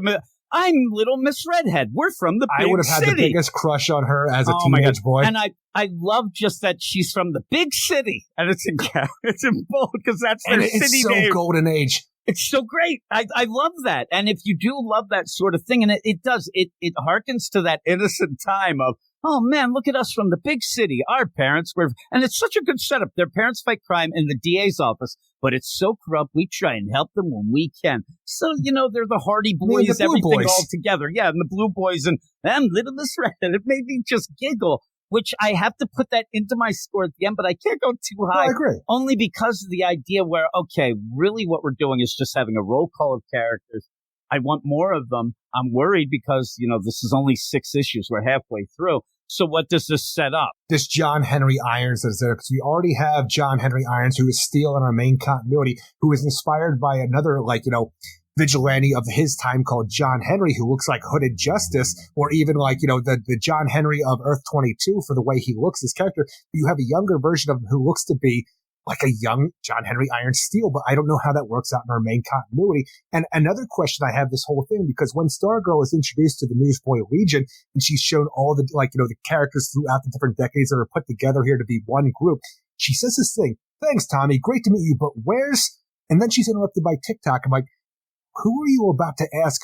I'm little Miss Redhead. We're from the big city. I would have had the biggest crush on her as a teenage boy. And I love just that she's from the big city, and it's in bold because that's their city name. It's so Golden Age. It's so great. I love that. And if you do love that sort of thing, and it harkens to that innocent time of, oh, man, look at us from the big city. Our parents were, and it's such a good setup. Their parents fight crime in the DA's office, but it's so corrupt. We try and help them when we can. So, they're the Hardy Boys, everything all together. Yeah, and the Blue Boys and Little Miss Red. And it made me just giggle, which I have to put that into my score at the end, but I can't go too high. I agree. Only because of the idea where, okay, really what we're doing is just having a roll call of characters. I want more of them. I'm worried because, this is only 6 issues. We're halfway through. So what does this set up? This John Henry Irons is there because we already have John Henry Irons, who is Steel in our main continuity, who is inspired by another, vigilante of his time called John Henry, who looks like Hooded Justice, or even the John Henry of Earth 22 for the way he looks, his character. You have a younger version of him who looks to be like a young John Henry Irons Steel, but I don't know how that works out in our main continuity. And another question I have this whole thing, because when Stargirl is introduced to the Newsboy Legion, and she's shown all the, the characters throughout the different decades that are put together here to be one group, she says this thing, thanks, Tommy, great to meet you, but where's, and then she's interrupted by TikTok. I'm like, who are you about to ask?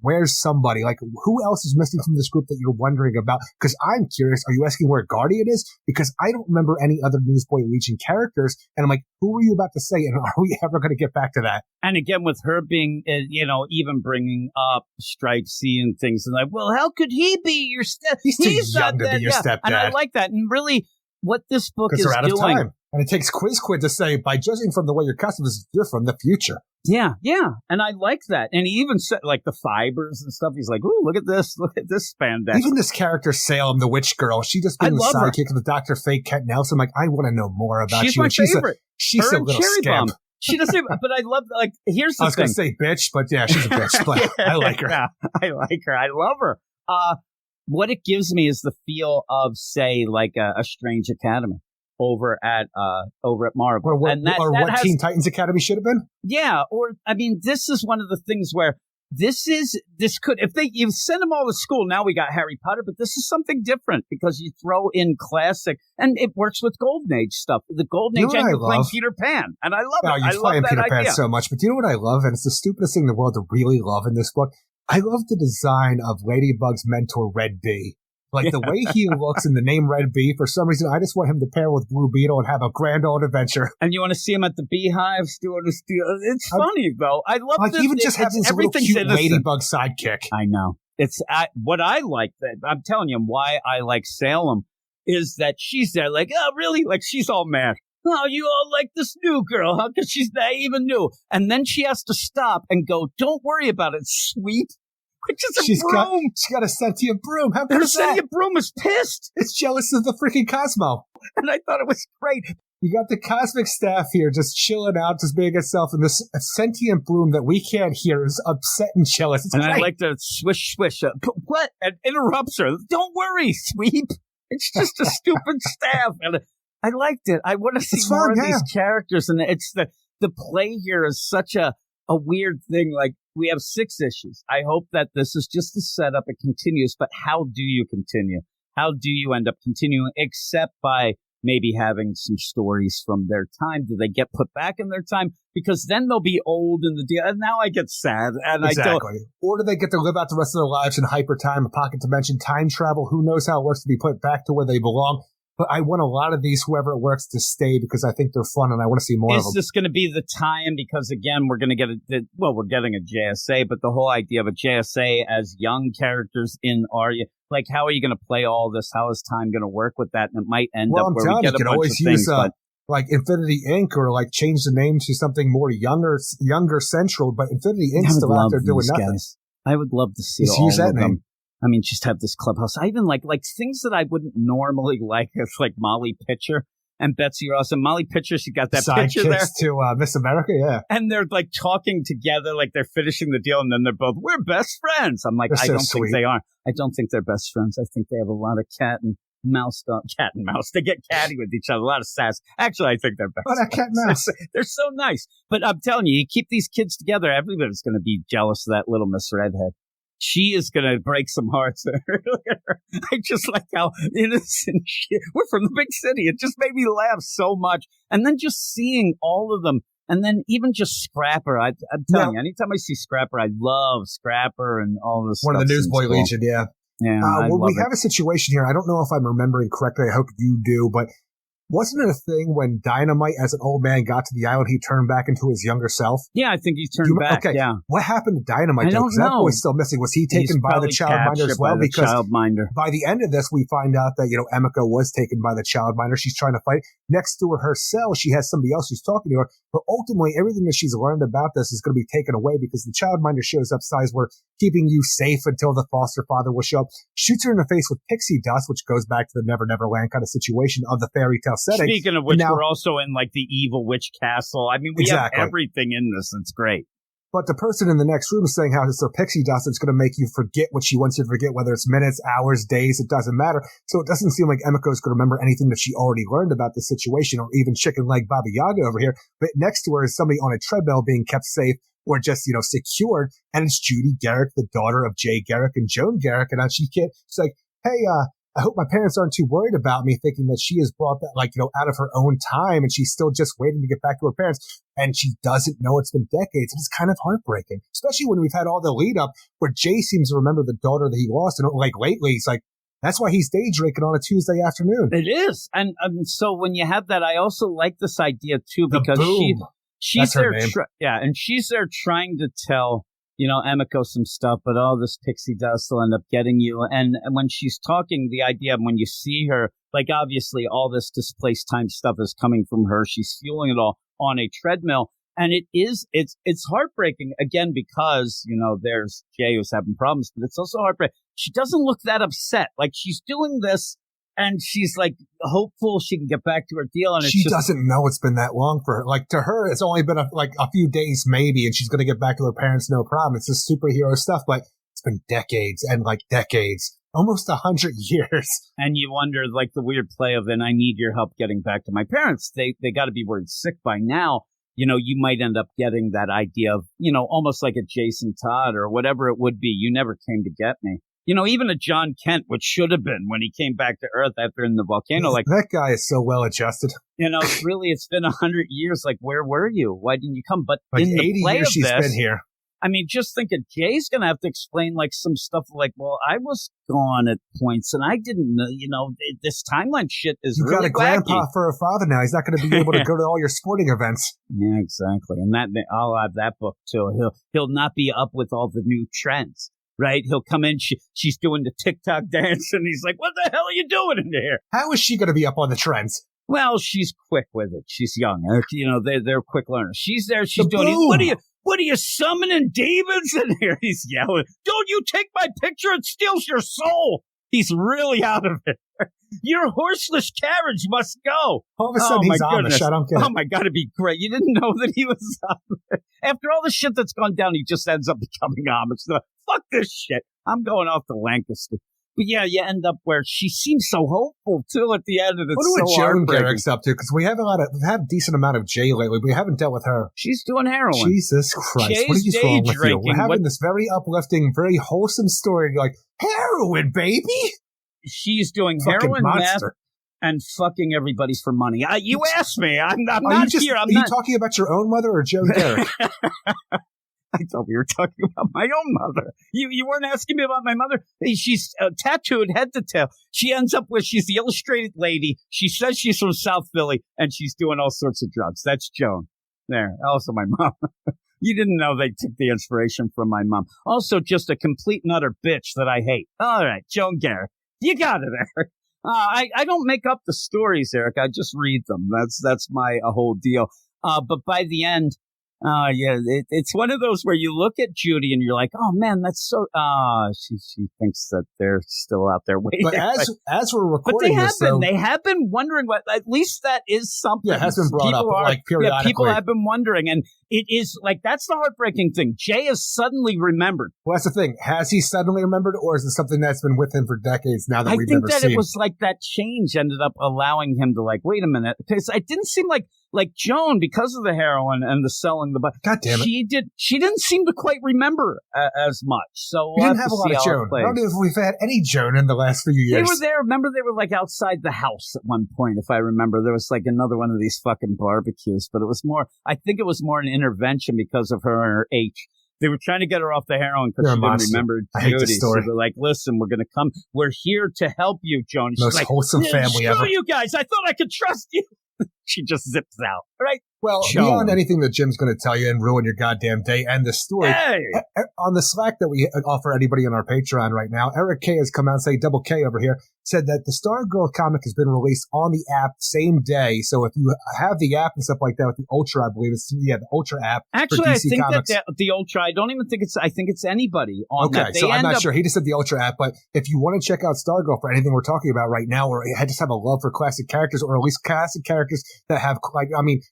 Where's somebody? Who else is missing from this group that you're wondering about? Because I'm curious, are you asking where Guardian is? Because I don't remember any other Newsboy Legion characters. And I'm like, who are you about to say? And are we ever going to get back to that? And again, with her being, even bringing up Strike C and things, and well, how could he be your step? He's too young to be your stepdad. And I like that. And really, what this book is they're out doing. Of time. And it takes Quiz to say, by judging from the way your custom is, you're from the future. Yeah. And I like that. And he even said, the fibers and stuff. He's like, ooh, look at this spandex. Even this character, Salem, the witch girl, she just being the sidekick of the Dr. Fate, Kent Nelson. I'm like, I want to know more about she's you. My favorite. She's a little scamp. She doesn't, but I love, here's the thing. I was going to say bitch, but yeah, she's a bitch. But I like her. Yeah, I like her. I love her. What it gives me is the feel of, say, a Strange Academy. over at Marvel. Or what, and that has, Teen Titans Academy should have been? Yeah, or I mean, this is one of the things where this could, if you send them all to school, now we got Harry Potter, but this is something different because you throw in classic, and it works with Golden Age stuff. The Golden Age, and you're playing Peter Pan, and I love it. You're playing Peter Pan so much, but do you know what I love? And it's the stupidest thing in the world to really love in this book. I love the design of Ladybug's mentor, Red Bee. Like the way he looks in the name Red Bee, for some reason, I just want him to pair with Blue Beetle and have a grand old adventure. And you want to see him at the beehives doing his deal. It's funny, though. I love like this. Even just having this little cute Ladybug sidekick. I know. What I like, I'm telling you why I like Salem, is that she's there like, oh, really? Like, she's all mad. Oh, you all like this new girl, huh? Because she's naive and new. And then she has to stop and go, don't worry about it, sweet. Which is a broom. She's got a sentient broom. How Her sentient broom is pissed. It's jealous of the freaking Cosmo. And I thought it was great. You got the cosmic staff here just chilling out, just being itself, and this sentient broom that we can't hear is upset and jealous. It's and great. I like to swish. What? And interrupts her. Don't worry, sweep. It's just a stupid staff. And I liked it. I want to see more of these characters. And it's the play here is such a weird thing. Like, we have 6 issues. I hope that this is just a setup. It continues. But how do you continue? How do you end up continuing, except by maybe having some stories from their time? Do they get put back in their time? Because then they'll be old in the deal. And now I get sad. And exactly. Or do they get to live out the rest of their lives in hyper time, a pocket dimension, time travel? Who knows how it works to be put back to where they belong? But I want a lot of these, whoever it works, to stay because I think they're fun and I want to see more of them. Is this going to be the tie-in? Because, again, we're going to get we're getting a JSA, but the whole idea of a JSA as young characters in Arya, like, how are you going to play all this? How is time going to work with that? And it might end up where we get a bunch of things. Like Infinity Inc. or like change the name to something more younger central, but Infinity Inc.'s still out there doing nothing. Guys. I would love to see just all use that of name. them. I mean, just have this clubhouse. I even like things that I wouldn't normally like. It's like Molly Pitcher and Betsy Ross. And Molly Pitcher, she got that picture there. To Miss America, yeah. And they're like talking together, like they're finishing the deal. And then they're both, we're best friends. I'm like, I don't think they are. I don't think they're best friends. I think they have a lot of cat and mouse. They get catty with each other. A lot of sass. Actually, I think they're best friends. Cat and mouse. They're so nice. But I'm telling you, you keep these kids together, everybody's going to be jealous of that little Miss Redhead. She is going to break some hearts. I just like how innocent she is. We're from the big city. It just made me laugh so much. And then just seeing all of them. And then even just Scrapper. I'm telling you, anytime I see Scrapper, I love Scrapper and all this stuff. One of the Newsboy Legion, yeah. Yeah. We have a situation here. I don't know if I'm remembering correctly. I hope you do, but wasn't it a thing when Dynamite, as an old man, got to the island, he turned back into his younger self? Yeah, I think he turned back. Okay, yeah. What happened to Dynamite? I don't know. That boy's still missing. Was he taken by the childminder as well? Because by the end of this, we find out that Emiko was taken by the childminder. She's trying to fight. Next to her cell, she has somebody else who's talking to her. But ultimately, everything that she's learned about this is going to be taken away because the childminder shows up, size we're keeping you safe until the foster father will show up. Shoots her in the face with pixie dust, which goes back to the Never Never Land kind of situation of the fairy tale setting. Speaking of which, we're also in like the evil witch castle. I mean, we have everything in this. It's great. But the person in the next room is saying how it's their pixie dust that's going to make you forget what she wants you to forget, whether it's minutes, hours, days, it doesn't matter. So it doesn't seem like Emiko's going to remember anything that she already learned about the situation, or even chicken leg Baba Yaga over here. But next to her is somebody on a treadmill being kept safe or just, secured. And it's Judy Garrick, the daughter of Jay Garrick and Joan Garrick. And she's like, hey, I hope my parents aren't too worried about me, thinking that she has brought that, out of her own time and she's still just waiting to get back to her parents. And she doesn't know it's been decades. It's kind of heartbreaking, especially when we've had all the lead up where Jay seems to remember the daughter that he lost. And lately, he's like, that's why he's day drinking on a Tuesday afternoon. It is. And so when you have that, I also like this idea too, because she's there. And she's there trying to tell Emiko some stuff, but all this pixie dust will end up getting you. And when she's talking, the idea of when you see her, obviously all this displaced time stuff is coming from her. She's fueling it all on a treadmill. And it's heartbreaking again, because, there's Jay who's having problems, but it's also heartbreaking. She doesn't look that upset. She's doing this and she's hopeful she can get back to her deal. And she doesn't know it's been that long for her. To her, it's only been a few days maybe, and she's going to get back to her parents, no problem. It's just superhero stuff, but it's been decades and decades Almost 100 years. And you wonder, like, the weird play of, and I need your help getting back to my parents. They got to be worried sick by now. You know, you might end up getting that idea of, you know, almost like a Jason Todd or whatever it would be. You never came to get me. You know, even a John Kent, which should have been when he came back to Earth after in the volcano. Like, that guy is so well adjusted. You know, it's been 100 years. Like, where were you? Why didn't you come? But like in the 80 play years of she's this, been here. I mean, just think of Jay's going to have to explain, like, some stuff like, well, I was gone at points, and I didn't know, you know, this timeline shit is You've really got a wacky. grandpa for a father now. He's not going to be able to go to all your sporting events. Yeah, exactly. And I'll have that book, too. He'll not be up with all the new trends, right? He'll come in, she's doing the TikTok dance, and he's like, what the hell are you doing in here? How is she going to be up on the trends? Well, she's quick with it. She's young. You know, they're quick learners. She's there. She's doing it. What are you summoning demons in here? He's yelling, don't you take my picture, it steals your soul. He's really out of it. Your horseless carriage must go. All of a sudden, he's Amish. I don't get it. Oh, my God, it'd be great. You didn't know that he was Amish. After all the shit that's gone down, he just ends up becoming Amish. So, fuck this shit. I'm going off to Lancaster. But yeah, you end up where she seems so hopeful, too, at the end. And it's what Joan Garrick's up to? Because we've had a decent amount of Jay lately. We haven't dealt with her. She's doing heroin. Jesus Christ. Jay's what is wrong with you? We're having this very uplifting, very wholesome story. You're like, heroin, baby? She's doing heroin, meth, and fucking everybody's for money. You asked me. I'm not here. Are you talking about your own mother or Joan Garrick? I thought we were talking about my own mother. You weren't asking me about my mother? She's tattooed head to tail. She ends up with, she's the illustrated lady. She says she's from South Philly, and she's doing all sorts of drugs. That's Joan. There. Also my mom. You didn't know they took the inspiration from my mom. Also just a complete and utter bitch that I hate. All right, Joan Garrick. You got it, Eric. I don't make up the stories, Eric. I just read them. That's my whole deal. But by the end, it's one of those where you look at Judy and you're like, oh man, that's so. She thinks that they're still out there waiting. But as we're recording they have been wondering what. At least that is something. Yeah, it has been brought up like periodically. Yeah, people have been wondering, and it is like that's the heartbreaking thing. Jay has suddenly remembered. Well, that's the thing. Has he suddenly remembered, or is it something that's been with him for decades now that we've never seen? I think that it was like that change ended up allowing him to like, wait a minute, because it didn't seem like Joan, because of the heroin and the selling the butt. God damn it. She didn't seem to quite remember as much. So we didn't have a lot of Joan. I don't know if we've had any Joan in the last few years. They were there. Remember, they were like outside the house at one point, if I remember. There was like another one of these fucking barbecues, but it was more, I think it was more an intervention because of her and her H. They were trying to get her off the heroin because she didn't remember Judy. I hate the story. So they're like, listen, we're going to come. We're here to help you, Joan. She's most like, wholesome family ever. Screw you guys. I thought I could trust you. She just zips out. Right? Well, beyond anything that Jim's going to tell you and ruin your goddamn day and the story, on the Slack that we offer anybody on our Patreon right now, Eric K has come out and say, Double K over here, said that the Stargirl comic has been released on the app same day. So if you have the app and stuff like that with the Ultra, I believe it's the Ultra app. Actually, for DC I think Comics. that the Ultra, I don't even think I think it's anybody on that. Okay, so I'm not sure. He just said the Ultra app, but if you want to check out Stargirl for anything we're talking about right now, or just have a love for classic characters, or at least classic characters that have,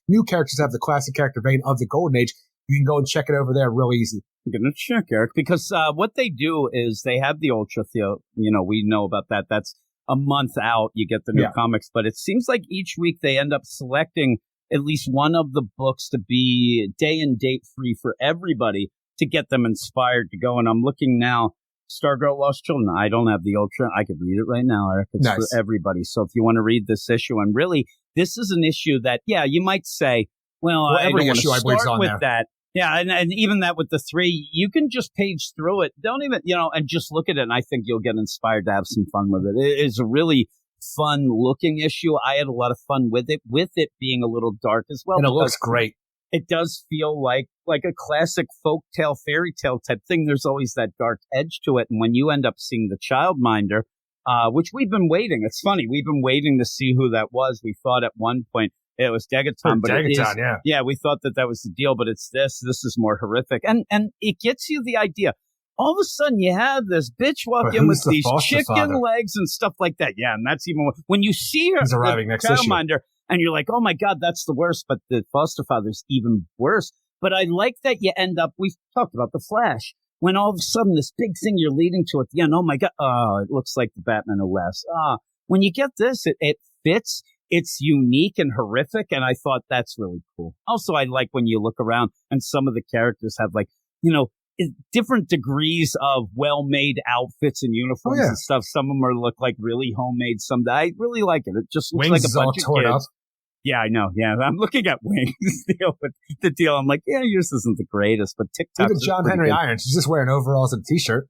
new characters have the classic character vein of the Golden Age, you can go and check it over there real easy. I'm going to check, Eric, because what they do is they have the Ultra, we know about that. That's a month out, you get the new comics, but it seems like each week they end up selecting at least one of the books to be day and date free for everybody to get them inspired to go. And I'm looking now, Stargirl Lost Children. I don't have the Ultra. I could read it right now, Eric. It's for everybody. So if you want to read this issue, and really, this is an issue that, you might say, well I don't want to start with that. Yeah, and even that with the 3, you can just page through it. Don't even, and just look at it, and I think you'll get inspired to have some fun with it. It is a really fun-looking issue. I had a lot of fun with it being a little dark as well. And it looks great. It does feel like a classic folktale, fairy tale type thing. There's always that dark edge to it, and when you end up seeing the Childminder, which we've been waiting. It's funny. We've been waiting to see who that was. We thought at one point it was Degaton, but Degaton, we thought that was the deal, but it's this. This is more horrific. And it gets you the idea. All of a sudden, you have this bitch walk in with these chicken legs and stuff like that. Yeah, and that's even when you see her, he's arriving next issue, and you're like, oh my God, that's the worst. But the foster father's even worse. But I like that you end up, we've talked about the Flash. when all of a sudden this big thing you're leading to at the end, oh my God, it looks like the Batman Who Laughs. When you get this, it fits. It's unique and horrific, and I thought that's really cool. Also, I like when you look around and some of the characters have different degrees of well-made outfits and uniforms and stuff. Some of them look like really homemade. Some I really like it. It just looks Wings like a bunch of torn kids. up. Yeah, I know. Yeah, I'm looking at Wings the deal. I'm like, yeah, yours isn't the greatest, but TikTok. Even John Henry Irons, he's just wearing overalls and a t-shirt.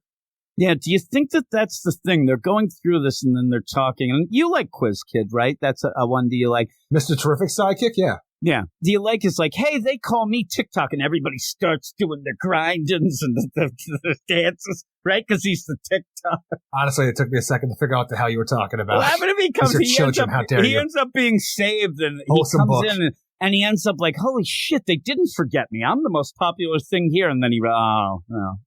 Yeah, do you think that that's the thing? They're going through this and then they're talking. And you like Quiz Kid, right? That's a one. Do you like Mr. Terrific sidekick? Yeah. Yeah. Do you like is like, hey, they call me TikTok, and everybody starts doing their grindings and the dances, right? Because he's the TikTok. Honestly, it took me a second to figure out what the hell you were talking about. Well, after he ends up being saved, and Wholesome he comes book. in and he ends up like, holy shit, they didn't forget me. I'm the most popular thing here. And then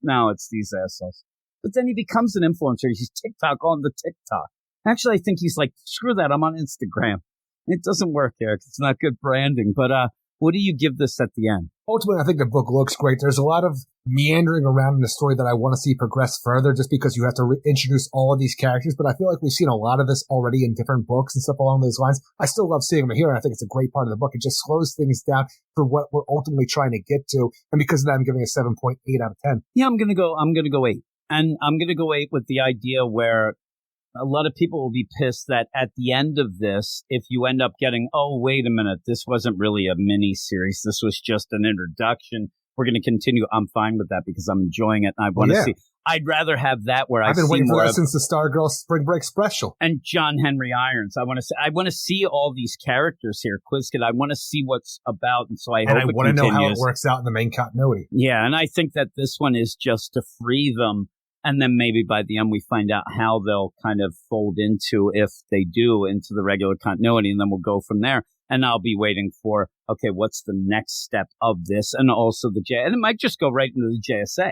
no, it's these assholes. But then he becomes an influencer. He's TikTok on the TikTok. Actually, I think he's like, screw that. I'm on Instagram. It doesn't work, Eric. It's not good branding. But what do you give this at the end? Ultimately, I think the book looks great. There's a lot of meandering around in the story that I want to see progress further just because you have to introduce all of these characters. But I feel like we've seen a lot of this already in different books and stuff along those lines. I still love seeing them here, and I think it's a great part of the book. It just slows things down for what we're ultimately trying to get to. And because of that, I'm giving it a 7.8 out of 10. Yeah, I'm going to go 8. And I'm going to go 8 with the idea where a lot of people will be pissed that at the end of this, if you end up getting, oh, wait a minute, this wasn't really a mini series. This was just an introduction. We're going to continue. I'm fine with that because I'm enjoying it. And I want to see. I'd rather have that where I've been waiting for that since the Stargirl Spring Break special. And John Henry Irons. I want to see all these characters here. Quizkid, I want to see what's about. And so I hope it want to know how it continues. works out in the main continuity. Yeah. And I think that this one is just to free them. And then maybe by the end, we find out how they'll kind of fold into, if they do, into the regular continuity. And then we'll go from there. And I'll be waiting for, okay, what's the next step of this? And also and it might just go right into the JSA.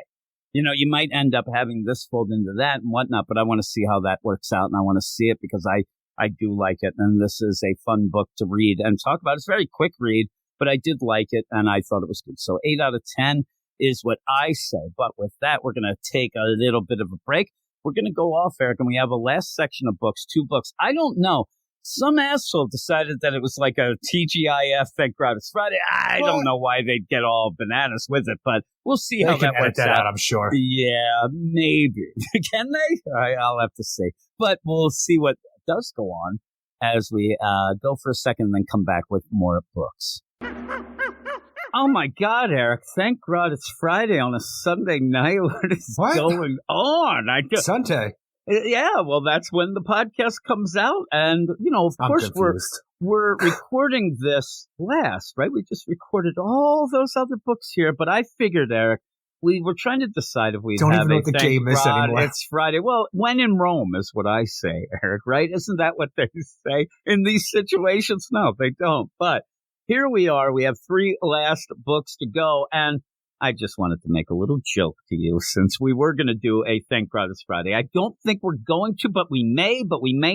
You know, you might end up having this fold into that and whatnot, but I want to see how that works out. And I want to see it because I do like it. And this is a fun book to read and talk about. It's a very quick read, but I did like it and I thought it was good. So 8 out of 10. Is what I say. But with that, we're going to take a little bit of a break. We're going to go off, Eric, and we have a last section of books, 2 books. I don't know. Some asshole decided that it was like a TGIF, thank God it's Friday. I don't know why they'd get all bananas with it, but we'll see how that works out. I'm sure. Yeah, maybe. Can they? I'll have to see. But we'll see what does go on as we go for a second and then come back with more books. Oh, my God, Eric. Thank God it's Friday on a Sunday night. What is going on? Sunday? Yeah, well, that's when the podcast comes out. And, you know, of course, we're recording this last, right? We just recorded all those other books here. But I figured, Eric, we were trying to decide if we'd don't have even know what the game is anymore. It's Friday. Well, when in Rome is what I say, Eric, right? Isn't that what they say in these situations? No, they don't. But here we are. We have 3 last books to go, and I just wanted to make a little joke to you since we were going to do a Thank God It's Friday. I don't think we're going to, but we may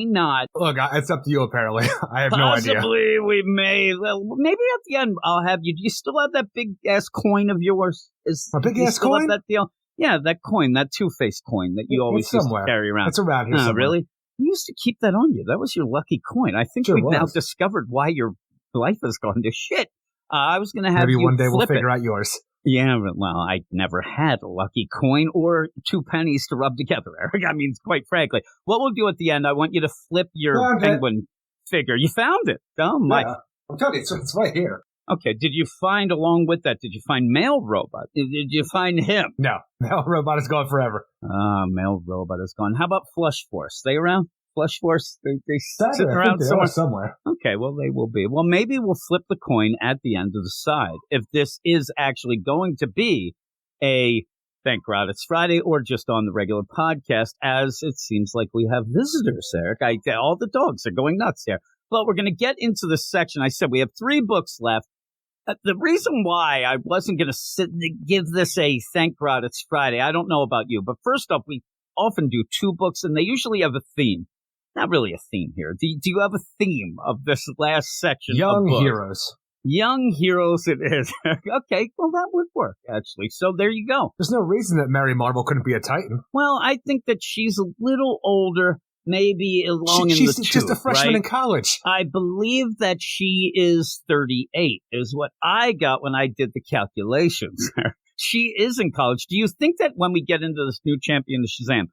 not. Look, it's up to you, apparently. I have no idea. Possibly we may. Well, maybe at the end I'll have you. Do you still have that big-ass coin of yours? A big-ass coin? That deal? Yeah, that coin, that Two-Face coin that you always used to carry around. It's around here somewhere. Really? You used to keep that on you. That was your lucky coin. I think we've now discovered why your life has gone to shit. I was going to have maybe you one day flip we'll figure out yours. Yeah, well, I never had a lucky coin or 2 pennies to rub together, Eric. I mean, quite frankly, what we'll do at the end, I want you to flip your penguin figure. You found it. Oh, my. Yeah, I'm telling you, it's right here. Okay, did you find, along with that, did you find Male Robot? Did you find him? No, Male Robot is gone forever. Male Robot is gone. How about Flush Force? They around? Flush Force, they sit I around think they somewhere. Okay, well, they will be. Well, maybe we'll flip the coin at the end of the side. If this is actually going to be a Thank God It's Friday or just on the regular podcast, as it seems like we have visitors, Eric. All the dogs are going nuts here. But we're going to get into this section. I said we have 3 books left. The reason why I wasn't going to give this a Thank God It's Friday, I don't know about you, but first off, we often do 2 books, and they usually have a theme. Not really a theme here. Do you have a theme of this last section? Young of books? heroes. Young heroes it is. Okay, well, that would work, actually. So there you go. There's no reason that Mary Marvel couldn't be a Titan. Well, I think that she's a little older, maybe along in the She's just a freshman in college. I believe that she is 38, is what I got when I did the calculations. She is in college. Do you think that when we get into this new Champion of Shazam,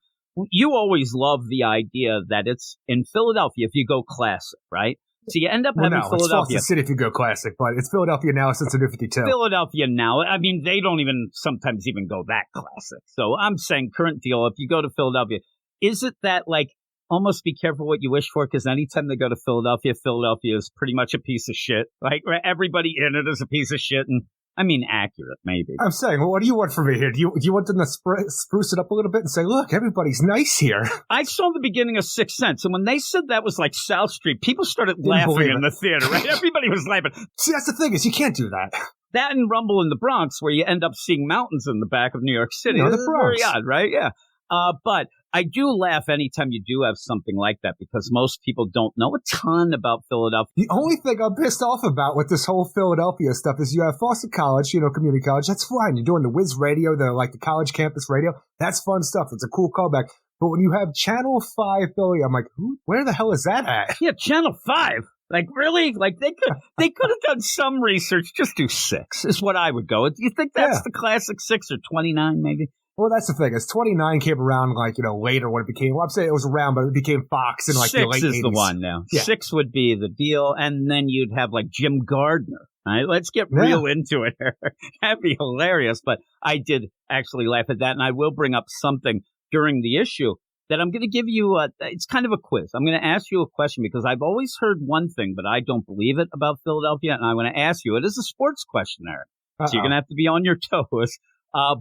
you always love the idea that it's in Philadelphia if you go classic, right? So you end up having Philadelphia. It's Boston City if you go classic, but it's Philadelphia now since the New 52. Philadelphia now. I mean, they don't even sometimes even go that classic. So I'm saying current deal, if you go to Philadelphia, is it that like almost be careful what you wish for? Because anytime they go to Philadelphia, Philadelphia is pretty much a piece of shit. Right? Everybody in it is a piece of shit. And I mean, accurate, maybe. I'm saying, well, what do you want from me here? Do you want them to spruce it up a little bit and say, look, everybody's nice here? I saw the beginning of Sixth Sense, and when they said that was like South Street, people started laughing in the theater, right? Everybody was laughing. See, that's the thing, is you can't do that. That and Rumble in the Bronx, where you end up seeing mountains in the back of New York City. The Bronx. Very odd, right? Yeah. But I do laugh anytime you do have something like that because most people don't know a ton about Philadelphia. The only thing I'm pissed off about with this whole Philadelphia stuff is you have Foster College, community college. That's fine. You're doing the Whiz radio, the college campus radio. That's fun stuff. It's a cool callback. But when you have Channel 5 Philly, I'm like, where the hell is that at? Yeah, Channel 5. Like, really? Like, they could have done some research. Just do 6 is what I would go. Do you think that's the classic 6 or 29 maybe? Well, that's the thing. As 29 came around, later when it became, well, I'm saying it was around, but it became Fox in the late 80s. 6 is the one now. Yeah. 6 would be the deal. And then you'd have Jim Gardner. All right, let's get real into it here. That'd be hilarious. But I did actually laugh at that. And I will bring up something during the issue that I'm going to give you. It's kind of a quiz. I'm going to ask you a question because I've always heard one thing, but I don't believe it about Philadelphia. And I'm going to ask you. It is a sports question, Eric. So you're going to have to be on your toes.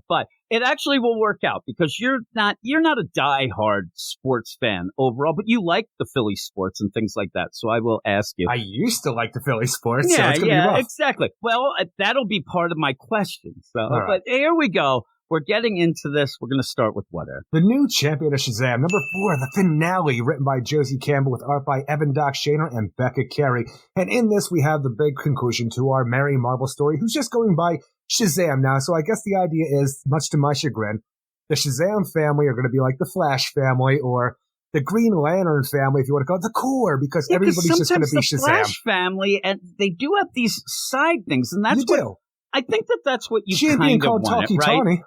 But it actually will work out because you're not a diehard sports fan overall, but you like the Philly sports and things like that. So I will ask you. I used to like the Philly sports. Yeah, so it's gonna be rough. Exactly. Well, that'll be part of my question. So, But here we go. We're getting into this. We're going to start with what, Eric? The new Champion of Shazam, number 4, the finale, written by Josie Campbell with art by Evan Doc Shaner and Becca Carey. And in this, we have the big conclusion to our Mary Marvel story, who's just going by Shazam now. So I guess the idea is, much to my chagrin, the Shazam family are going to be like the Flash family or the Green Lantern family, if you want to call it the core, because everybody's just going to be Shazam. The Flash family, and they do have these side things, and that's I think that's what you kind of want, right? Tawny.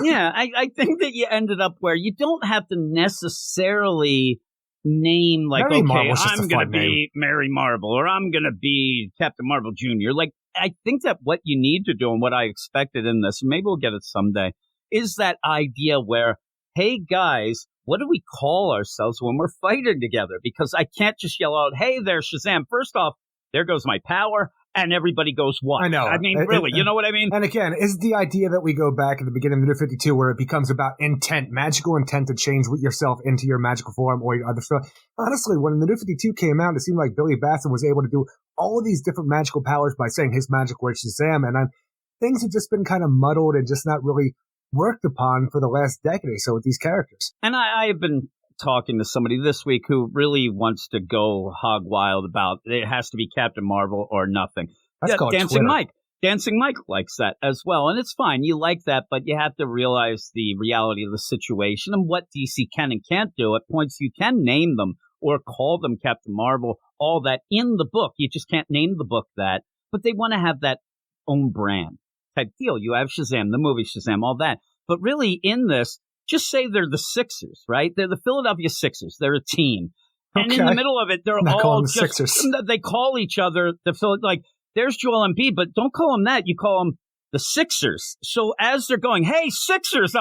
Yeah, I think that you ended up where you don't have to necessarily name I'm going to be Mary Marvel or I'm going to be Captain Marvel Jr. Like, I think that what you need to do and what I expected in this, maybe we'll get it someday, is that idea where, hey, guys, what do we call ourselves when we're fighting together? Because I can't just yell out, hey there, Shazam. First off, there goes my power. And everybody goes, what? I know. I mean, really, you know what I mean? And again, is the idea that we go back at the beginning of the New 52 where it becomes about intent, magical intent to change yourself into your magical form or your other stuff. Honestly, when the New 52 came out, it seemed like Billy Batson was able to do all of these different magical powers by saying his magic word Shazam. And things have just been kind of muddled and just not really worked upon for the last decade or so with these characters. And I have been talking to somebody this week who really wants to go hog wild about it has to be Captain Marvel or nothing. That's called Dancing Twitter. Mike. Dancing Mike likes that as well. And it's fine. You like that, but you have to realize the reality of the situation and what DC can and can't do. At points you can name them or call them Captain Marvel, all that in the book. You just can't name the book that. But they want to have that own brand type deal. You have Shazam, the movie Shazam, all that. But really in this, just say they're the Sixers, right? They're the Philadelphia Sixers. They're a team. And in the middle of it, they're all just, Sixers. They call each other, there's Joel Embiid, but don't call them that. You call them the Sixers. So as they're going, hey, Sixers,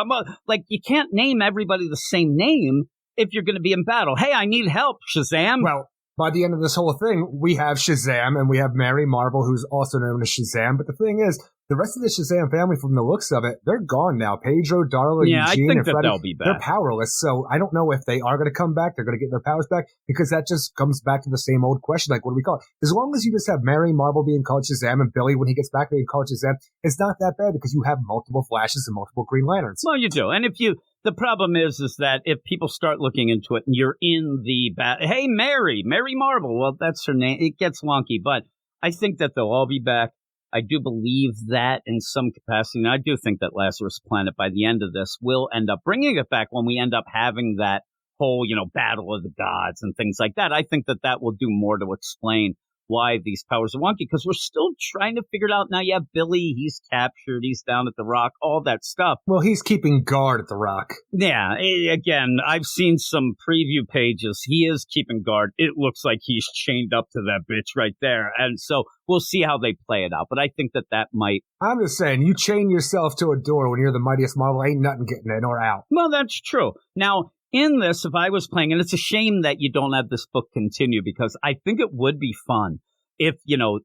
you can't name everybody the same name if you're going to be in battle. Hey, I need help, Shazam. Well, by the end of this whole thing, we have Shazam and we have Mary Marvel, who's also known as Shazam. But the thing is, the rest of the Shazam family, from the looks of it, they're gone now. Pedro, Darla, Eugene, I think and that Freddie, they'll be back. They're powerless. So I don't know if they are going to come back. They're going to get their powers back because that just comes back to the same old question. Like, what do we call it? As long as you just have Mary Marvel being called Shazam and Billy, when he gets back, being called Shazam, it's not that bad because you have multiple Flashes and multiple Green Lanterns. Well, you do. And the problem is that if people start looking into it and you're in the hey, Mary Marvel, well, that's her name. It gets wonky, but I think that they'll all be back. I do believe that in some capacity. And I do think that Lazarus Planet, by the end of this, will end up bringing it back when we end up having that whole, battle of the gods and things like that. I think that that will do more to explain why these powers are wonky, because we're still trying to figure it out. Now, yeah, Billy, he's captured, he's down at the Rock, all that stuff. Well, he's keeping guard at the Rock. Yeah, again, I've seen some preview pages. He is keeping guard. It looks like he's chained up to that bitch right there. And so we'll see how they play it out. But I think that might... I'm just saying, you chain yourself to a door when you're the mightiest Marvel, ain't nothing getting in or out. Well, that's true. Now, in this, if I was playing, and it's a shame that you don't have this book continue, because I think it would be fun if,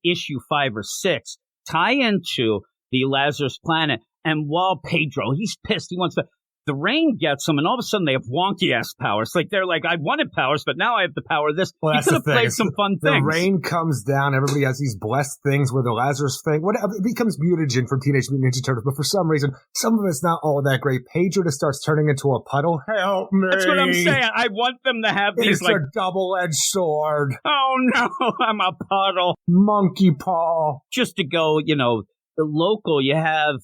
issue 5 or 6 tie into the Lazarus Planet, and while Pedro, he's pissed, he wants to... The Rain gets them, and all of a sudden they have wonky-ass powers. Like, they're like, I wanted powers, but now I have the power of this. Well, he could have played some fun things. The Rain comes down, everybody has these blessed things where the Lazarus thing, it becomes mutagen from Teenage Mutant Ninja Turtles, but for some reason, some of it's not all that great. Pedro just starts turning into a puddle. Help me! That's what I'm saying. I want them to have these, it's a double-edged sword. Oh, no, I'm a puddle. Monkey paw. Just to go, the local, you have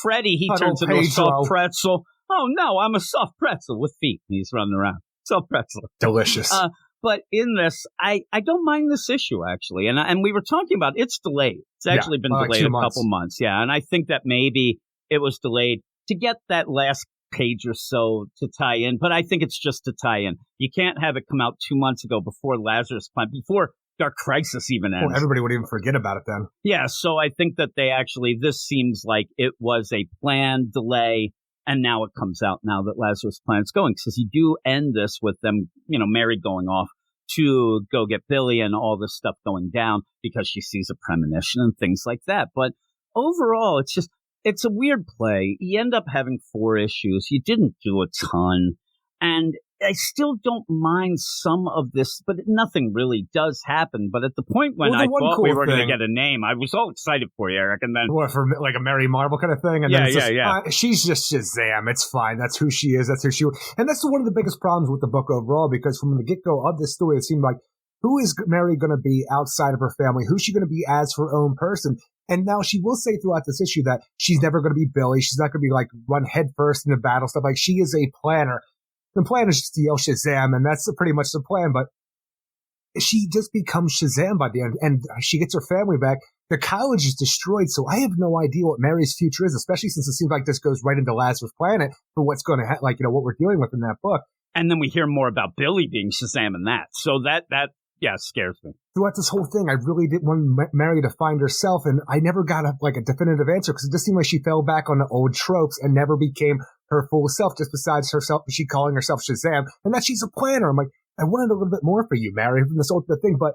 Freddy, he Puddle turns into a soft Pedro. pretzel. Oh, no, I'm a soft pretzel with feet. He's running around. Soft pretzel. Delicious. But in this, I don't mind this issue, actually. And we were talking about it's delayed. It's actually been delayed a couple months. Yeah, and I think that maybe it was delayed to get that last page or so to tie in. But I think it's just to tie in. You can't have it come out 2 months ago before Lazarus Planet, before Dark Crisis even ends. Well, everybody would even forget about it then. Yeah, so I think that this seems like it was a planned delay. And now it comes out now that Lazarus Planet's going. Because you do end this with them, Mary going off to go get Billy and all this stuff going down because she sees a premonition and things like that. But overall, it's a weird play. You end up having 4 issues. You didn't do a ton. And I still don't mind some of this, but nothing really does happen. But at the point when I thought we were going to get a name, I was all excited for you, Eric. And then for like a Mary Marvel kind of thing. And then she's just Shazam. It's fine. That's who she is. That's who she. And that's one of the biggest problems with the book overall, because from the get go of this story, it seemed like, who is Mary going to be outside of her family? Who's she going to be as her own person? And now she will say throughout this issue that she's never going to be Billy. She's not going to be like run headfirst into battle stuff. Like, she is a planner. The plan is just to yell Shazam, and that's pretty much the plan, but she just becomes Shazam by the end, and she gets her family back. The college is destroyed, so I have no idea what Mary's future is, especially since it seems like this goes right into Lazarus Planet for what's going to what we're dealing with in that book. And then we hear more about Billy being Shazam in that, so that scares me. Throughout this whole thing, I really didn't want Mary to find herself, and I never got a definitive answer, because it just seemed like she fell back on the old tropes and never became her full self, just besides herself, she calling herself Shazam, and that she's a planner. I'm like, I wanted a little bit more for you, Mary, from this ultimate thing. But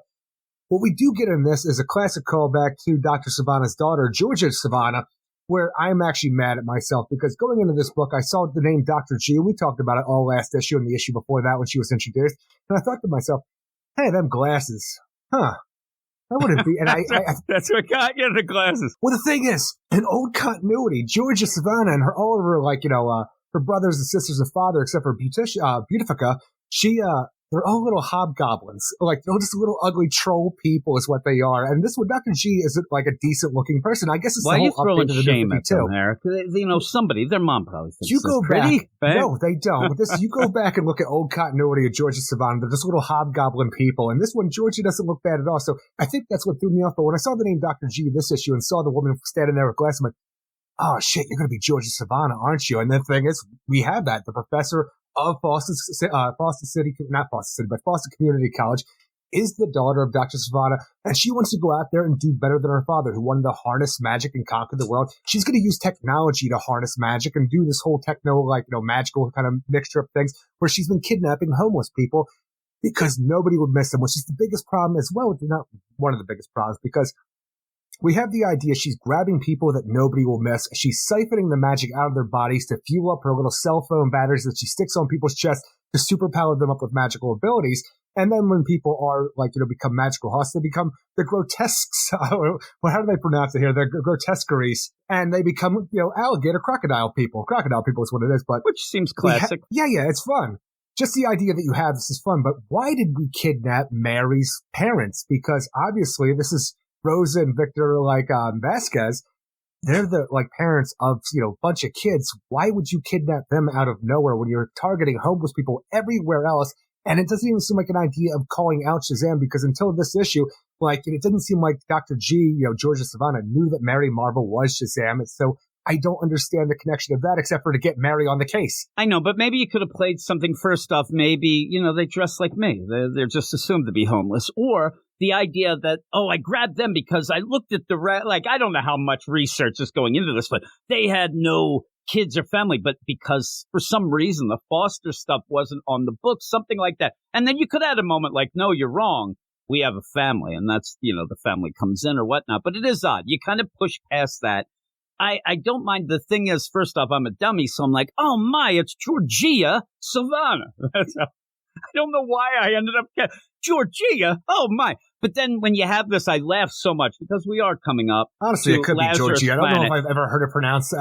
what we do get in this is a classic callback to Dr. Savannah's daughter, Georgia Savannah, where I'm actually mad at myself, because going into this book, I saw the name Dr. G, and we talked about it all last issue and the issue before that when she was introduced, and I thought to myself, hey, them glasses, huh? That wouldn't be. And that's what got you the glasses. Well, the thing is, in old continuity, Georgia Savannah and all of her, her brothers and sisters and father, except for Beautifica, they're all little hobgoblins. They're just little ugly troll people is what they are. And this one, Dr. G isn't like a decent looking person. I guess it's why the are you whole throwing update of the shame New at them, Eric? Somebody, their mom probably thinks you go pretty. Back. No, they don't. You go back and look at old continuity of Georgia Savannah. They're just little hobgoblin people. And this one, Georgia doesn't look bad at all. So I think that's what threw me off. But when I saw the name Dr. G this issue and saw the woman standing there with glasses, I'm like, oh shit, you're going to be Georgia Savannah, aren't you? And the thing is, we have that. The professor of Boston Community College is the daughter of Dr. Savannah, and she wants to go out there and do better than her father, who wanted to harness magic and conquer the world. She's going to use technology to harness magic and do this whole magical kind of mixture of things, where she's been kidnapping homeless people because nobody would miss them, which is the biggest problem as well. Not one of the biggest problems, because we have the idea she's grabbing people that nobody will miss. She's siphoning the magic out of their bodies to fuel up her little cell phone batteries that she sticks on people's chests to superpower them up with magical abilities. And then when people are become magical hosts, they become the grotesques. Well, how do they pronounce it here? They're grotesqueries. And they become, alligator crocodile people. Crocodile people is what it is, but. Which seems classic. Yeah, it's fun. Just the idea that you have this is fun, but why did we kidnap Mary's parents? Because obviously this is Rosa and Victor, like Vasquez, they're the like parents of, bunch of kids. Why would you kidnap them out of nowhere when you're targeting homeless people everywhere else? And it doesn't even seem like an idea of calling out Shazam, because until this issue, it didn't seem like Dr. G, Georgia Savannah, knew that Mary Marvel was Shazam. And so I don't understand the connection of that, except for to get Mary on the case. I know, but maybe you could have played something first off. Maybe, they dress like me. They're just assumed to be homeless. Or the idea that, I grabbed them because I looked at I don't know how much research is going into this, but they had no kids or family, but because for some reason the foster stuff wasn't on the book, something like that. And then you could add a moment like, no, you're wrong. We have a family, and that's, the family comes in or whatnot. But it is odd. You kind of push past that. I don't mind. The thing is, first off, I'm a dummy, so I'm like, oh my, it's Georgia Savannah. I don't know why I ended up Georgia. Oh my. But then when you have this, I laugh so much because we are coming up. Honestly, it could Lazarus be Georgia. I don't Planet. know if I've ever heard it pronounced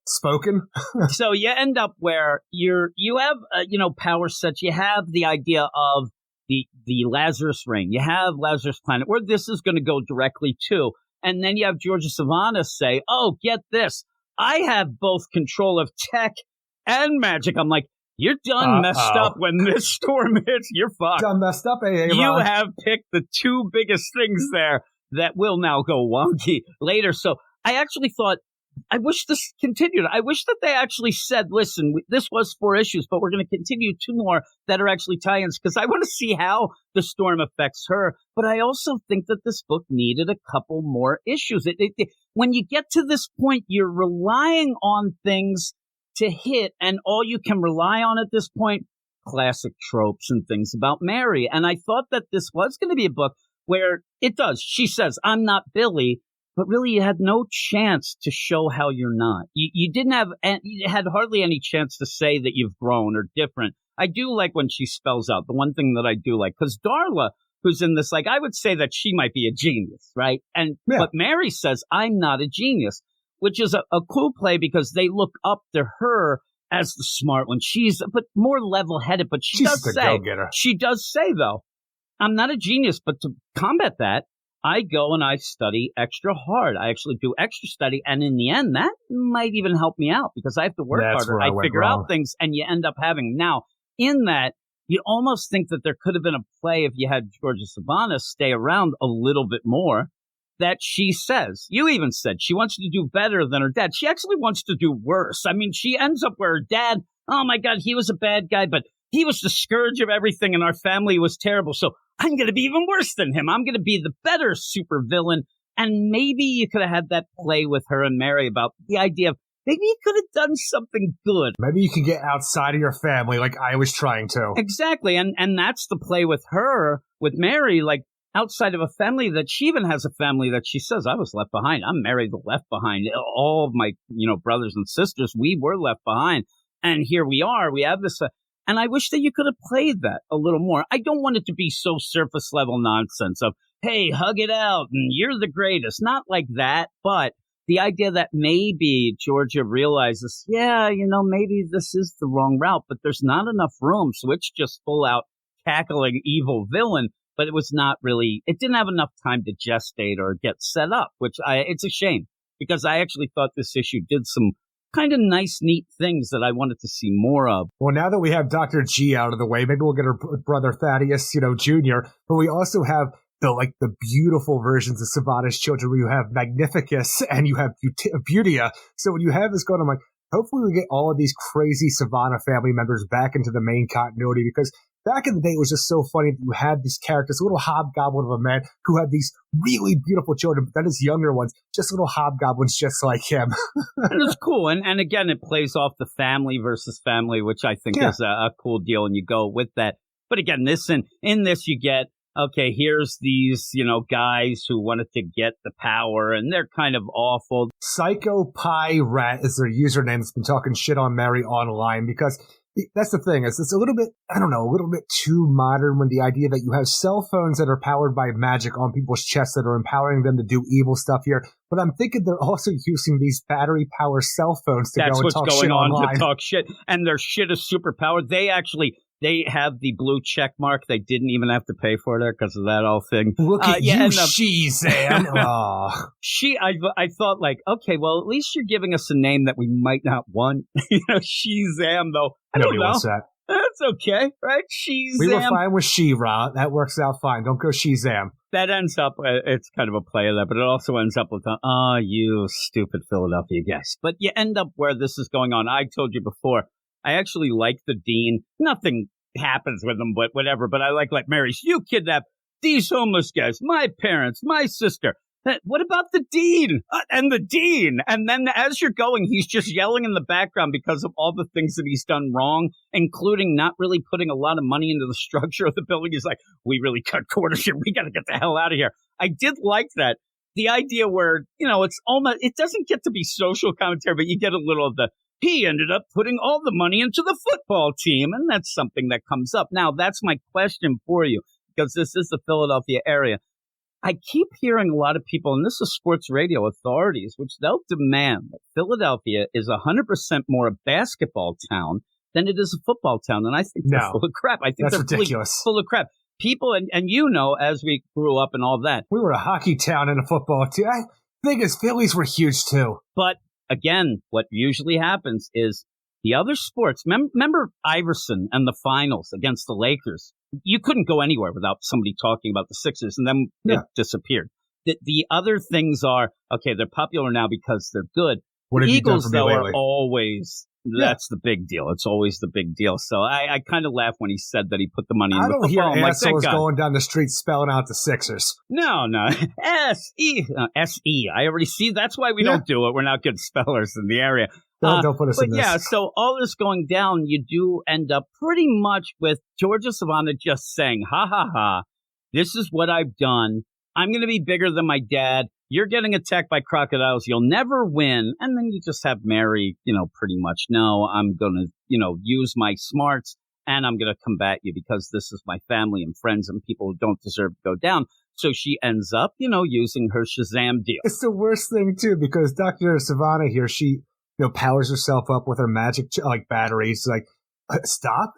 spoken. So you end up where you have power sets. You have the idea of the Lazarus Ring. You have Lazarus Planet, where this is going to go directly to. And then you have Georgia Savannah say, oh, get this. I have both control of tech and magic. I'm like, you're done messed up when this storm hits. You're fucked. Done messed up, You have picked the two biggest things there that will now go wonky later. So I actually thought, I wish this continued. I wish that they actually said, listen, this was 4 issues, but we're going to continue 2 more that are actually tie-ins, because I want to see how the storm affects her. But I also think that this book needed a couple more issues. When you get to this point, you're relying on things to hit, and all you can rely on at this point, classic tropes and things about Mary. And I thought that this was going to be a book where it does. She says, I'm not Billy. But really, you had no chance to show how you're not. You didn't have, you had hardly any chance to say that you've grown or different. I do like when she spells out the one thing that I do like, because Darla, who's in this, I would say that she might be a genius, right? But Mary says, I'm not a genius, which is a cool play because they look up to her as the smart one. But more level-headed, but she's the go-getter. She does say, though, I'm not a genius, but to combat that, I go and I study extra hard. I actually do extra study. And in the end, that might even help me out because I have to work harder. I figure out things, and you end up having. Now, in that, you almost think that there could have been a play if you had Georgia Savannah stay around a little bit more, that she says. You even said she wants to do better than her dad. She actually wants to do worse. I mean, she ends up where her dad, oh my God, he was a bad guy, but he was the scourge of everything, and our family was terrible. So I'm going to be even worse than him. I'm going to be the better supervillain. And maybe you could have had that play with her and Mary about the idea of maybe you could have done something good. Maybe you can get outside of your family like I was trying to. Exactly. And that's the play with her, with Mary, like outside of a family that she even has a family that she says, I was left behind. I'm Mary the left behind. All of my, brothers and sisters, we were left behind. And here we are. We have this. And I wish that you could have played that a little more. I don't want it to be so surface level nonsense of, hey, hug it out and you're the greatest. Not like that, but the idea that maybe Georgia realizes, maybe this is the wrong route, but there's not enough room. So it's just full out cackling evil villain, but it didn't have enough time to gestate or get set up, it's a shame because I actually thought this issue did some kind of nice, neat things that I wanted to see more of. Well, now that we have Dr. G out of the way, maybe we'll get her brother Thaddeus, Jr., but we also have the beautiful versions of Savannah's children where you have Magnificus and you have Beautia. So when you have this going, I'm like, hopefully we get all of these crazy Savannah family members back into the main continuity, because back in the day, it was just so funny that you had these characters, a little hobgoblin of a man who had these really beautiful children, but then his younger ones, just little hobgoblins just like him. And it's cool. And again, it plays off the family versus family, which I think is a cool deal, and you go with that. But again, in this you get, okay, here's these, guys who wanted to get the power, and they're kind of awful. Psycho Pie Rat is their username. It's been talking shit on Mary online because that's the thing. It's a little bit, a little bit too modern when the idea that you have cell phones that are powered by magic on people's chests that are empowering them to do evil stuff here. But I'm thinking they're also using these battery power cell phones to go and talk shit online. To talk shit. And their shit is super powered. They have the blue check mark. They didn't even have to pay for it because of that whole thing. Look at you, Shazam. Oh. I thought like, okay, well, at least you're giving us a name that we might not want. Shazam, though. Nobody wants that. That's okay, right? Shazam. We were fine with She-Ra. That works out fine. Don't go Shazam. That ends up, it's kind of a play of that, but it also ends up with, you stupid Philadelphia guys. But you end up where this is going on. I told you before, I actually like the Dean. Nothing happens with him, but whatever. But I like Mary's, you kidnapped these homeless guys, my parents, my sister. What about the Dean? And the Dean. And then as you're going, he's just yelling in the background because of all the things that he's done wrong, including not really putting a lot of money into the structure of the building. He's like, we really cut corners here. We got to get the hell out of here. I did like that. The idea where, it's almost, it doesn't get to be social commentary, but you get a little of he ended up putting all the money into the football team. And that's something that comes up. Now, that's my question for you, because this is the Philadelphia area. I keep hearing a lot of people, and this is sports radio authorities, which they'll demand that Philadelphia is 100% more a basketball town than it is a football town. And I think they're full of crap. I think that's they're ridiculous. Full of crap. People, and as we grew up and all that. We were a hockey town and a football team. I think as Phillies were huge too. But again, what usually happens is the other sports. Remember Iverson and the finals against the Lakers? You couldn't go anywhere without somebody talking about the Sixers, and then it disappeared. The other things are, okay, they're popular now because they're good. What the have Eagles, you done for me though, lately? are always, that's the big deal. It's always the big deal. So I kind of laughed when he said that he put the money in the football. I don't hear I'm assholes going down the street spelling out the Sixers. No. S-E. S-E. I already see. That's why we don't do it. We're not good spellers in the area. Don't put us in this. Yeah, so all this going down, you do end up pretty much with Georgia Savannah just saying, ha, ha, ha, this is what I've done. I'm going to be bigger than my dad. You're getting attacked by crocodiles. You'll never win. And then you just have Mary, pretty much, no, I'm going to, use my smarts and I'm going to combat you because this is my family and friends and people who don't deserve to go down. So she ends up, using her Shazam deal. It's the worst thing, too, because Dr. Savannah here, she powers herself up with her magic batteries. Like, stop.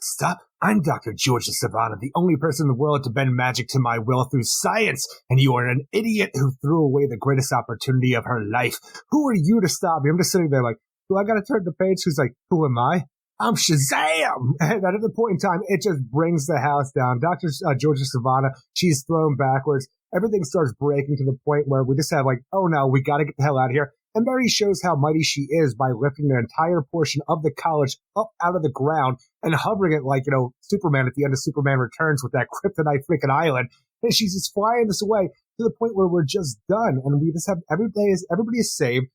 I'm Dr. Georgia Savannah, the only person in the world to bend magic to my will through science, and you are an idiot who threw away the greatest opportunity of her life. Who are you to stop me? I'm just sitting there like, do I got to turn the page? Who's like, who am I? I'm Shazam! And at the point in time, it just brings the house down. Dr. Georgia Savannah, she's thrown backwards. Everything starts breaking to the point where we just have oh no, we got to get the hell out of here. And Mary shows how mighty she is by lifting an entire portion of the college up out of the ground and hovering it like, Superman at the end of Superman Returns with that kryptonite freaking island. And she's just flying this away to the point where we're just done. And we just have everybody is saved.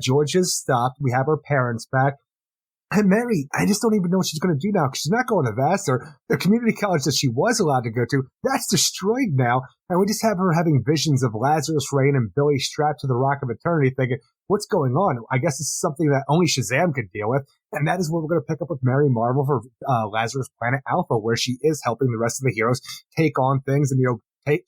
George has stopped. We have her parents back. And Mary, I just don't even know what she's going to do now because she's not going to Vassar. The community college that she was allowed to go to, that's destroyed now. And we just have her having visions of Lazarus Rain and Billy strapped to the Rock of Eternity thinking, what's going on? I guess it's something that only Shazam could deal with. And that is what we're going to pick up with Mary Marvel for Lazarus Planet Alpha, where she is helping the rest of the heroes take on things and,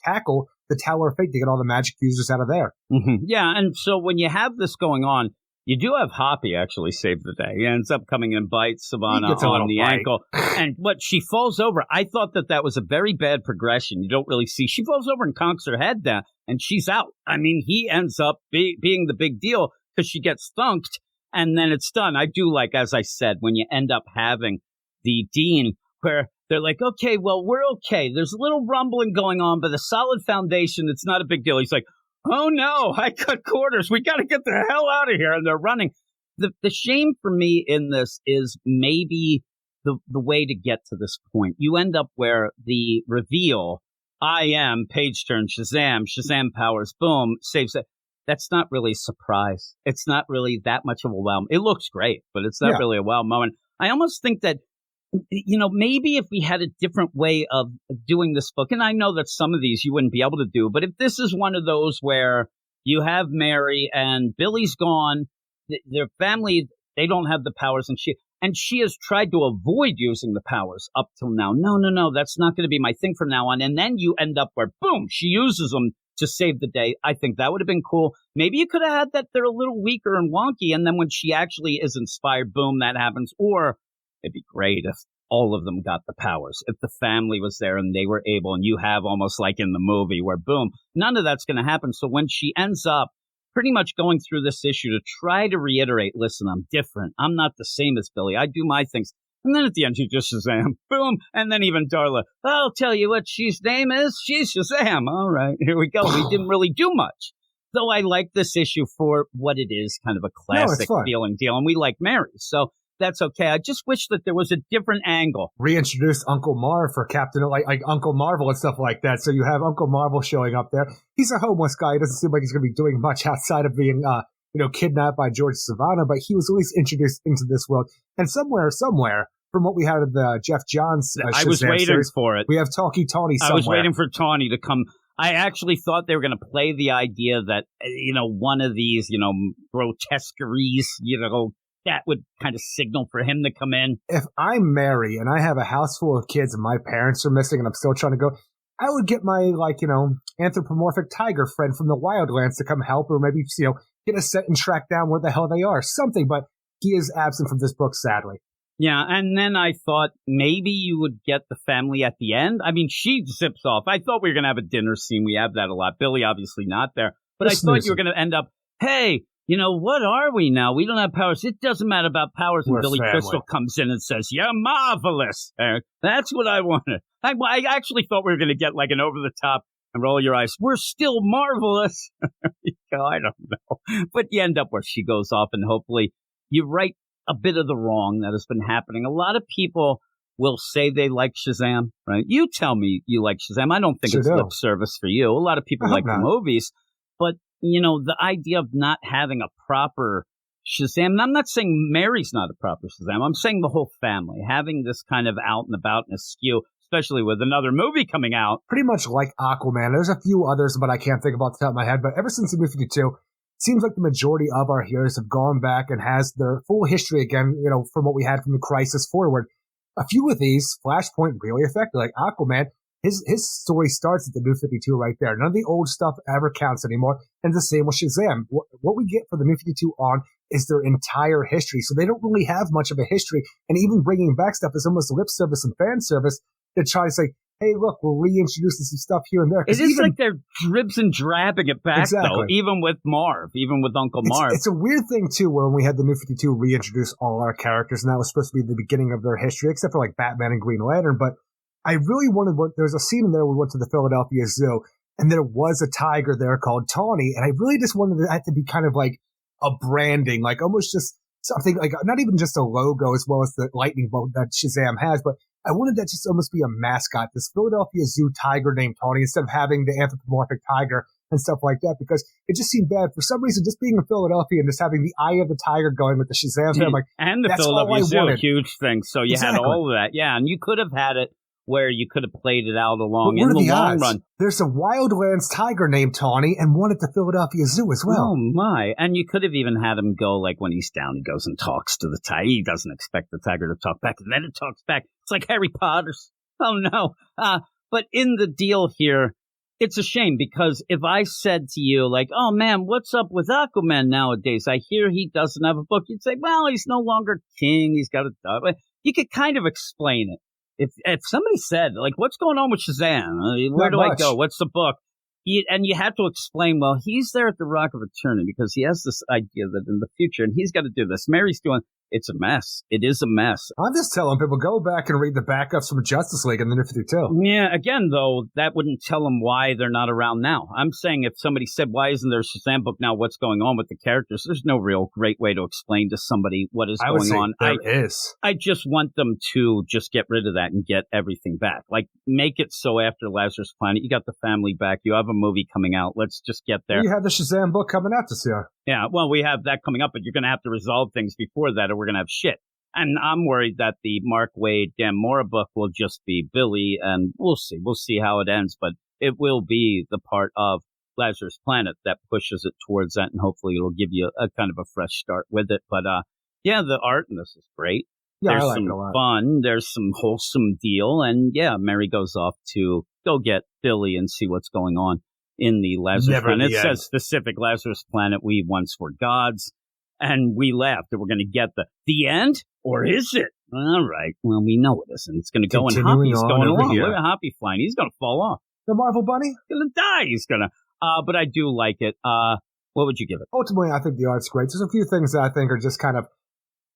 tackle the Tower of Fate to get all the magic users out of there. Mm-hmm. Yeah, and so when you have this going on, you do have Hoppy actually save the day. He ends up coming and bites Savannah on the ankle. And she falls over. I thought that was a very bad progression. You don't really see. She falls over and conks her head down, and she's out. I mean, he ends up being the big deal because she gets thunked, and then it's done. I do like, as I said, when you end up having the Dean where they're like, okay, well, we're okay. There's a little rumbling going on, but a solid foundation, it's not a big deal. He's like, oh, no, I cut corners. We got to get the hell out of here. And they're running. The shame for me in this is maybe the way to get to this point. You end up where the reveal, I am page turn Shazam powers, boom, saves it. That's not really a surprise. It's not really that much of a wow. It looks great, but it's not really a wow moment. I almost think that, maybe if we had a different way of doing this book, and I know that some of these you wouldn't be able to do, but if this is one of those where you have Mary and Billy's gone, their family, they don't have the powers, and she has tried to avoid using the powers up till now. No, that's not going to be my thing from now on. And then you end up where, boom, she uses them to save the day. I think that would have been cool. Maybe you could have had that they're a little weaker and wonky, and then when she actually is inspired, boom, that happens. Or it'd be great if all of them got the powers. If the family was there and they were able, and you have almost like in the movie where boom, none of that's going to happen. So when she ends up pretty much going through this issue to try to reiterate, listen, I'm different. I'm not the same as Billy. I do my things. And then at the end, she just Shazam. Boom. And then even Darla, I'll tell you what she's name is. She's Shazam. All right, here we go. We didn't really do much. Though I like this issue for what it is, kind of a classic feeling deal. And we like Mary. So that's okay. I just wish that there was a different angle. Reintroduce Uncle Marv for Captain, like Uncle Marvel and stuff like that. So you have Uncle Marvel showing up there. He's a homeless guy. He doesn't seem like he's going to be doing much outside of being, kidnapped by George Savannah, but he was at least introduced into this world. And somewhere, from what we had in the Jeff Johns I was waiting series, for it. We have Talkie Tawny somewhere. I was waiting for Tawny to come. I actually thought they were going to play the idea that, one of these, grotesqueries, that would kind of signal for him to come in. If I'm Mary and I have a house full of kids and my parents are missing and I'm still trying to go, I would get my, anthropomorphic tiger friend from the Wildlands to come help, or maybe, get a set and track down where the hell they are. Something, but he is absent from this book, sadly. Yeah, and then I thought maybe you would get the family at the end. I mean, she zips off. I thought we were going to have a dinner scene. We have that a lot. Billy, obviously, not there. But I thought you were going to end up, hey, what are we now? We don't have powers. It doesn't matter about powers. And Billy Crystal comes in and says, you're marvelous, Eric. That's what I wanted. I actually thought we were going to get like an over-the-top and roll your eyes. We're still marvelous. I don't know. But you end up where she goes off, and hopefully you right a bit of the wrong that has been happening. A lot of people will say they like Shazam, right? You tell me you like Shazam. I don't think it's lip service for you. A lot of people like the movies, but the idea of not having a proper Shazam, and I'm not saying Mary's not a proper Shazam. I'm saying the whole family having this kind of out and about and askew, especially with another movie coming out. Pretty much like Aquaman. There's a few others, but I can't think about the top of my head. But ever since the New 52, seems like the majority of our heroes have gone back and has their full history again, from what we had from the Crisis forward. A few of these, Flashpoint really affected, like Aquaman. His story starts at the New 52 right there. None of the old stuff ever counts anymore. And the same with Shazam. What we get for the New 52 on is their entire history. So they don't really have much of a history. And even bringing back stuff is almost lip service and fan service to try to say, hey, look, we're reintroducing some stuff here and there. It is like they're dribs and drabbing it back, though, even with Marv, even with Uncle Marv. It's a weird thing, too, where when we had the New 52 reintroduce all our characters, and that was supposed to be the beginning of their history, except for, like, Batman and Green Lantern. But I really wanted there was a scene in there where we went to the Philadelphia Zoo, and there was a tiger there called Tawny, and I really just wanted that to be kind of like a branding, like almost just something, like not even just a logo as well as the lightning bolt that Shazam has, but I wanted that just almost be a mascot, this Philadelphia Zoo tiger named Tawny, instead of having the anthropomorphic tiger and stuff like that, because it just seemed bad. For some reason, just being in Philadelphia and just having the eye of the tiger going with the Shazam thing, like, and the Philadelphia Zoo, huge thing. So you had all of that. Yeah, and you could have had it where you could have played it out along in the long run. There's a Wildlands tiger named Tawny and one at the Philadelphia Zoo as well. Oh, my. And you could have even had him go, like, when he's down, he goes and talks to the tiger. He doesn't expect the tiger to talk back, and then it talks back. It's like Harry Potter's. Oh, no. But in the deal here, it's a shame, because if I said to you, like, oh, man, what's up with Aquaman nowadays? I hear he doesn't have a book. You'd say, well, he's no longer king. He's got a dog. You could kind of explain it. If somebody said, like, what's going on with Shazam? Where do I go? What's the book? And you had to explain, well, he's there at the Rock of Eternity because he has this idea that in the future, and he's got to do this. Mary's doing, it's a mess. It is a mess. I'm just telling people, go back and read the backups from Justice League and the New 52. Yeah, again, though, that wouldn't tell them why they're not around now. I'm saying if somebody said, why isn't there a Shazam book now? What's going on with the characters? There's no real great way to explain to somebody what is going on. There is. I just want them to just get rid of that and get everything back. Like, make it so after Lazarus Planet, you got the family back. You have a movie coming out. Let's just get there. You have the Shazam book coming out this year. Yeah, well, we have that coming up, but you're going to have to resolve things before that or we're going to have shit. And I'm worried that the Mark Waid Dan Mora book will just be Billy, and we'll see. We'll see how it ends, but it will be the part of Lazarus Planet that pushes it towards that, and hopefully it'll give you a kind of a fresh start with it. But, yeah, the art in this is great. Yeah, there's I like some it a lot. fun. There's some wholesome deal. And, yeah, Mary goes off to go get Billy and see what's going on in the Lazarus Planet. It says specific Lazarus Planet, we once were gods. And we laughed that we're going to get the end, or is it? All right. Well, we know it isn't. It's going to go in Hoppy's going along. Look at Hoppy flying. He's going to fall off. The Marvel Bunny? He's going to die. He's going to. But I do like it. What would you give it? Ultimately, I think the art's great. There's a few things that I think are just kind of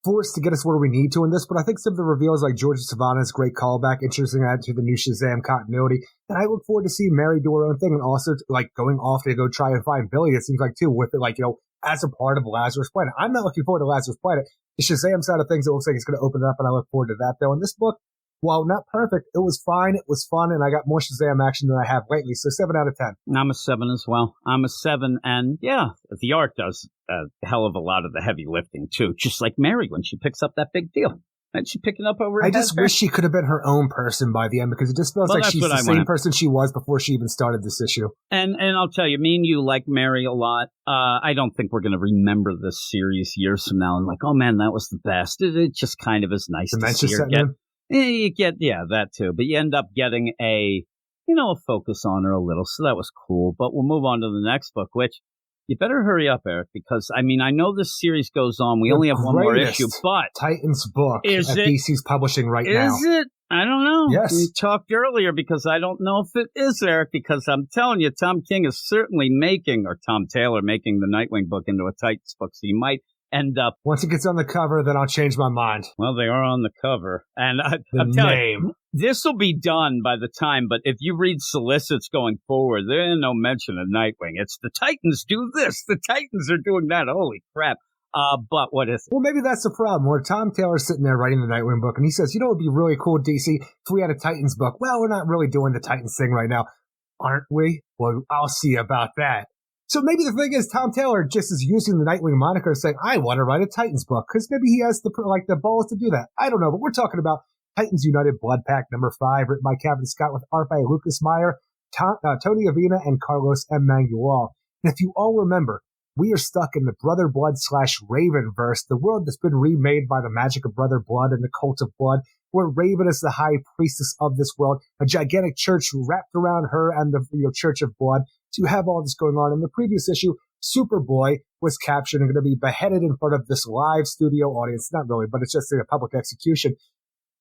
forced to get us where we need to in this, but I think some of the reveals like George Savannah's great callback, interesting add to the new Shazam continuity, and I look forward to seeing Mary do her own thing and also like going off to go try and find Billy, it seems like too, with it like, as a part of Lazarus Planet. I'm not looking forward to Lazarus Planet. The Shazam side of things, it looks like it's going to open it up, and I look forward to that though. And this book, while not perfect, it was fine, it was fun, and I got more Shazam action than I have lately, so 7 out of 10. I'm a 7 as well. I'm a 7, and yeah, the art does a hell of a lot of the heavy lifting too, just like Mary when she picks up that big deal. And she picking up over her I just wish she could have been her own person by the end, because it just feels like she's the same person she was before she even started this issue. And I'll tell you, me and you like Mary a lot. I don't think we're going to remember this series years from now and like, oh man, that was the best. It just kind of is nice to see her get. You get, that too. But you end up getting a focus on her a little. So that was cool. But we'll move on to the next book, which you better hurry up, Eric, because, I know this series goes on. We only have one more issue, but Titans book DC's publishing right now. Is it? I don't know. Yes. We talked earlier because I don't know if it is, Eric, because I'm telling you, Tom King is certainly Tom Taylor making the Nightwing book into a Titans book. So you might end up. Once it gets on the cover, then I'll change my mind. Well, they are on the cover. And I'm telling you, this will be done by the time, but if you read solicits going forward, there ain't no mention of Nightwing. It's the Titans do this, the Titans are doing that. Holy crap. But what is it? Well, maybe that's the problem, where Tom Taylor's sitting there writing the Nightwing book, and he says, it'd be really cool, DC, if we had a Titans book. Well, we're not really doing the Titans thing right now, aren't we? Well, I'll see about that. So maybe the thing is, Tom Taylor just is using the Nightwing moniker saying, I want to write a Titans book, because maybe he has the balls to do that. I don't know, but we're talking about Titans United Blood Pact number 5, written by Kevin Scott with art by Lucas Meyer, Tony Avina, and Carlos M. Mangual. And if you all remember, we are stuck in the Brother Blood / Raven verse, the world that's been remade by the magic of Brother Blood and the cult of blood, where Raven is the high priestess of this world, a gigantic church wrapped around her and the Church of Blood. So you have all this going on. In the previous issue, Superboy was captured and going to be beheaded in front of this live studio audience. Not really, but it's just a public execution.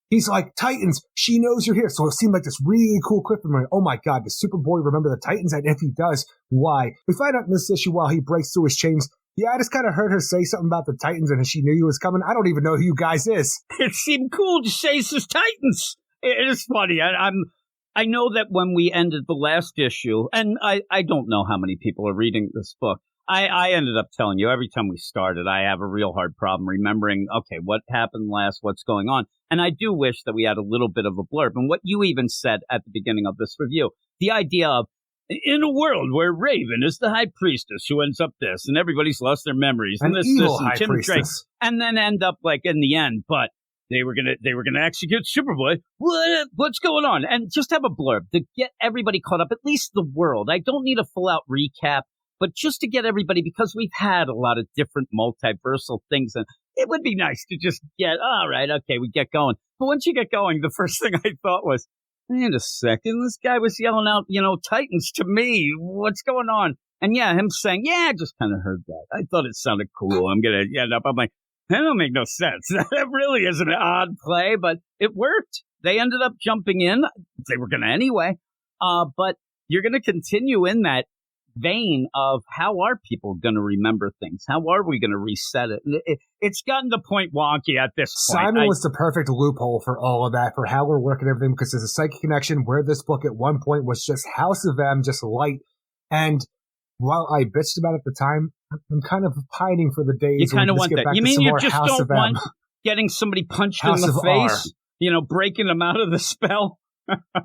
He's like, Titans, she knows you're here. So it seemed like this really cool clip from her. Oh my God, does Superboy remember the Titans? And if he does, why? We find out in this issue while he breaks through his chains, yeah, I just kind of heard her say something about the Titans and she knew he was coming. I don't even know who you guys is. It seemed cool to say it's just Titans. It is funny. I know that when we ended the last issue, and I don't know how many people are reading this book. I ended up telling you every time we started, I have a real hard problem remembering, okay, what happened last, what's going on. And I do wish that we had a little bit of a blurb. And what you even said at the beginning of this review, the idea of, in a world where Raven is the high priestess who ends up this, and everybody's lost their memories, and this, and Tim Drake, and then end up like in the end, but they were gonna execute Superboy. What's going on? And just have a blurb to get everybody caught up, at least the world. I don't need a full out recap, but just to get everybody, because we've had a lot of different multiversal things, and it would be nice to just get, all right, okay, we get going. But once you get going, the first thing I thought was, wait a second, this guy was yelling out, Titans to me. What's going on? And yeah, him saying, yeah, I just kind of heard that. I thought it sounded cool. I'm going to end up, I'm like, that don't make no sense. That really is an odd play, but it worked. They ended up jumping in. They were going to anyway. But you're going to continue in that vein of how are people going to remember things? How are we going to reset it? It's gotten to point wonky at this point. Simon was the perfect loophole for all of that, for how we're working everything, because there's a psychic connection where this book at one point was just House of M, just light. And while I bitched about it at the time, I'm kind of pining for the days when we just get back to some more House of M. You mean you just don't want getting somebody punched in the face? Breaking them out of the spell?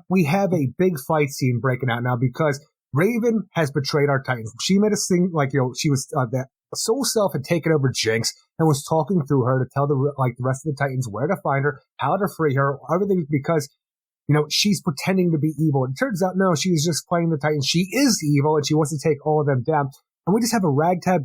We have a big fight scene breaking out now because Raven has betrayed our Titans. She made us think she was that Soul Self had taken over Jinx and was talking through her to tell the rest of the Titans where to find her, how to free her, everything, because she's pretending to be evil. It turns out no, she's just playing the Titans. She is evil and she wants to take all of them down. And we just have a ragtag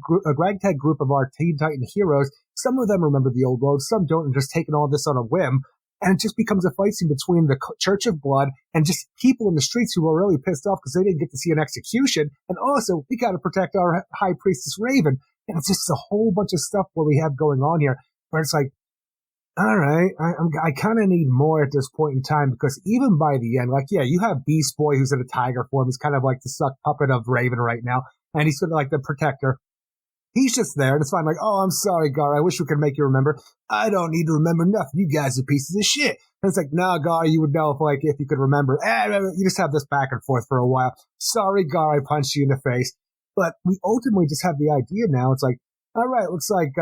group of our Teen Titan heroes. Some of them remember the old world, some don't, and just taking all this on a whim. And it just becomes a fight scene between the Church of Blood and just people in the streets who are really pissed off because they didn't get to see an execution. And also, we got to protect our High Priestess Raven. And it's just a whole bunch of stuff what we have going on here where it's like, all right, I kind of need more at this point in time, because even by the end, like, yeah, you have Beast Boy who's in a tiger form. He's kind of like the suck puppet of Raven right now, and he's sort of like the protector. He's just there, and it's fine. Like, oh, I'm sorry, Gar. I wish we could make you remember. I don't need to remember nothing. You guys are pieces of shit. And it's like, nah, Gar, you would know if you could remember. You just have this back and forth for a while. Sorry, Gar, I punched you in the face. But we ultimately just have the idea now. It's like, all right, looks like,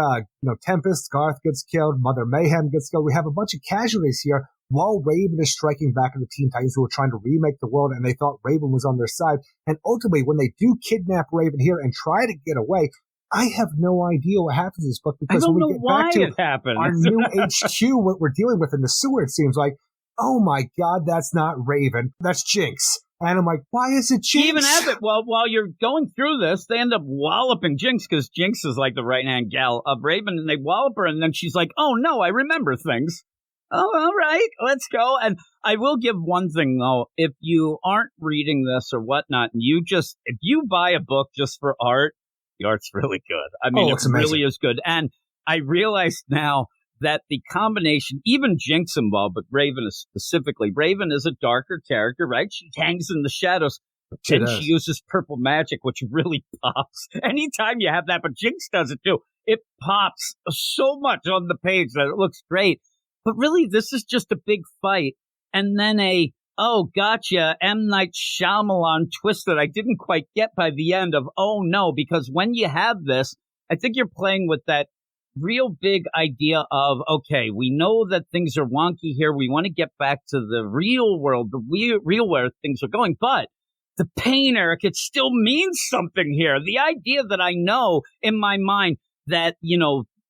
Tempest, Garth gets killed, Mother Mayhem gets killed. We have a bunch of casualties here while Raven is striking back at the Teen Titans who are trying to remake the world, and they thought Raven was on their side. And ultimately, when they do kidnap Raven here and try to get away, I have no idea what happens in this book, because when we get back to our new HQ, what we're dealing with in the sewer, it seems like, oh my God, that's not Raven, that's Jinx. And I'm like, why is it Jinx? He even has it. Well, while you're going through this, they end up walloping Jinx, because Jinx is like the right-hand gal of Raven, and they wallop her, and then she's like, oh no, I remember things. Oh, all right, let's go. And I will give one thing, though. If you aren't reading this or whatnot, and if you buy a book just for art, the art's really good. I mean, it really is good. And I realize now that the combination, even Jinx involved, but Raven is specifically, Raven is a darker character, right? She hangs in the shadows. Then she uses purple magic, which really pops. Anytime you have that, but Jinx does it too. It pops so much on the page that it looks great. But really, this is just a big fight. And then oh, gotcha, M. Night Shyamalan twist that I didn't quite get by the end of, oh no, because when you have this, I think you're playing with that real big idea of, okay, we know that things are wonky here. We want to get back to the real world, the real where things are going. But the pain, Eric, it still means something here. The idea that I know in my mind that,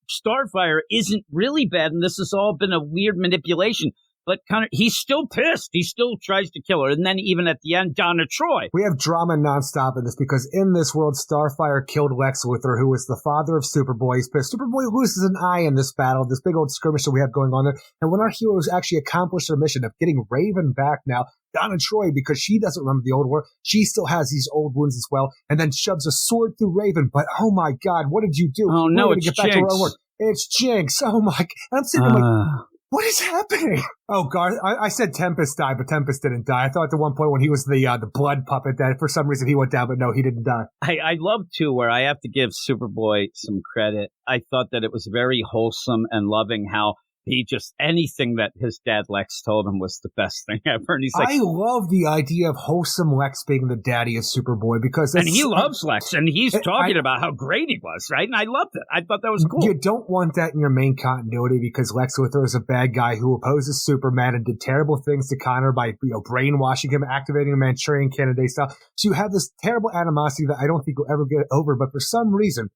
Starfire isn't really bad, and this has all been a weird manipulation. But he's still pissed. He still tries to kill her. And then even at the end, Donna Troy. We have drama nonstop in this, because in this world, Starfire killed Lex Luthor, who is the father of Superboy. He's pissed. Superboy loses an eye in this battle, this big old skirmish that we have going on there. And when our heroes actually accomplish their mission of getting Raven back now, Donna Troy, because she doesn't remember the old war, she still has these old wounds as well, and then shoves a sword through Raven. But oh my God, what did you do? Oh no, it's Jinx. It's Jinx. Oh my God. And I'm sitting there like, what is happening? Oh, Garth, I said Tempest died, but Tempest didn't die. I thought at one point when he was the blood puppet that for some reason he went down, but no, he didn't die. I love, too, where I have to give Superboy some credit. I thought that it was very wholesome and loving how he just, anything that his dad Lex told him was the best thing ever. And he's like, I love the idea of wholesome Lex being the daddy of Superboy, because and he loves Lex, and he's talking about how great he was, right? And I loved it. I thought that was cool. You don't want that in your main continuity, because Lex Luthor is a bad guy who opposes Superman and did terrible things to Connor by brainwashing him, activating a Manchurian candidate style. So you have this terrible animosity that I don't think will ever get over, but for some reason,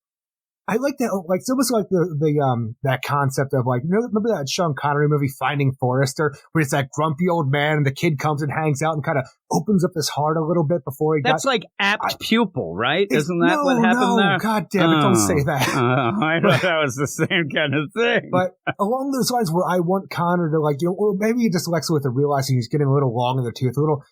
I like that. Like, it's almost like that concept of remember that Sean Connery movie Finding Forrester, where it's that grumpy old man and the kid comes and hangs out and kind of opens up his heart a little bit before he. That's like apt pupil, right? Isn't that what happened there? God damn it! Don't say that. I thought that was the same kind of thing. But along those lines, where I want Connor to or maybe he just Lex Luthor realizing he's getting a little long in the tooth, a little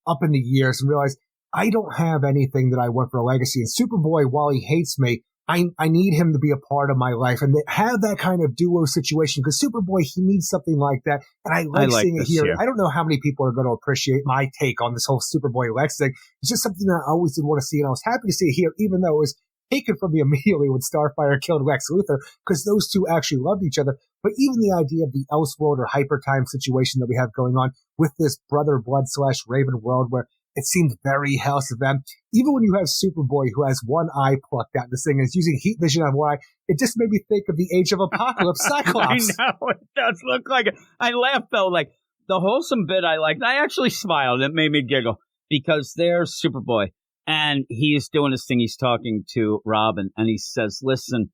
up in the years, and realize I don't have anything that I want for a legacy. And Superboy, while he hates me, I need him to be a part of my life and have that kind of duo situation, because Superboy, he needs something like that. And I like seeing it here. I don't know how many people are going to appreciate my take on this whole Superboy Lex thing. It's just something that I always did want to see. And I was happy to see it here, even though it was taken from me immediately when Starfire killed Lex Luthor, because those two actually loved each other. But even the idea of the Elseworld or Hypertime situation that we have going on with this Brother Blood / Raven world, where it seems very House of M. Even when you have Superboy, who has one eye plucked out, this thing is using heat vision on one eye, it just made me think of the Age of Apocalypse Cyclops. I know, it does look like it. I laughed, though, like, the wholesome bit I liked. I actually smiled. It made me giggle, because there's Superboy, and he's doing his thing. He's talking to Robin, and he says, listen,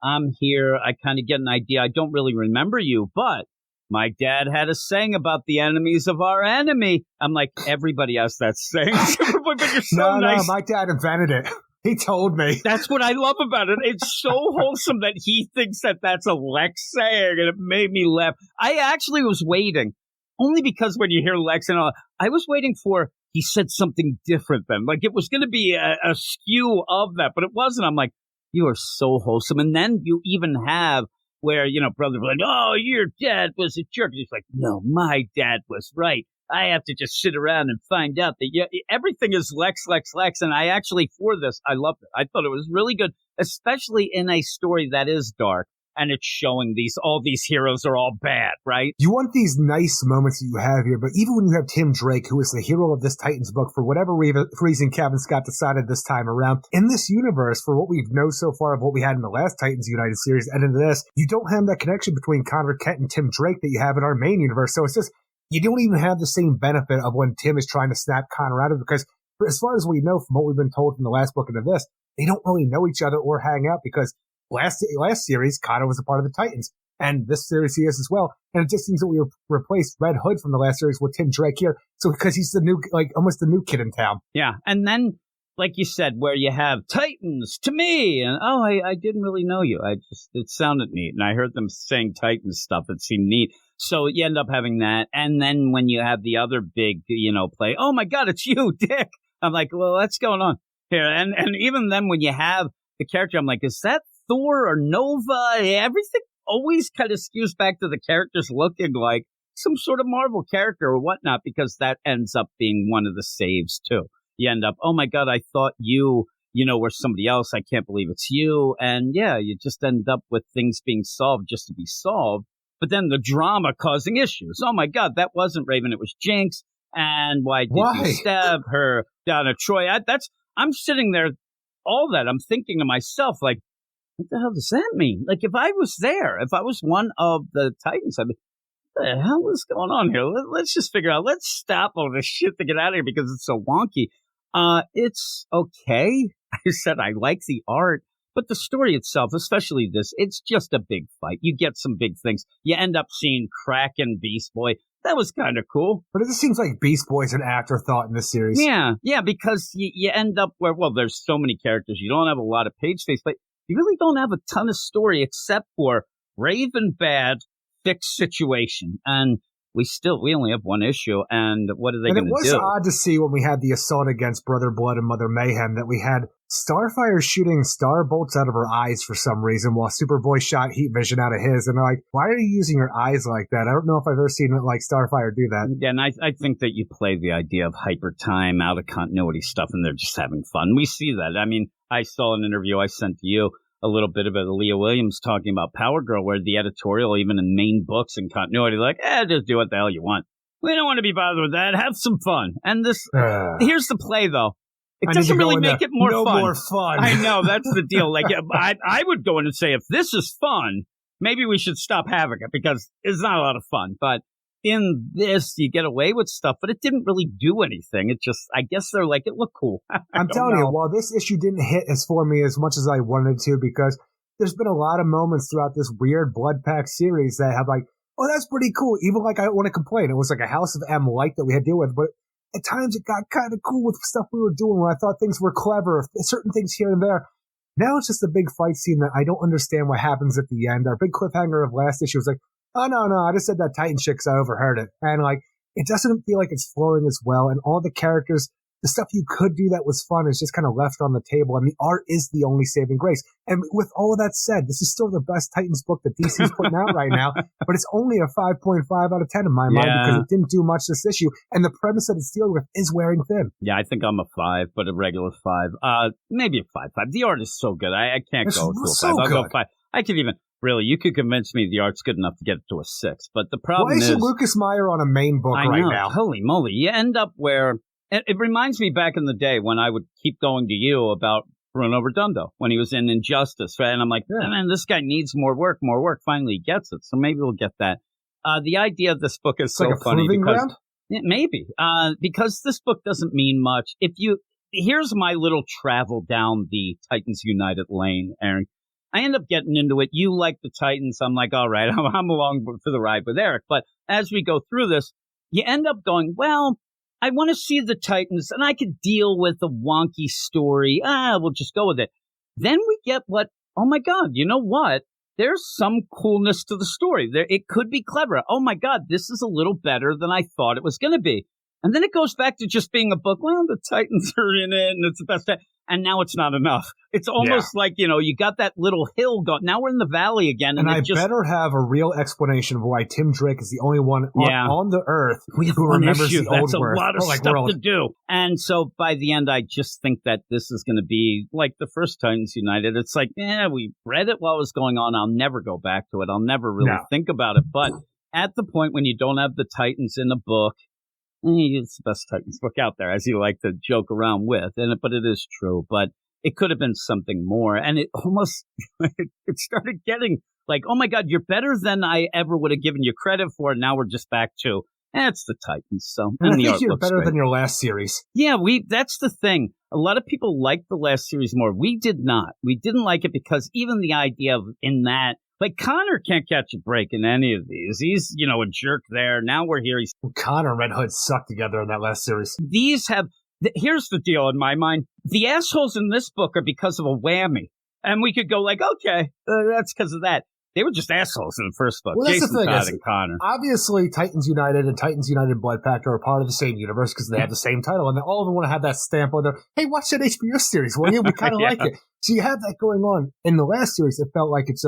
I'm here. I kind of get an idea. I don't really remember you, but my dad had a saying about the enemies of our enemy. I'm like, everybody has that saying, Superboy, but you're so nice. No, my dad invented it. He told me. That's what I love about it. It's so wholesome that he thinks that that's a Lex saying, and it made me laugh. I actually was waiting, only because when you hear Lex and all, I was waiting for, he said something different then. Like, it was going to be a skew of that, but it wasn't. I'm like, you are so wholesome. And then you even have where, brother was like, oh, your dad was a jerk. And he's like, no, my dad was right. I have to just sit around and find out that everything is Lex. And I actually, for this, I loved it. I thought it was really good, especially in a story that is dark. And it's showing all these heroes are all bad, right? You want these nice moments that you have here, but even when you have Tim Drake, who is the hero of this Titans book, for whatever reason Kevin Scott decided this time around, in this universe, for what we know so far of what we had in the last Titans United series and into this, you don't have that connection between Connor Kent and Tim Drake that you have in our main universe. So it's just, you don't even have the same benefit of when Tim is trying to snap Connor out of it, because as far as we know from what we've been told from the last book into this, they don't really know each other or hang out, because last series, Connor was a part of the Titans, and this series he is as well. And it just seems that we replaced Red Hood from the last series with Tim Drake here. So because he's the new, almost the new kid in town. Yeah, and then, like you said, where you have Titans to me, and I didn't really know you. It sounded neat, and I heard them saying Titans stuff. It seemed neat. So you end up having that, and then when you have the other big, play, oh my God, it's you, Dick. I'm like, well, what's going on here? And even then, when you have the character, I'm like, is that Thor or Nova? Everything always kind of skews back to the characters looking like some sort of Marvel character or whatnot, because that ends up being one of the saves too. You end up, oh my God, I thought you were somebody else. I can't believe it's you. And yeah, you just end up with things being solved just to be solved. But then the drama causing issues. Oh my God, that wasn't Raven, it was Jinx. And why did you stab her down at Troy? I'm sitting there, all that, I'm thinking to myself, like, what the hell does that mean? Like, if I was there, if I was one of the Titans, I'd be, what the hell is going on here? Let's just figure out, let's stop all this shit to get out of here because it's so wonky. It's okay. I said I like the art, but the story itself, especially this, it's just a big fight. You get some big things. You end up seeing Kraken, Beast Boy. That was kind of cool. But it just seems like Beast Boy's an afterthought in this series. Yeah, because you end up where, well, there's so many characters. You don't have a lot of page space, but you really don't have a ton of story except for Raven bad, fixed situation. And we only have one issue, and what are they going to do? And it was odd to see when we had the assault against Brother Blood and Mother Mayhem that we had Starfire shooting star bolts out of her eyes for some reason while Superboy shot heat vision out of his. And they're like, why are you using your eyes like that? I don't know if I've ever seen it like Starfire do that. Yeah, and I think that you play the idea of hyper time, out of continuity stuff, and they're just having fun. We see that. I mean, I saw an interview I sent to you, a little bit of it, Leah Williams talking about Power Girl, where the editorial, even in main books and continuity, like, just do what the hell you want. We don't want to be bothered with that. Have some fun. And this, here's the play, though. It doesn't really make it more fun. More fun. I know, that's the deal. Like, I would go in and say, if this is fun, maybe we should stop having it, because it's not a lot of fun. But in this, you get away with stuff, but it didn't really do anything. It just, I guess they're like, it looked cool. I'm telling you, while this issue didn't hit for me as much as I wanted to, because there's been a lot of moments throughout this weird Blood Pact series that have like, oh, that's pretty cool. Even like, I don't want to complain. It was like a House of M light that we had to deal with, but at times it got kind of cool with stuff we were doing when I thought things were clever, certain things here and there. Now it's just a big fight scene that I don't understand what happens at the end. Our big cliffhanger of last issue was like, oh, no, I just said that Titan shit because I overheard it. And like, it doesn't feel like it's flowing as well. And all the characters, the stuff you could do that was fun is just kind of left on the table. And the art is the only saving grace. And with all of that said, this is still the best Titans book that DC's putting out right now. But it's only a 5.5 out of 10 in my mind because it didn't do much this issue. And the premise that it's dealing with is wearing thin. Yeah, I think I'm a 5, but a regular 5. Maybe a 5.5. The art is so good. I can't go to a 5. I'll go 5. I could even... Really, you could convince me the art's good enough to get it to a 6, but the problem is... Why is Lucas Meyer on a main book right now? Holy moly. You end up where... It reminds me back in the day when I would keep going to you about Bruno Redondo, when he was in Injustice, right? And I'm like, man, this guy needs more work. Finally, he gets it, so maybe we'll get that. The idea of this book is so funny because... Maybe. Because this book doesn't mean much. Here's my little travel down the Titans United lane, Aaron. I end up getting into it. You like the Titans. I'm like, all right, I'm along for the ride with Eric. But as we go through this, you end up going, well, I want to see the Titans, and I could deal with a wonky story. We'll just go with it. Then we get oh my God, you know what? There's some coolness to the story. It could be clever. Oh my God, this is a little better than I thought it was going to be. And then it goes back to just being a book. Well, the Titans are in it, and it's the best. And now it's not enough. It's almost like, you got that little hill going. Now we're in the valley again. And I better have a real explanation of why Tim Drake is the only one on the earth who remembers the old That's world. a lot of stuff to do. And so by the end, I just think that this is going to be like the first Titans United. It's like, we read it while it was going on. I'll never go back to it. I'll never really think about it. But at the point when you don't have the Titans in a book, it's the best Titans book out there, as you like to joke around with. But it is true. But it could have been something more. And it almost, it started getting like, oh my God, you're better than I ever would have given you credit for. And now we're just back to, it's the Titans. So, and I think you're better than your last series. Yeah, that's the thing. A lot of people liked the last series more. We did not. We didn't like it because even the idea of in that, like, Connor can't catch a break in any of these. He's, a jerk there. Now we're here. Connor and Red Hood sucked together in that last series. These have, here's the deal in my mind. The assholes in this book are because of a whammy. And we could go like, okay, that's because of that. They were just assholes in the first book. Well, that's Jason the thing Todd and Connor. Obviously, Titans United and Titans United Blood Pact are a part of the same universe because they have the same title. And all of them want to have that stamp on there. Hey, watch that HBO series, will you? We kind of like it. So you have that going on. In the last series, it felt like it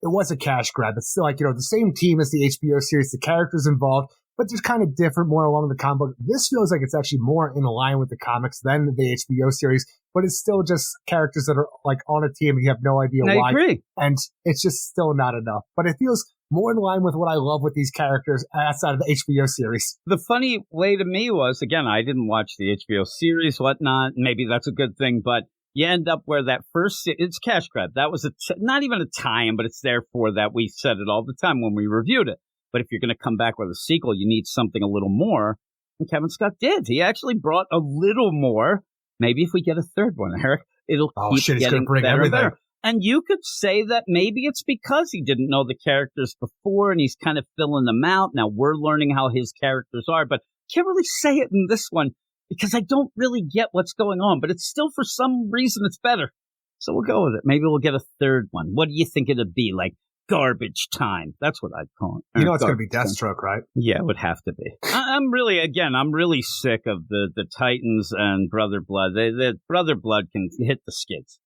was a cash grab. It's still like, the same team as the HBO series, the characters involved, but just kind of different, more along the comic book. This feels like it's actually more in line with the comics than the HBO series, but it's still just characters that are like on a team and you have no idea why. I agree. And it's just still not enough. But it feels more in line with what I love with these characters outside of the HBO series. The funny way to me was, again, I didn't watch the HBO series, whatnot. Maybe that's a good thing, but you end up where that first, it's cash grab. That was not even a tie-in, but it's there for that. We said it all the time when we reviewed it. But if you're going to come back with a sequel, you need something a little more. And Kevin Scott did. He actually brought a little more. Maybe if we get a third one, Eric, it'll keep getting better and better. And you could say that maybe it's because he didn't know the characters before and he's kind of filling them out. Now we're learning how his characters are, but can't really say it in this one because I don't really get what's going on. But it's still, for some reason, it's better. So we'll go with it. Maybe we'll get a third one. What do you think it'd be? Like garbage time. That's what I'd call it. It's going to be Deathstroke, right? Yeah, it would have to be. I'm really sick of the Titans and Brother Blood. The Brother Blood can hit the skids.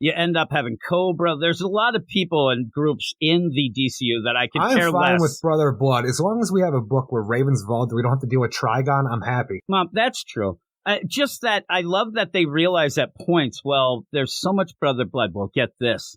You end up having Cobra. There's a lot of people and groups in the DCU that I could care less. I'm fine with Brother Blood. As long as we have a book where Raven's involved, we don't have to deal with Trigon, I'm happy. Mom, that's true. Just that I love that they realize at points, well, there's so much Brother Blood. Well, get this.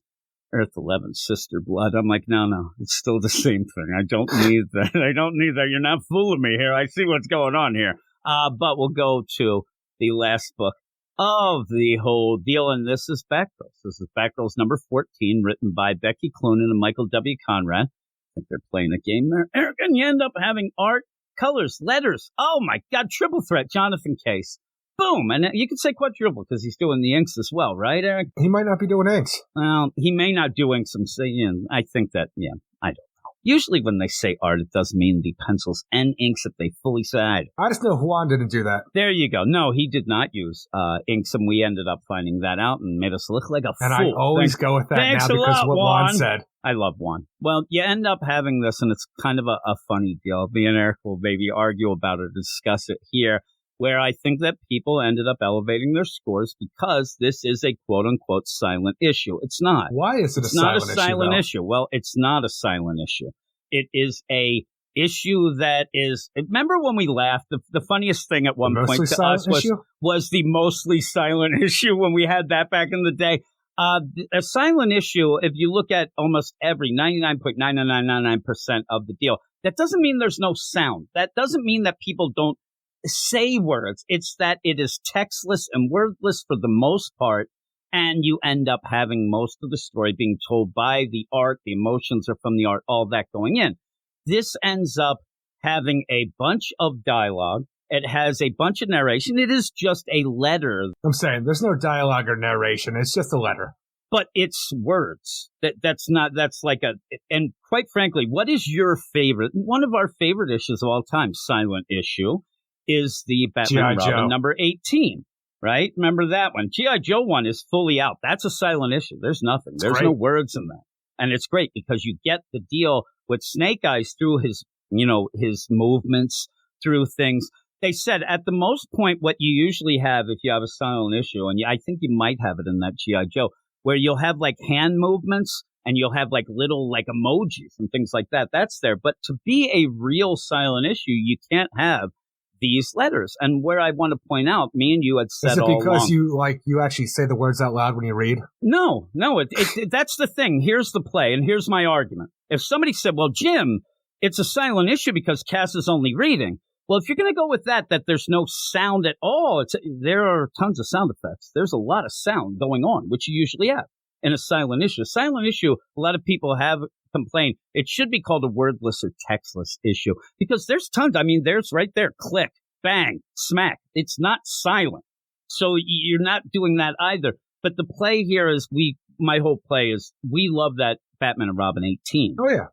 Earth 11 Sister Blood. I'm like, no, it's still the same thing. I don't need that. You're not fooling me here. I see what's going on here. But we'll go to the last book of the whole deal, and this is Batgirls. This is Batgirls number 14, written by Becky Cloonan and Michael W. Conrad. I think they're playing a game there. Eric, and you end up having art, colors, letters. Oh my God, triple threat, Jonathan Case. Boom. And you could say quadruple because he's doing the inks as well, right, Eric? He might not be doing inks. Well, he may not do inks. I think that, I don't know. Usually when they say art, it does mean the pencils and inks that they fully side. I just know Juan didn't do that. There you go. No, he did not use inks, and we ended up finding that out and made us look like a fool. And I always go with that now because of what Juan said. I love Juan. Well, you end up having this, and it's kind of a funny deal. Me and Eric will maybe argue about it, discuss it here, where I think that people ended up elevating their scores because this is a quote-unquote silent issue. It's not. Why is it it's not a silent issue? Well, it's not a silent issue. It is a issue that is... Remember when we laughed? The funniest thing at one point to us was the mostly silent issue when we had that back in the day. A silent issue, if you look at almost every 99.9999% of the deal, that doesn't mean there's no sound. That doesn't mean that people don't say words. It's that it is textless and wordless for the most part, and you end up having most of the story being told by the art. The emotions are from the art, all that going in. This ends up having a bunch of dialogue. It has a bunch of narration. It is just a letter. I'm saying there's no dialogue or narration. It's just a letter. But it's words. That's like and quite frankly, what is your favorite? One of our favorite issues of all time, silent issue, is the Batman Robin number 18, right? Remember that one? G.I. Joe one is fully out. That's a silent issue. There's nothing. There's no words in that. And it's great because you get the deal with Snake Eyes through his movements, through things. They said at the most point, what you usually have if you have a silent issue, and I think you might have it in that G.I. Joe, where you'll have like hand movements and you'll have like little like emojis and things like that. That's there. But to be a real silent issue, you can't have these letters. And where I want to point out, me and you had said all along. Is it because you actually say the words out loud when you read? No. That's the thing. Here's the play, and here's my argument. If somebody said, well, Jim, it's a silent issue because Cass is only reading. Well, if you're going to go with that there's no sound at all, there are tons of sound effects. There's a lot of sound going on, which you usually have in a silent issue. A silent issue, a lot of people have complained, it should be called a wordless or textless issue because there's tons. I mean, there's right there, click, bang, smack. It's not silent. So you're not doing that either. But the play here is my whole play is we love that Batman and Robin 18. Oh, yeah.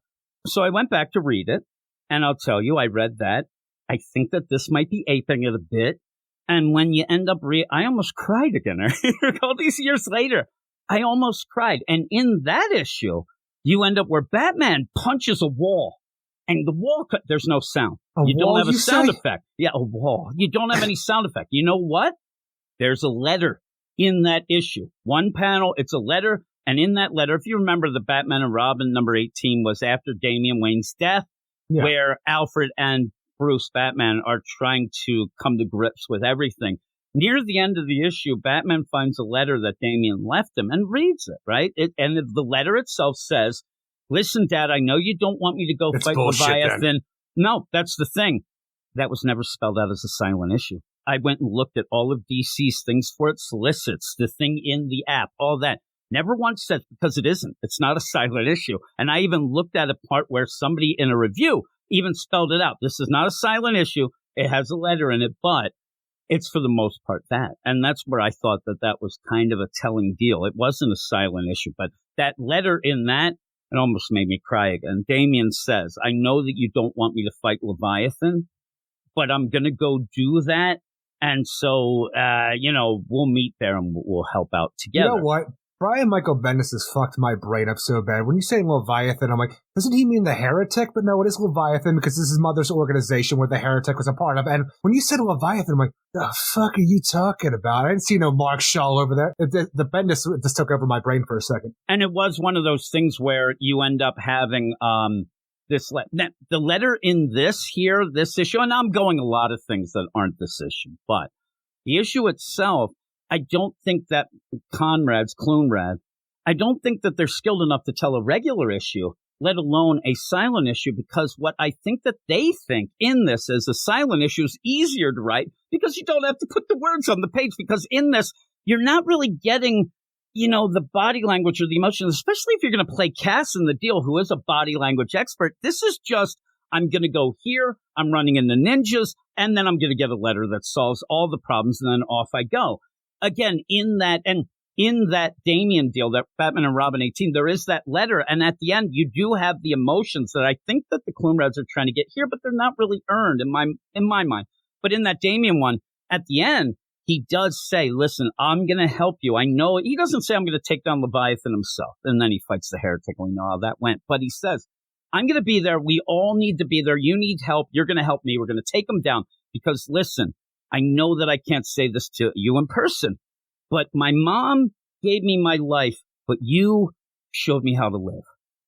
So I went back to read it, and I'll tell you, I read that. I think that this might be aping it a bit. And when you end up I almost cried again. All these years later, I almost cried. And in that issue, you end up where Batman punches a wall. And the wall, there's no sound. You don't have a sound effect. Yeah, a wall. You don't have any sound effect. You know what? There's a letter in that issue. One panel, it's a letter. And in that letter, if you remember, the Batman and Robin number 18 was after Damian Wayne's death, where Alfred and Bruce Batman are trying to come to grips with everything. Near the end of the issue, Batman finds a letter that Damian left him and reads it, right? And the letter itself says, listen, Dad, I know you don't want me to go fight Leviathan. Then. No, that's the thing. That was never spelled out as a silent issue. I went and looked at all of DC's things for it, solicits, the thing in the app, all that. Never once said, because it isn't. It's not a silent issue. And I even looked at a part where somebody in a review even spelled it out. This is not a silent issue. It has a letter in it, but it's for the most part that. And that's where I thought that was kind of a telling deal. It wasn't a silent issue, but that letter in that, it almost made me cry again. Damian says, I know that you don't want me to fight Leviathan, but I'm going to go do that. And so, we'll meet there and we'll help out together. You know what? Brian Michael Bendis has fucked my brain up so bad. When you say Leviathan, I'm like, doesn't he mean the Heretic? But no, it is Leviathan because this is Mother's organization where the Heretic was a part of. And when you said Leviathan, I'm like, the fuck are you talking about? I didn't see no Mark Shaw over there. The Bendis just took over my brain for a second. And it was one of those things where you end up having the letter in this issue, and I'm going a lot of things that aren't this issue, but the issue itself, I don't think that Clunrad, I don't think that they're skilled enough to tell a regular issue, let alone a silent issue, because what I think that they think in this is a silent issue is easier to write because you don't have to put the words on the page, because in this, you're not really getting, the body language or the emotions, especially if you're going to play Cass in the deal, who is a body language expert. This is just, I'm going to go here, I'm running into ninjas, and then I'm going to get a letter that solves all the problems, and then off I go. Again, in that Damian deal, that Batman and Robin 18, there is that letter. And at the end, you do have the emotions that I think that the Clunrads are trying to get here, but they're not really earned in my mind. But in that Damian one, at the end, he does say, listen, I'm going to help you. I know he doesn't say I'm going to take down Leviathan himself. And then he fights the Heretic. We know how that went. But he says, I'm going to be there. We all need to be there. You need help. You're going to help me. We're going to take him down because, listen, I know that I can't say this to you in person, but my mom gave me my life, but you showed me how to live.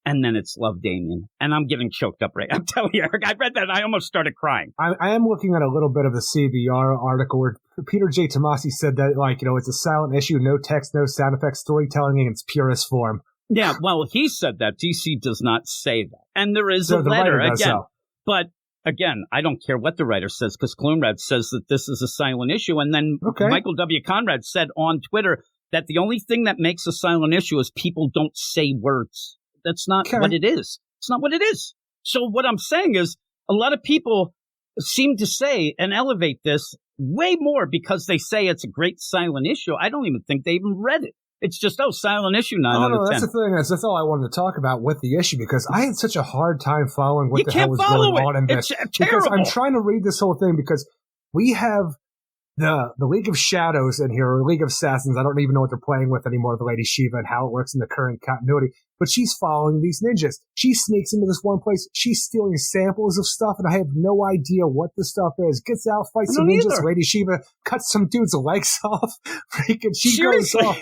And then it's Love, Damien. And I'm getting choked up, right? I'm telling you, Eric, I read that and I almost started crying. I am looking at a little bit of the CBR article where Peter J. Tomasi said that, it's a silent issue, no text, no sound effects, storytelling in its purest form. Yeah, well, he said that. DC does not say that. And there is a letter, again. But again, I don't care what the writer says, because Clunrad says that this is a silent issue. And then Michael W. Conrad said on Twitter that the only thing that makes a silent issue is people don't say words. That's not what it is. It's not what it is. So what I'm saying is a lot of people seem to say and elevate this way more because they say it's a great silent issue. I don't even think they even read it. It's just, silent issue 9 out of 10. That's the thing. That's all I wanted to talk about with the issue, because I had such a hard time following what the hell was going on in this. It's terrible. Because I'm trying to read this whole thing because we have the League of Shadows in here, or League of Assassins, I don't even know what they're playing with anymore, the Lady Shiva, and how it works in the current continuity, but she's following these ninjas. She sneaks into this one place, she's stealing samples of stuff, and I have no idea what the stuff is. Gets out, fights some ninjas, Lady Shiva cuts some dude's legs off, freaking, she goes off,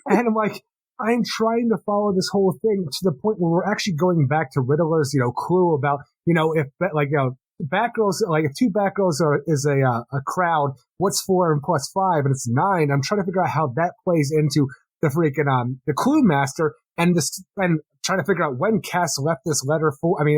and I'm like, I'm trying to follow this whole thing to the point where we're actually going back to Riddler's, clue about, if, Batgirls, if two Batgirls is a crowd, what's 4 and plus 5, and it's 9. I'm trying to figure out how that plays into the freaking the Clue Master, and trying to figure out when Cass left this letter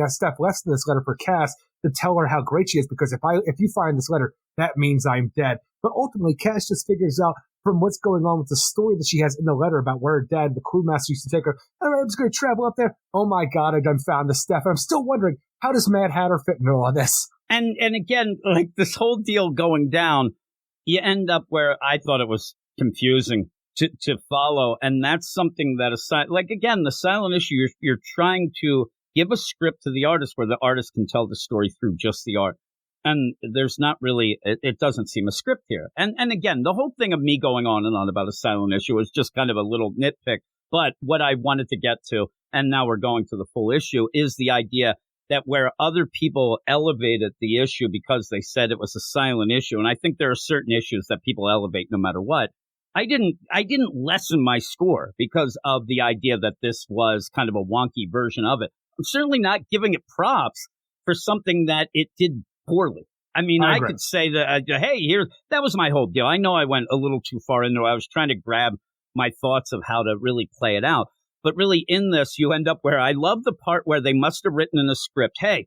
Steph left this letter for Cass to tell her how great she is, because if you find this letter, that means I'm dead. But ultimately, Cass just figures out from what's going on with the story that she has in the letter about where her dad, the Clue Master, used to take her. All right, I'm just going to travel up there. Oh my God, I done found this Steph. I'm still wondering, how does Mad Hatter fit into all of this? And again, like this whole deal going down, you end up where I thought it was confusing to follow. And that's something that again, the silent issue, you're trying to give a script to the artist where the artist can tell the story through just the art. And there's not really, it doesn't seem a script here. And again, the whole thing of me going on and on about a silent issue is just kind of a little nitpick. But what I wanted to get to, and now we're going to the full issue, is the idea that where other people elevated the issue because they said it was a silent issue, and I think there are certain issues that people elevate no matter what, I didn't lessen my score because of the idea that this was kind of a wonky version of it. I'm certainly not giving it props for something that it did poorly. I mean, I could say that, hey, that was my whole deal. I know I went a little too far into it. I was trying to grab my thoughts of how to really play it out. But really, in this, you end up where I love the part where they must have written in the script, hey,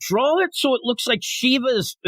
draw it so it looks like Shiva is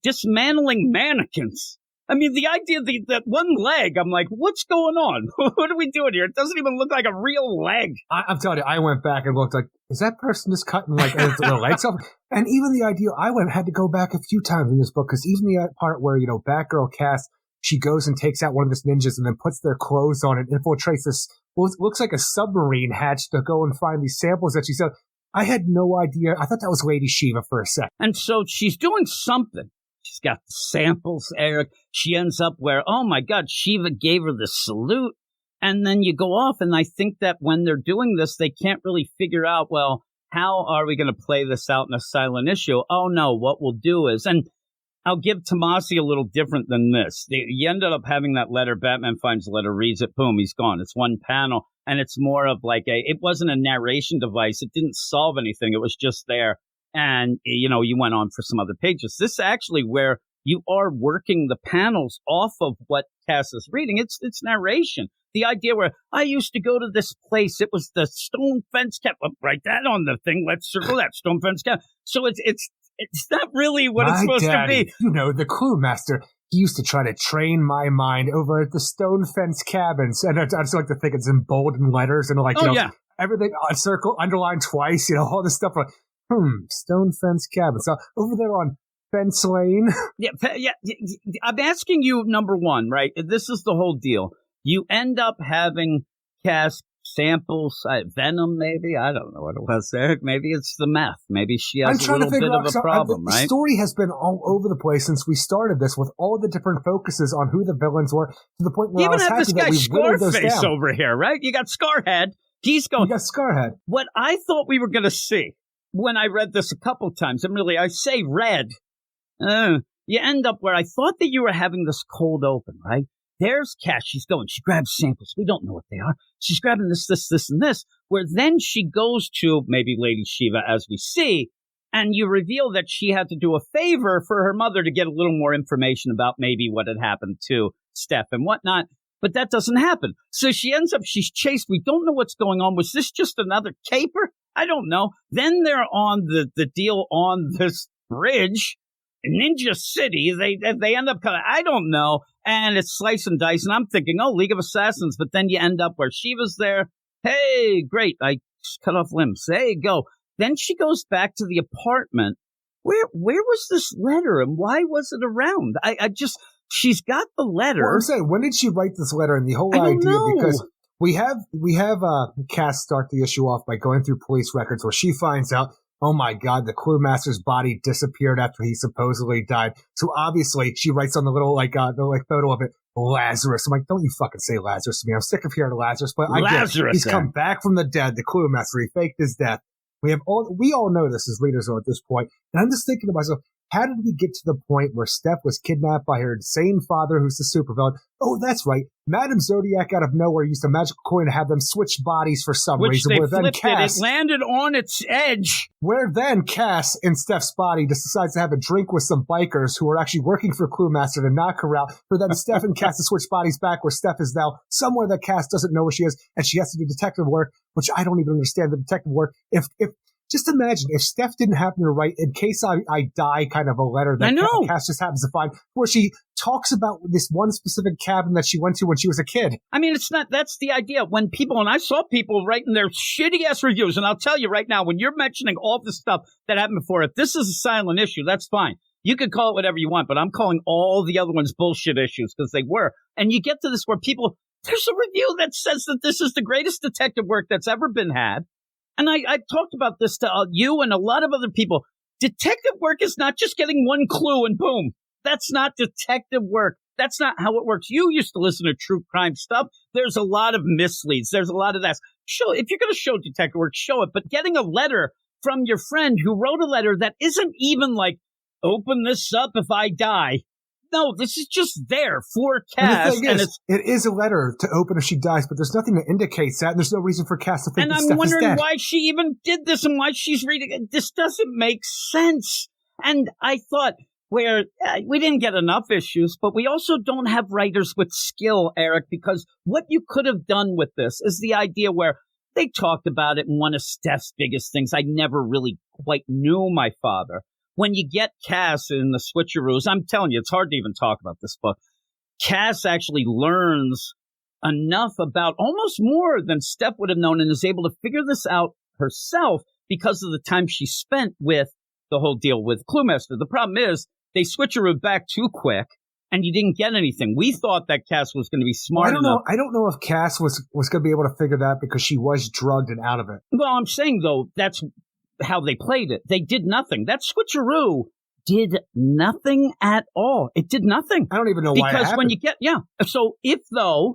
dismantling mannequins. I mean, the idea that one leg, I'm like, what's going on? What are we doing here? It doesn't even look like a real leg. I'm telling you, I went back and looked like, is that person just cutting like their legs off? And even the idea, had to go back a few times in this book, because even the part where, Batgirl Cass, she goes and takes out one of his ninjas and then puts their clothes on and infiltrates this, what looks like a submarine hatch to go and find these samples that she said. I had no idea. I thought that was Lady Shiva for a sec. And so she's doing something. She's got the samples, Eric. She ends up where, oh my God, Shiva gave her the salute. And then you go off, and I think that when they're doing this, they can't really figure out, well, how are we going to play this out in a silent issue? Oh no, what we'll do is, and I'll give Tomasi a little different than this. You ended up having that letter, Batman finds the letter, reads it, boom, he's gone. It's one panel, and it's more of like it wasn't a narration device. It didn't solve anything. It was just there. And, you went on for some other pages. This is actually where you are working the panels off of what Cass is reading. It's narration. The idea where I used to go to this place, it was the stone fence camp. Write that on the thing. Let's circle that stone fence camp. So it's not really what it's supposed to be. The Clue Master, he used to try to train my mind over at the stone fence cabins. And I just like to think it's in bold letters and everything on circle, underlined twice, all this stuff. Stone fence cabin. So over there on Fence Lane. Yeah. I'm asking you, number one, right? This is the whole deal. You end up having Cass samples, venom, maybe. I don't know what it was, Eric. Maybe it's the meth. Maybe she has a little bit of a problem, right? The story has been all over the place since we started this, with all the different focuses on who the villains were, to the point where you I was even have happy this guy that we whittled those Scarface down. over here, right? You got Scarhead. He's going. You got Scarhead. What I thought we were going to see when I read this a couple times, and really I say read, you end up where I thought that you were having this cold open, right? There's Cass. She's going. She grabs samples. We don't know what they are. She's grabbing this, and this. Where then she goes to maybe Lady Shiva, as we see, and you reveal that she had to do a favor for her mother to get a little more information about maybe what had happened to Steph and whatnot. But that doesn't happen. So she ends up, she's chased. We don't know what's going on. Was this just another caper? I don't know. Then they're on the deal on this bridge, Ninja City. They end up kind of, I don't know. And it's slice and dice. And I'm thinking, League of Assassins. But then you end up where Shiva's there. Hey, great. I cut off limbs. Hey, go. Then she goes back to the apartment. Where was this letter and why was it around? She's got the letter. Well, I'm saying, when did she write this letter? And the whole idea, because we have Cass start the issue off by going through police records where she finds out, oh my God, the Clue Master's body disappeared after he supposedly died. So obviously she writes on the little photo of it, Lazarus. I'm like, don't you fucking say Lazarus to me. I'm sick of hearing Lazarus, but I get it. He's come back from the dead, the Clue Master. He faked his death. We all know this as readers at this point. And I'm just thinking to myself, how did we get to the point where Steph was kidnapped by her insane father, who's the supervillain? Oh, that's right. Madame Zodiac out of nowhere used a magical coin to have them switch bodies for some reason. They flipped it landed on its edge. Where then Cass, in Steph's body, just decides to have a drink with some bikers who are actually working for Clue Master to knock her out. For then Steph and Cass to switch bodies back, where Steph is now somewhere that Cass doesn't know where she is, and she has to do detective work, which I don't even understand the detective work. If just imagine if Steph didn't happen to write "In case I die" kind of a letter that Cass just happens to find, where she talks about this one specific cabin that she went to when she was a kid. I mean, that's the idea. When people, and I saw people writing their shitty ass reviews, and I'll tell you right now, when you're mentioning all the stuff that happened before, if this is a silent issue, that's fine. You can call it whatever you want, but I'm calling all the other ones bullshit issues because they were. And you get to this where people, there's a review that says that this is the greatest detective work that's ever been had. And I talked about this to you and a lot of other people. Detective work is not just getting one clue and boom. That's not detective work. That's not how it works. You used to listen to true crime stuff. There's a lot of misleads. There's a lot of that. If you're going to show detective work, show it. But getting a letter from your friend who wrote a letter that isn't even like, open this up if I die. No, this is just there for Cass. It is a letter to open if she dies, but there's nothing that indicates that. And there's no reason for Cass to think that Steph is dead. And I'm wondering why she even did this and why she's reading it. This doesn't make sense. And I thought, we didn't get enough issues, but we also don't have writers with skill, Eric, because what you could have done with this is the idea where they talked about it in one of Steph's biggest things. I never really quite knew my father. When you get Cass in the switcheroos, I'm telling you, it's hard to even talk about this book. Cass actually learns enough about almost more than Steph would have known and is able to figure this out herself because of the time she spent with the whole deal with Clue Master. The problem is they switcherooed back too quick and you didn't get anything. We thought that Cass was going to be smart enough. I don't know if Cass was going to be able to figure that because she was drugged and out of it. Well, I'm saying, though, that's how they played it. They did nothing. That switcheroo did nothing at all. It did nothing. I don't even know why it happened. Because when you get, So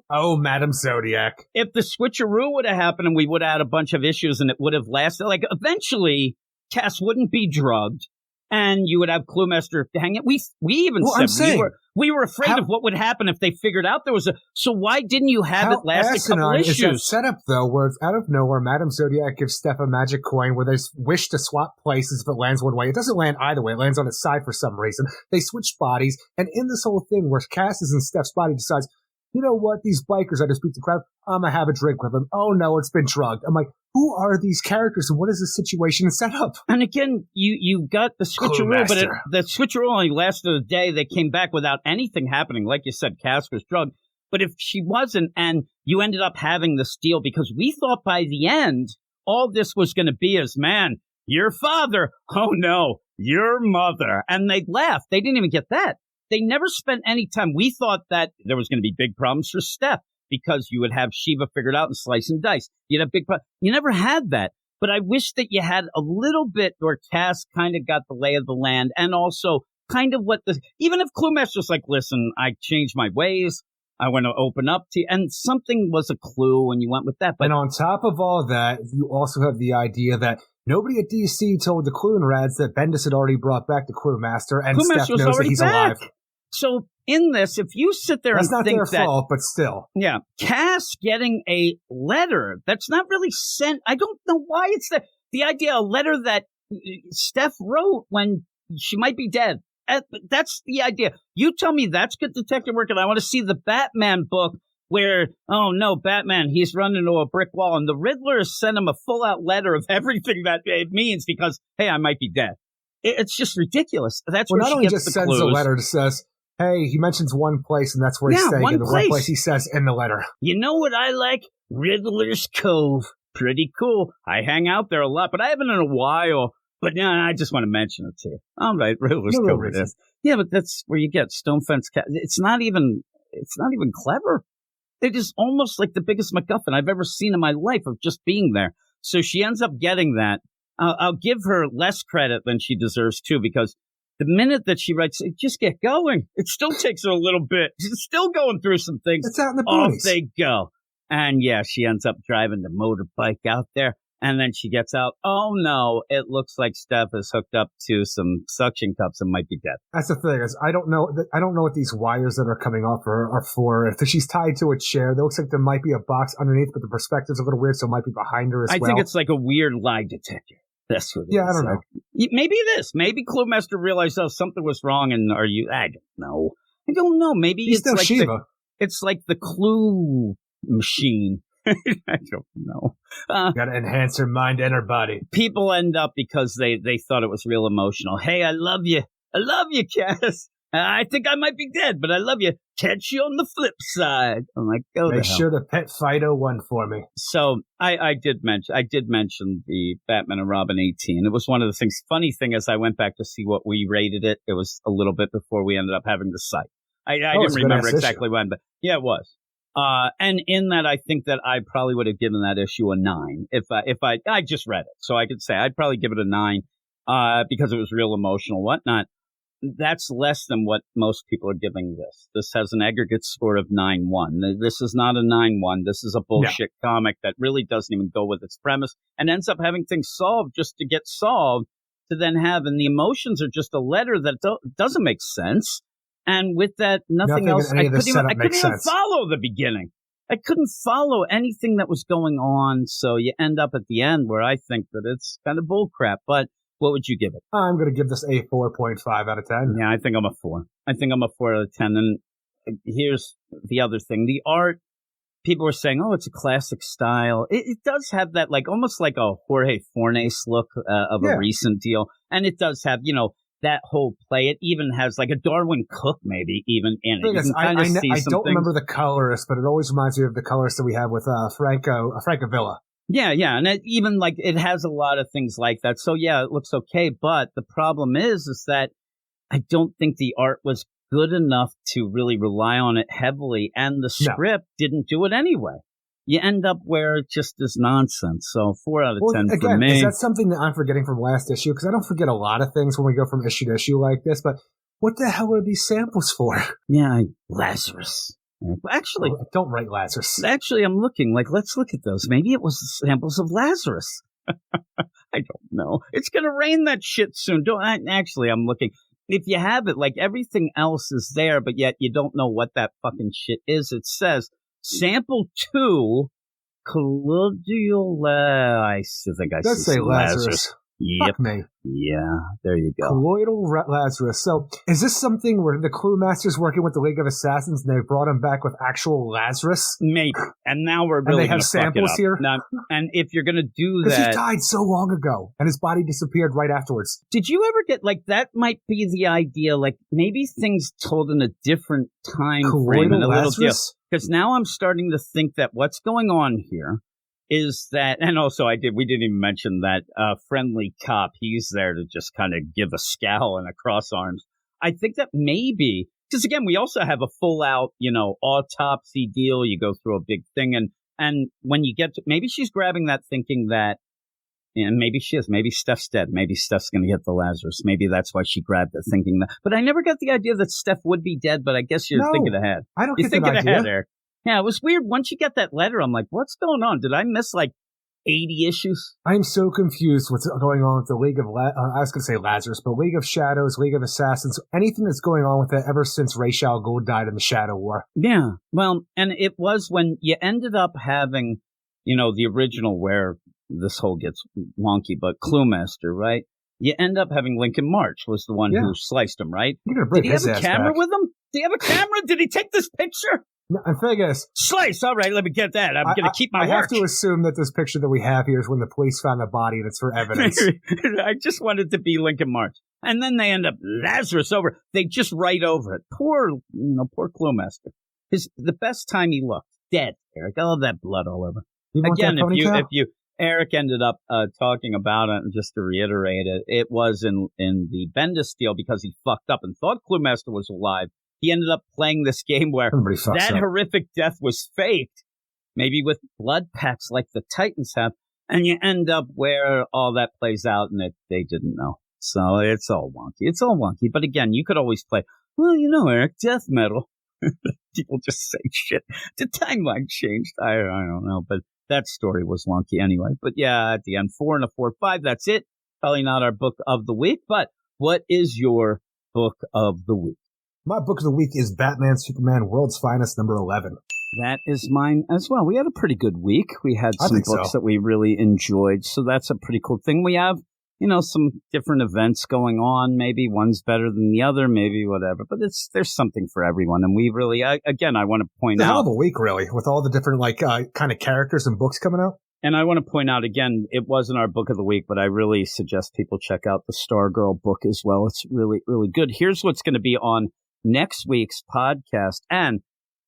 Oh, Madam Zodiac. If the switcheroo would have happened and we would have had a bunch of issues and it would have lasted, like eventually Cass wouldn't be drugged and you would have Clue Master hang it. We even said we were afraid of what would happen if they figured out there was so why didn't you have it last a couple issues? Is that setup, though, where it's out of nowhere, Madame Zodiac gives Steph a magic coin where they wish to swap places if it lands one way. It doesn't land either way. It lands on its side for some reason. They switch bodies, and in this whole thing where Cass is in Steph's body decides, you know what, these bikers I just beat the crowd, I'm going to have a drink with them. Oh, no, it's been drugged. I'm like, who are these characters and what is the situation set up? And again, you got the switcheroo, but the switcheroo only lasted a day. They came back without anything happening. Like you said, Cass was drugged. But if she wasn't, and you ended up having this deal, because we thought by the end, all this was going to be is, man, your father. Oh, no, your mother. And they left. They didn't even get that. They never spent any time. We thought that there was going to be big problems for Steph because you would have Shiva figured out and slice and dice. You'd have big problems. You never had that. But I wish that you had a little bit where Cass kind of got the lay of the land and also kind of even if Clue Master's like, listen, I changed my ways. I want to open up to you. And something was a clue and you went with that. But, and on top of all that, you also have the idea that nobody at DC told the Clue and Rads that Bendis had already brought back the Clue Master and Steph knows that he's alive. So in this, if you sit there and think that... That's not their fault, but still. Yeah. Cass getting a letter that's not really sent... I don't know why it's the idea, a letter that Steph wrote when she might be dead. That's the idea. You tell me that's good detective work, and I want to see the Batman book where, oh no, Batman, he's running into a brick wall, and the Riddler sent him a full-out letter of everything that it means because, hey, I might be dead. It's just ridiculous. That's where not she only gets just the sends clues. a letter that says, hey, he mentions one place, and that's where he's staying. And the one place he says in the letter. You know what I like? Riddler's Cove. Pretty cool. I hang out there a lot, but I haven't in a while. But I just want to mention it to you. All right, Riddler's Cove it is. Yeah, but that's where you get Stone Fence Cat. It's not even clever. It is almost like the biggest MacGuffin I've ever seen in my life of just being there. So she ends up getting that. I'll give her less credit than she deserves, too, because the minute that she writes, just get going. It still takes her a little bit. She's still going through some things. It's out in the Off boonies. they go. And yeah, she ends up driving the motorbike out there. And then she gets out. Oh no, it looks like Steph is hooked up to some suction cups and might be dead. That's the thing is, I don't know what these wires that are coming off her are for. If she's tied to a chair, it looks like there might be a box underneath, but the perspective's a little weird, so it might be behind her as well. I think it's like a weird lie detector. That's what it is. I don't know. Maybe it is. Maybe Clue Master realized, something was wrong, and I don't know. I don't know. Maybe He's it's like Shiva. It's like the Clue machine. I don't know. Gotta enhance her mind and her body. People end up because they thought it was real emotional. Hey, I love you. I love you, Cass. I think I might be dead, but I love you. Catch you on the flip side. I'm like, go Make sure to pet Fido one for me. So I did mention the Batman and Robin 18. It was one of the things. Funny thing is, I went back to see what we rated it. It was a little bit before we ended up having the site. I didn't remember exactly when, but yeah, it was. And in that, I think that I probably would have given that issue a 9 if I just read it. So I could say I'd probably give it a 9, because it was real emotional, whatnot. That's less than what most people are giving this. This has an aggregate score of 9.1. This is not a 9.1. This is a bullshit comic that really doesn't even go with its premise and ends up having things solved just to get solved to then have, and the emotions are just a letter that doesn't make sense. And with that, nothing else. I couldn't even follow the beginning. I couldn't follow anything that was going on. So you end up at the end where I think that it's kind of bullcrap. But what would you give it? I'm going to give this a 4.5 out of 10. Yeah, I think I'm a 4. I think I'm a 4 out of 10. And here's the other thing. The art, people were saying, it's a classic style. It does have that, like, almost like a Jorge Fornes look of a recent deal. And it does have, that whole play. It even has like a Darwin Cook maybe even in it. I don't remember the colorist, but it always reminds me of the colorist that we have with Franco Villa. Yeah, and it has a lot of things like that. So yeah, it looks okay, but the problem is that I don't think the art was good enough to really rely on it heavily, and the script didn't do it anyway. You end up where it just is nonsense. So 4 out of 10 for me. Is that something that I'm forgetting from last issue? Because I don't forget a lot of things when we go from issue to issue like this, but what the hell are these samples for? Yeah, Lazarus. Actually, don't write Lazarus. Actually, I'm looking. Let's look at those. Maybe it was samples of Lazarus. I don't know. It's going to rain that shit soon. I'm looking. If you have it, like everything else is there, but yet you don't know what that fucking shit is. It says Sample 2, colloidal. I think I does say Lazarus. Yep. Fuck me. Yeah, there you go. Colloidal Lazarus. So, is this something where the Clue Master's working with the League of Assassins and they brought him back with actual Lazarus? Maybe. And now we're really going to samples here? Now, and if you're going to do that... Because he died so long ago, and his body disappeared right afterwards. Did you ever get, that might be the idea, maybe things told in a different time frame and a little deal. Because now I'm starting to think that what's going on here is that, and also we didn't even mention that friendly cop, he's there to just kind of give a scowl and a cross arms. I think that maybe, because again, we also have a full out, autopsy deal. You go through a big thing. And when you get to, maybe she's grabbing that thinking that, and maybe she is, maybe Steph's dead. Maybe Steph's going to get the Lazarus. Maybe that's why she grabbed it thinking that. But I never got the idea that Steph would be dead, but I guess you're thinking ahead. I don't get that idea. You're thinking ahead there. Yeah, it was weird. Once you get that letter, I'm like, what's going on? Did I miss 80 issues? I'm so confused what's going on with the League of, I was going to say Lazarus, but League of Shadows, League of Assassins, anything that's going on with it ever since Ra's al Ghul died in the Shadow War. Yeah, well, and it was when you ended up having, the original where this whole gets wonky, but Clue Master, right? You end up having Lincoln March was the one who sliced him, right? Did he have a camera with him? Did he have a camera? Did he take this picture? No, I figure slice. All right, let me get that. I'm going to keep my work. I have to assume that this picture that we have here is when the police found the body and it's for evidence. I just wanted to be Lincoln March. And then they end up Lazarus over. They just write over it. Poor Clue Master. The best time he looked. Dead, Eric. All of that blood all over. Again, if you Eric ended up talking about it, and just to reiterate it, it was in the Bendis deal because he fucked up and thought Clue Master was alive. He ended up playing this game where that horrific death was faked, maybe with blood packs like the Titans have. And you end up where all that plays out and they didn't know. So it's all wonky. It's all wonky. But again, you could always play, well, Eric, death metal. People just say shit. The timeline changed. I don't know. But that story was wonky anyway. But yeah, at the end, 4 and a 4-5. That's it. Probably not our book of the week. But what is your book of the week? My book of the week is Batman Superman World's Finest, number 11. That is mine as well. We had a pretty good week. We had some books that we really enjoyed. So that's a pretty cool thing. We have, some different events going on. Maybe one's better than the other, maybe whatever. But there's something for everyone. And we really, I want to point out. Hell of a week, really, with all the different kind of characters and books coming out. And I want to point out, again, it wasn't our book of the week, but I really suggest people check out the Stargirl book as well. It's really, really good. Here's what's going to be on next week's podcast. And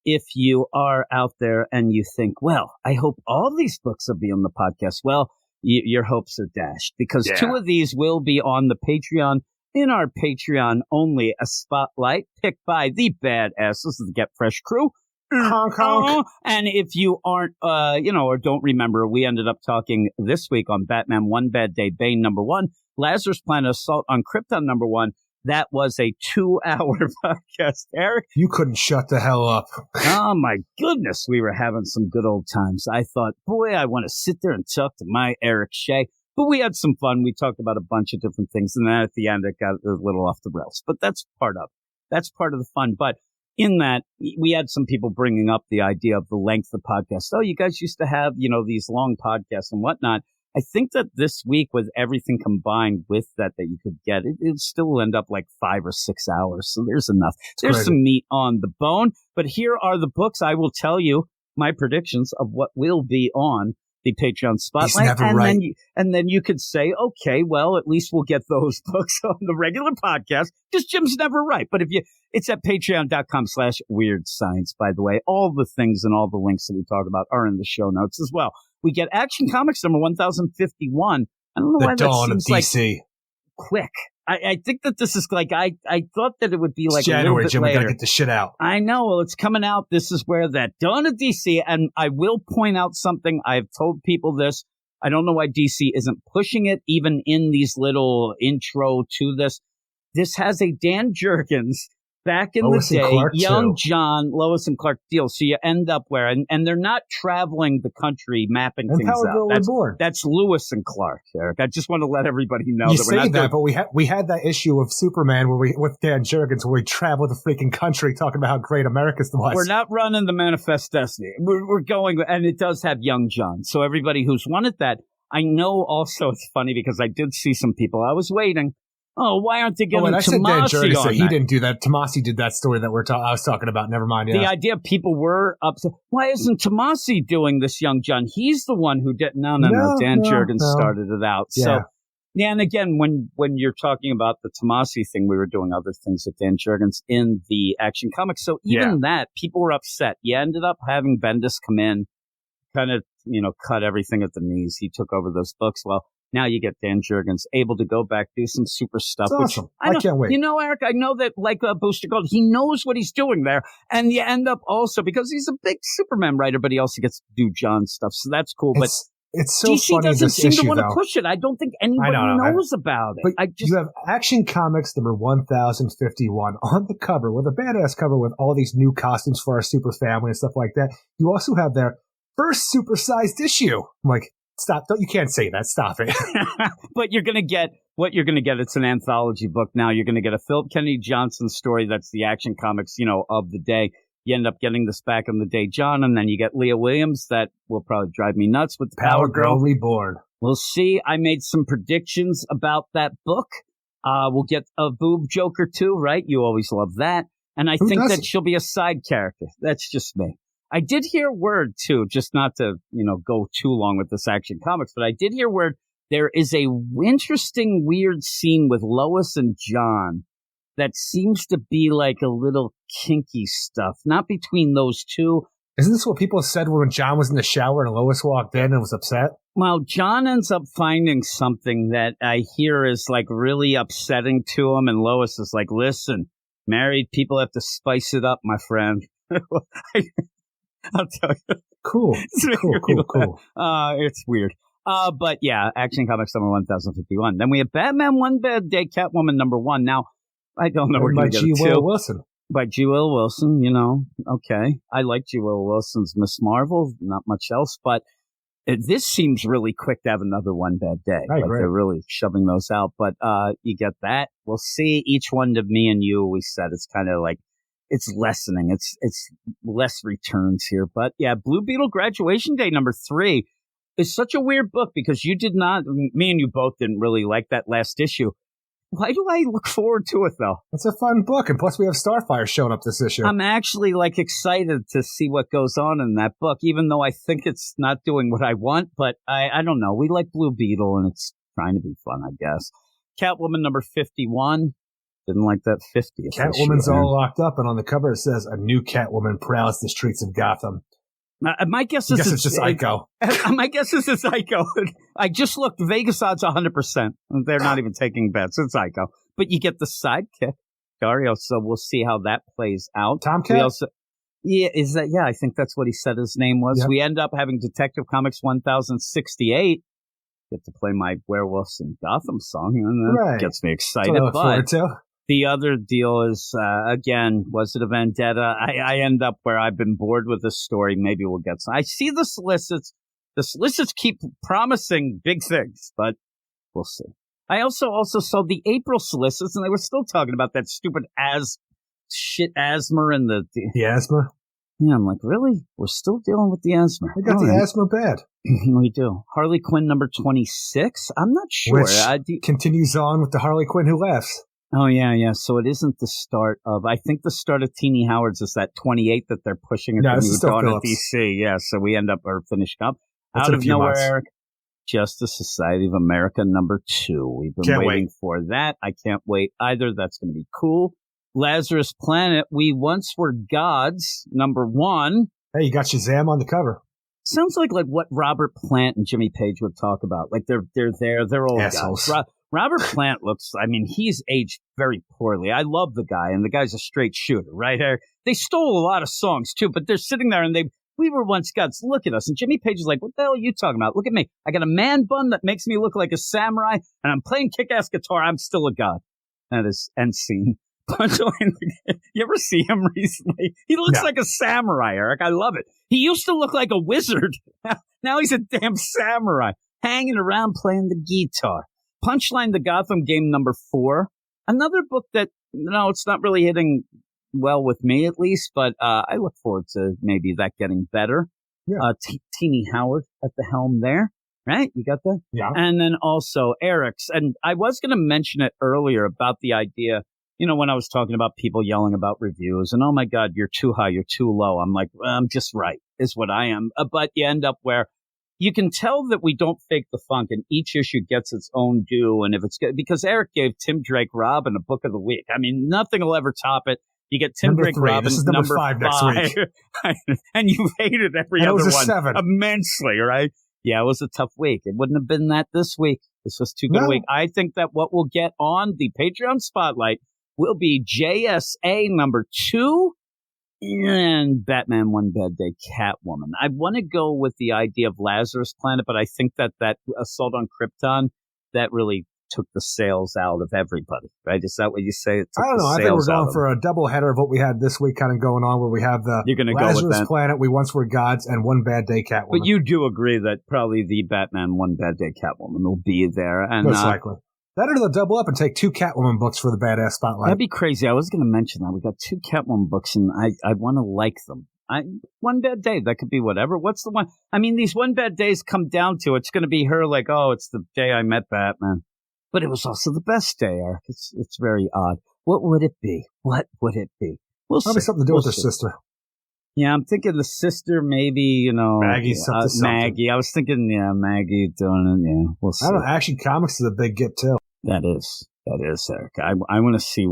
if you are out there and you think, well, I hope all these books will be on the podcast, well, your hopes are dashed because 2 of these will be on the Patreon. In our Patreon only, a spotlight picked by the badasses of the Get Fresh crew. Honk, honk. And if you aren't, or don't remember, we ended up talking this week on Batman One Bad Day, Bane number 1, Lazarus Planet Assault on Krypton number 1. That was a 2-hour podcast, Eric. You couldn't shut the hell up. Oh, my goodness. We were having some good old times. I thought, boy, I want to sit there and talk to my Eric Shea. But we had some fun. We talked about a bunch of different things. And then at the end, it got a little off the rails. But that's part of the fun. But in that, we had some people bringing up the idea of the length of the podcast. Oh, you guys used to have, these long podcasts and whatnot. I think that this week, with everything combined with that you could get, it still will end up like 5 or 6 hours. So there's enough. There's some meat on the bone. But here are the books. I will tell you my predictions of what will be on the Patreon spotlight. And then you could say, okay, well, at least we'll get those books on the regular podcast because Jim's never right. But it's at patreon.com/weirdscience, by the way. All the things and all the links that we talk about are in the show notes as well. We get Action Comics number 1051. I don't know why that seems like quick. I think that this is like, I thought that it would be like January, a little bit Jim, later. We gotta get the shit out. I know. Well, it's coming out. This is where that Dawn of DC, and I will point out something. I've told people this. I don't know why DC isn't pushing it, even in these little intro to this. This has a Dan Jurgens back in Lois the day, young too. John, Lois and Clark deal. So you end up where, and they're not traveling the country mapping and things out. That's Lewis and Clark, Eric. I just want to let everybody know you that we're not doing. But we had that issue of Superman with Dan Jurgens where we traveled the freaking country talking about how great America was. We're not running the Manifest Destiny. We're going, and it does have young John. So everybody who's wanted that, I know also it's funny because I did see some people. I was waiting. Oh, why aren't they giving Tomasi on that? He didn't do that. Tomasi did that story that I was talking about. Never mind. Yeah. The idea people were upset. Why isn't Tomasi doing this, young John? He's the one who did. No. Dan Jurgens started it out. Yeah. So, yeah, and again, when you're talking about the Tomasi thing, we were doing other things with Dan Jurgens in the Action Comics. So even that, people were upset. You ended up having Bendis come in, kind of, cut everything at the knees. He took over those books. Well, now you get Dan Jurgens able to go back, do some super stuff. That's awesome. I can't wait. Eric, I know that like Booster Gold, he knows what he's doing there. And you end up also, because he's a big Superman writer, but he also gets to do John stuff. So that's cool. But it's so DC funny doesn't seem to want to though. push it. I don't think anybody knows about it. But you have Action Comics number 1051 on the cover with a badass cover with all these new costumes for our super family and stuff like that. You also have their first supersized issue. I'm like, stop. You can't say that. Stop it. But you're going to get what you're going to get. It's an anthology book now. You're going to get a Philip Kennedy Johnson story. That's the Action Comics, of the day. You end up getting this back in the day, John, and then you get Leah Williams. That will probably drive me nuts with Power Girl Reborn. We'll see. I made some predictions about that book. We'll get a boob Joker too, right? You always love that. And I think that she'll be a side character. That's just me. I did hear word, too, just not to, go too long with this Action Comics, but I did hear word there is a interesting, weird scene with Lois and John that seems to be like a little kinky stuff, not between those two. Isn't this what people said when John was in the shower and Lois walked in and was upset? Well, John ends up finding something that I hear is like really upsetting to him, and Lois is like, listen, married people have to spice it up, my friend. I'll tell you. Cool. Cool. It's weird. But yeah, Action Comics number 1051. Then we have Batman One Bad Day, Catwoman number 1. Now, I don't know where we're going to get G. Will Wilson. By G. Will Wilson, okay. I like G. Will Wilson's Miss Marvel, not much else, but this seems really quick to have another One Bad Day. I agree. They're really shoving those out, but you get that. We'll see. Each one to me and you, we said it's kind of like, it's lessening. It's less returns here, but yeah, Blue Beetle Graduation Day number 3 is such a weird book because me and you both didn't really like that last issue. Why do I look forward to it, though? It's a fun book, and plus we have Starfire showing up this issue. I'm actually, excited to see what goes on in that book, even though I think it's not doing what I want, but I don't know. We like Blue Beetle, and it's trying to be fun, I guess. Catwoman number 51. Didn't like that 50th Catwoman's issue. all locked up, and on the cover it says, "A new Catwoman prowls the streets of Gotham." My guess is it's just Ico. My guess is it's Ico. I just looked. Vegas odds 100%. They're not even taking bets. It's Ico. But you get the sidekick, Dario. So we'll see how that plays out. Tomcat? I think that's what he said his name was. Yep. We end up having Detective Comics 1068. Get to play my Werewolves in Gotham song. And that gets me excited. But the other deal is, again, was it a vendetta? I end up where I've been bored with this story. Maybe we'll get some. I see the solicits. The solicits keep promising big things, but we'll see. I also saw the April solicits, and they were still talking about that stupid asthma and the asthma. Yeah, I'm like, really? We're still dealing with the asthma. We got the asthma bad. We do. Harley Quinn number 26. I'm not sure. Which continues on with the Harley Quinn who laughs. Oh, yeah. So it isn't the start of, I think the start of Teenie Howard's is that 28 that they're pushing at the New Dawn at DC. Yeah, so we end up finishing up. That's out of nowhere, Eric, Justice Society of America number 2. We've been waiting for that. I can't wait either. That's going to be cool. Lazarus Planet, We Once Were Gods, number 1. Hey, you got Shazam on the cover. Sounds like what Robert Plant and Jimmy Page would talk about. Like they're there. They're old assholes. Guys. Robert Plant he's aged very poorly. I love the guy, and the guy's a straight shooter, right? They stole a lot of songs, too, but they're sitting there and we were once gods. Look at us. And Jimmy Page is like, what the hell are you talking about? Look at me. I got a man bun that makes me look like a samurai, and I'm playing kick-ass guitar. I'm still a god. That is end scene. You ever see him recently? He looks like a samurai, Eric. I love it. He used to look like a wizard. Now he's a damn samurai, hanging around playing the guitar. Punchline, the Gotham Game number 4. Another book that, it's not really hitting well with me at least, but I look forward to maybe that getting better. Yeah. Teenie Howard at the helm there, right? You got that? Yeah. And then also Eric's, and I was going to mention it earlier about the idea, when I was talking about people yelling about reviews and, oh my God, you're too high, you're too low. I'm like, I'm just right is what I am. But you end up where you can tell that we don't fake the funk, and each issue gets its own due. And if it's good, because Eric gave Tim Drake Robin a book of the week. I mean, nothing will ever top it. You get Tim Drake Robin. This is number 5 next week. And you hated every other one 7. Immensely, right? Yeah, it was a tough week. It wouldn't have been that this week. This was too good a week. I think that what we'll get on the Patreon Spotlight will be JSA number 2 and Batman One Bad Day Catwoman. I want to go with the idea of Lazarus Planet, but I think that Assault on Krypton, that really took the sales out of everybody, right? Is that what you say? I don't know. I think we're going for a double header of what we had this week kind of going on, where we have the Lazarus Planet, We Once Were Gods, and One Bad Day Catwoman. But you do agree that probably the Batman One Bad Day Catwoman will be there. And, most likely. That or they'll double up and take 2 Catwoman books for the Badass Spotlight. That'd be crazy. I was going to mention that. We got 2 Catwoman books, and I want to like them. One Bad Day, that could be whatever. What's the one? I mean, these One Bad Days come down to, it's going to be her like, oh, it's the day I met Batman. But it was also the best day, Eric. It's very odd. What would it be? What would it be? Probably something to do with her sister. Yeah, I'm thinking the sister, maybe, Maggie, Maggie. I was thinking, Maggie doing it. Yeah, we'll see. I don't know. Action Comics is a big get, too. That is, Eric. I want to see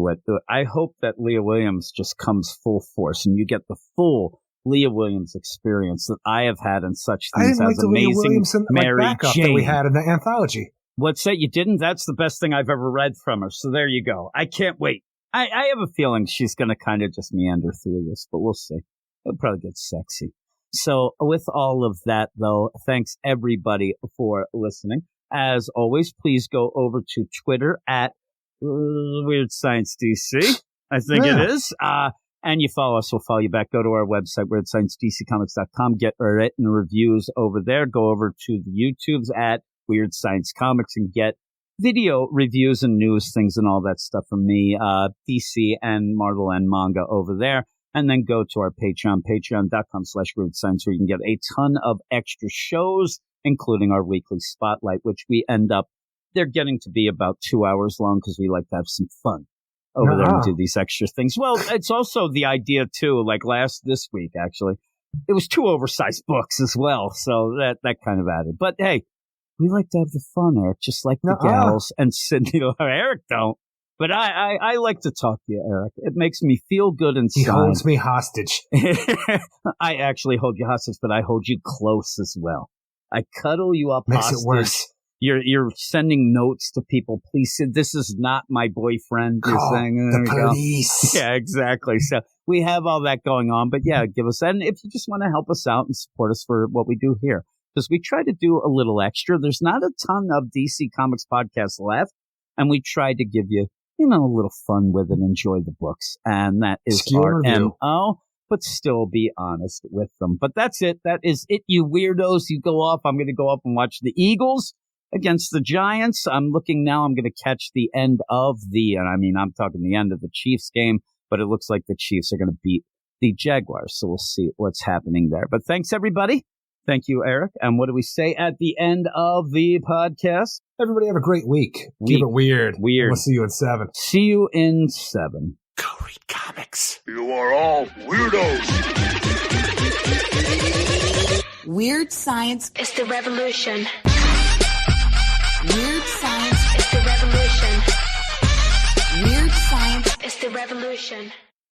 I hope that Leah Williams just comes full force and you get the full Leah Williams experience that I have had in such things as Amazing Mary Jane that we had in the anthology. What's that? You didn't? That's the best thing I've ever read from her. So there you go. I can't wait. I have a feeling she's going to kind of just meander through this, but we'll see. It'll probably get sexy. So with all of that, though, thanks everybody for listening. As always, please go over to Twitter at Weird Science DC. I think it is. And you follow us, we'll follow you back. Go to our website, WeirdScienceDCComics.com. Get written reviews over there. Go over to the YouTubes at Weird Science Comics and get video reviews and news things and all that stuff from me, DC and Marvel and Manga over there. And then go to our Patreon, patreon.com/Weird Science, where you can get a ton of extra shows, including our weekly spotlight, which we end up, they're getting to be about 2 hours long because we like to have some fun over there and do these extra things. Well, it's also the idea, too, like this week, actually, it was 2 oversized books as well. So that kind of added. But hey, we like to have the fun, Eric, just like the gals and Sydney. Eric don't. But I like to talk to you, Eric. It makes me feel good inside. He holds me hostage. I actually hold you hostage, but I hold you close as well. I cuddle you up Makes hostage. It worse. You're sending notes to people. Please, this is not my boyfriend. You're saying the police. Yeah, exactly. So we have all that going on. But yeah, give us that. And if you just want to help us out and support us for what we do here, because we try to do a little extra. There's not a ton of DC Comics podcasts left, and we try to give you, a little fun with it, enjoy the books. And that is our MO, but still be honest with them. But that's it. That is it, you weirdos. You go off. I'm going to go up and watch the Eagles against the Giants. I'm looking now. I'm going to catch the end of I'm talking the end of the Chiefs game, but it looks like the Chiefs are going to beat the Jaguars. So we'll see what's happening there. But thanks, everybody. Thank you, Eric. And what do we say at the end of the podcast? Everybody have a great week. Keep it weird. Weird. We'll see you in 7. See you in 7. Go read comics. You are all weirdos. Weird science is the revolution. Weird science is the revolution. Weird science is the revolution.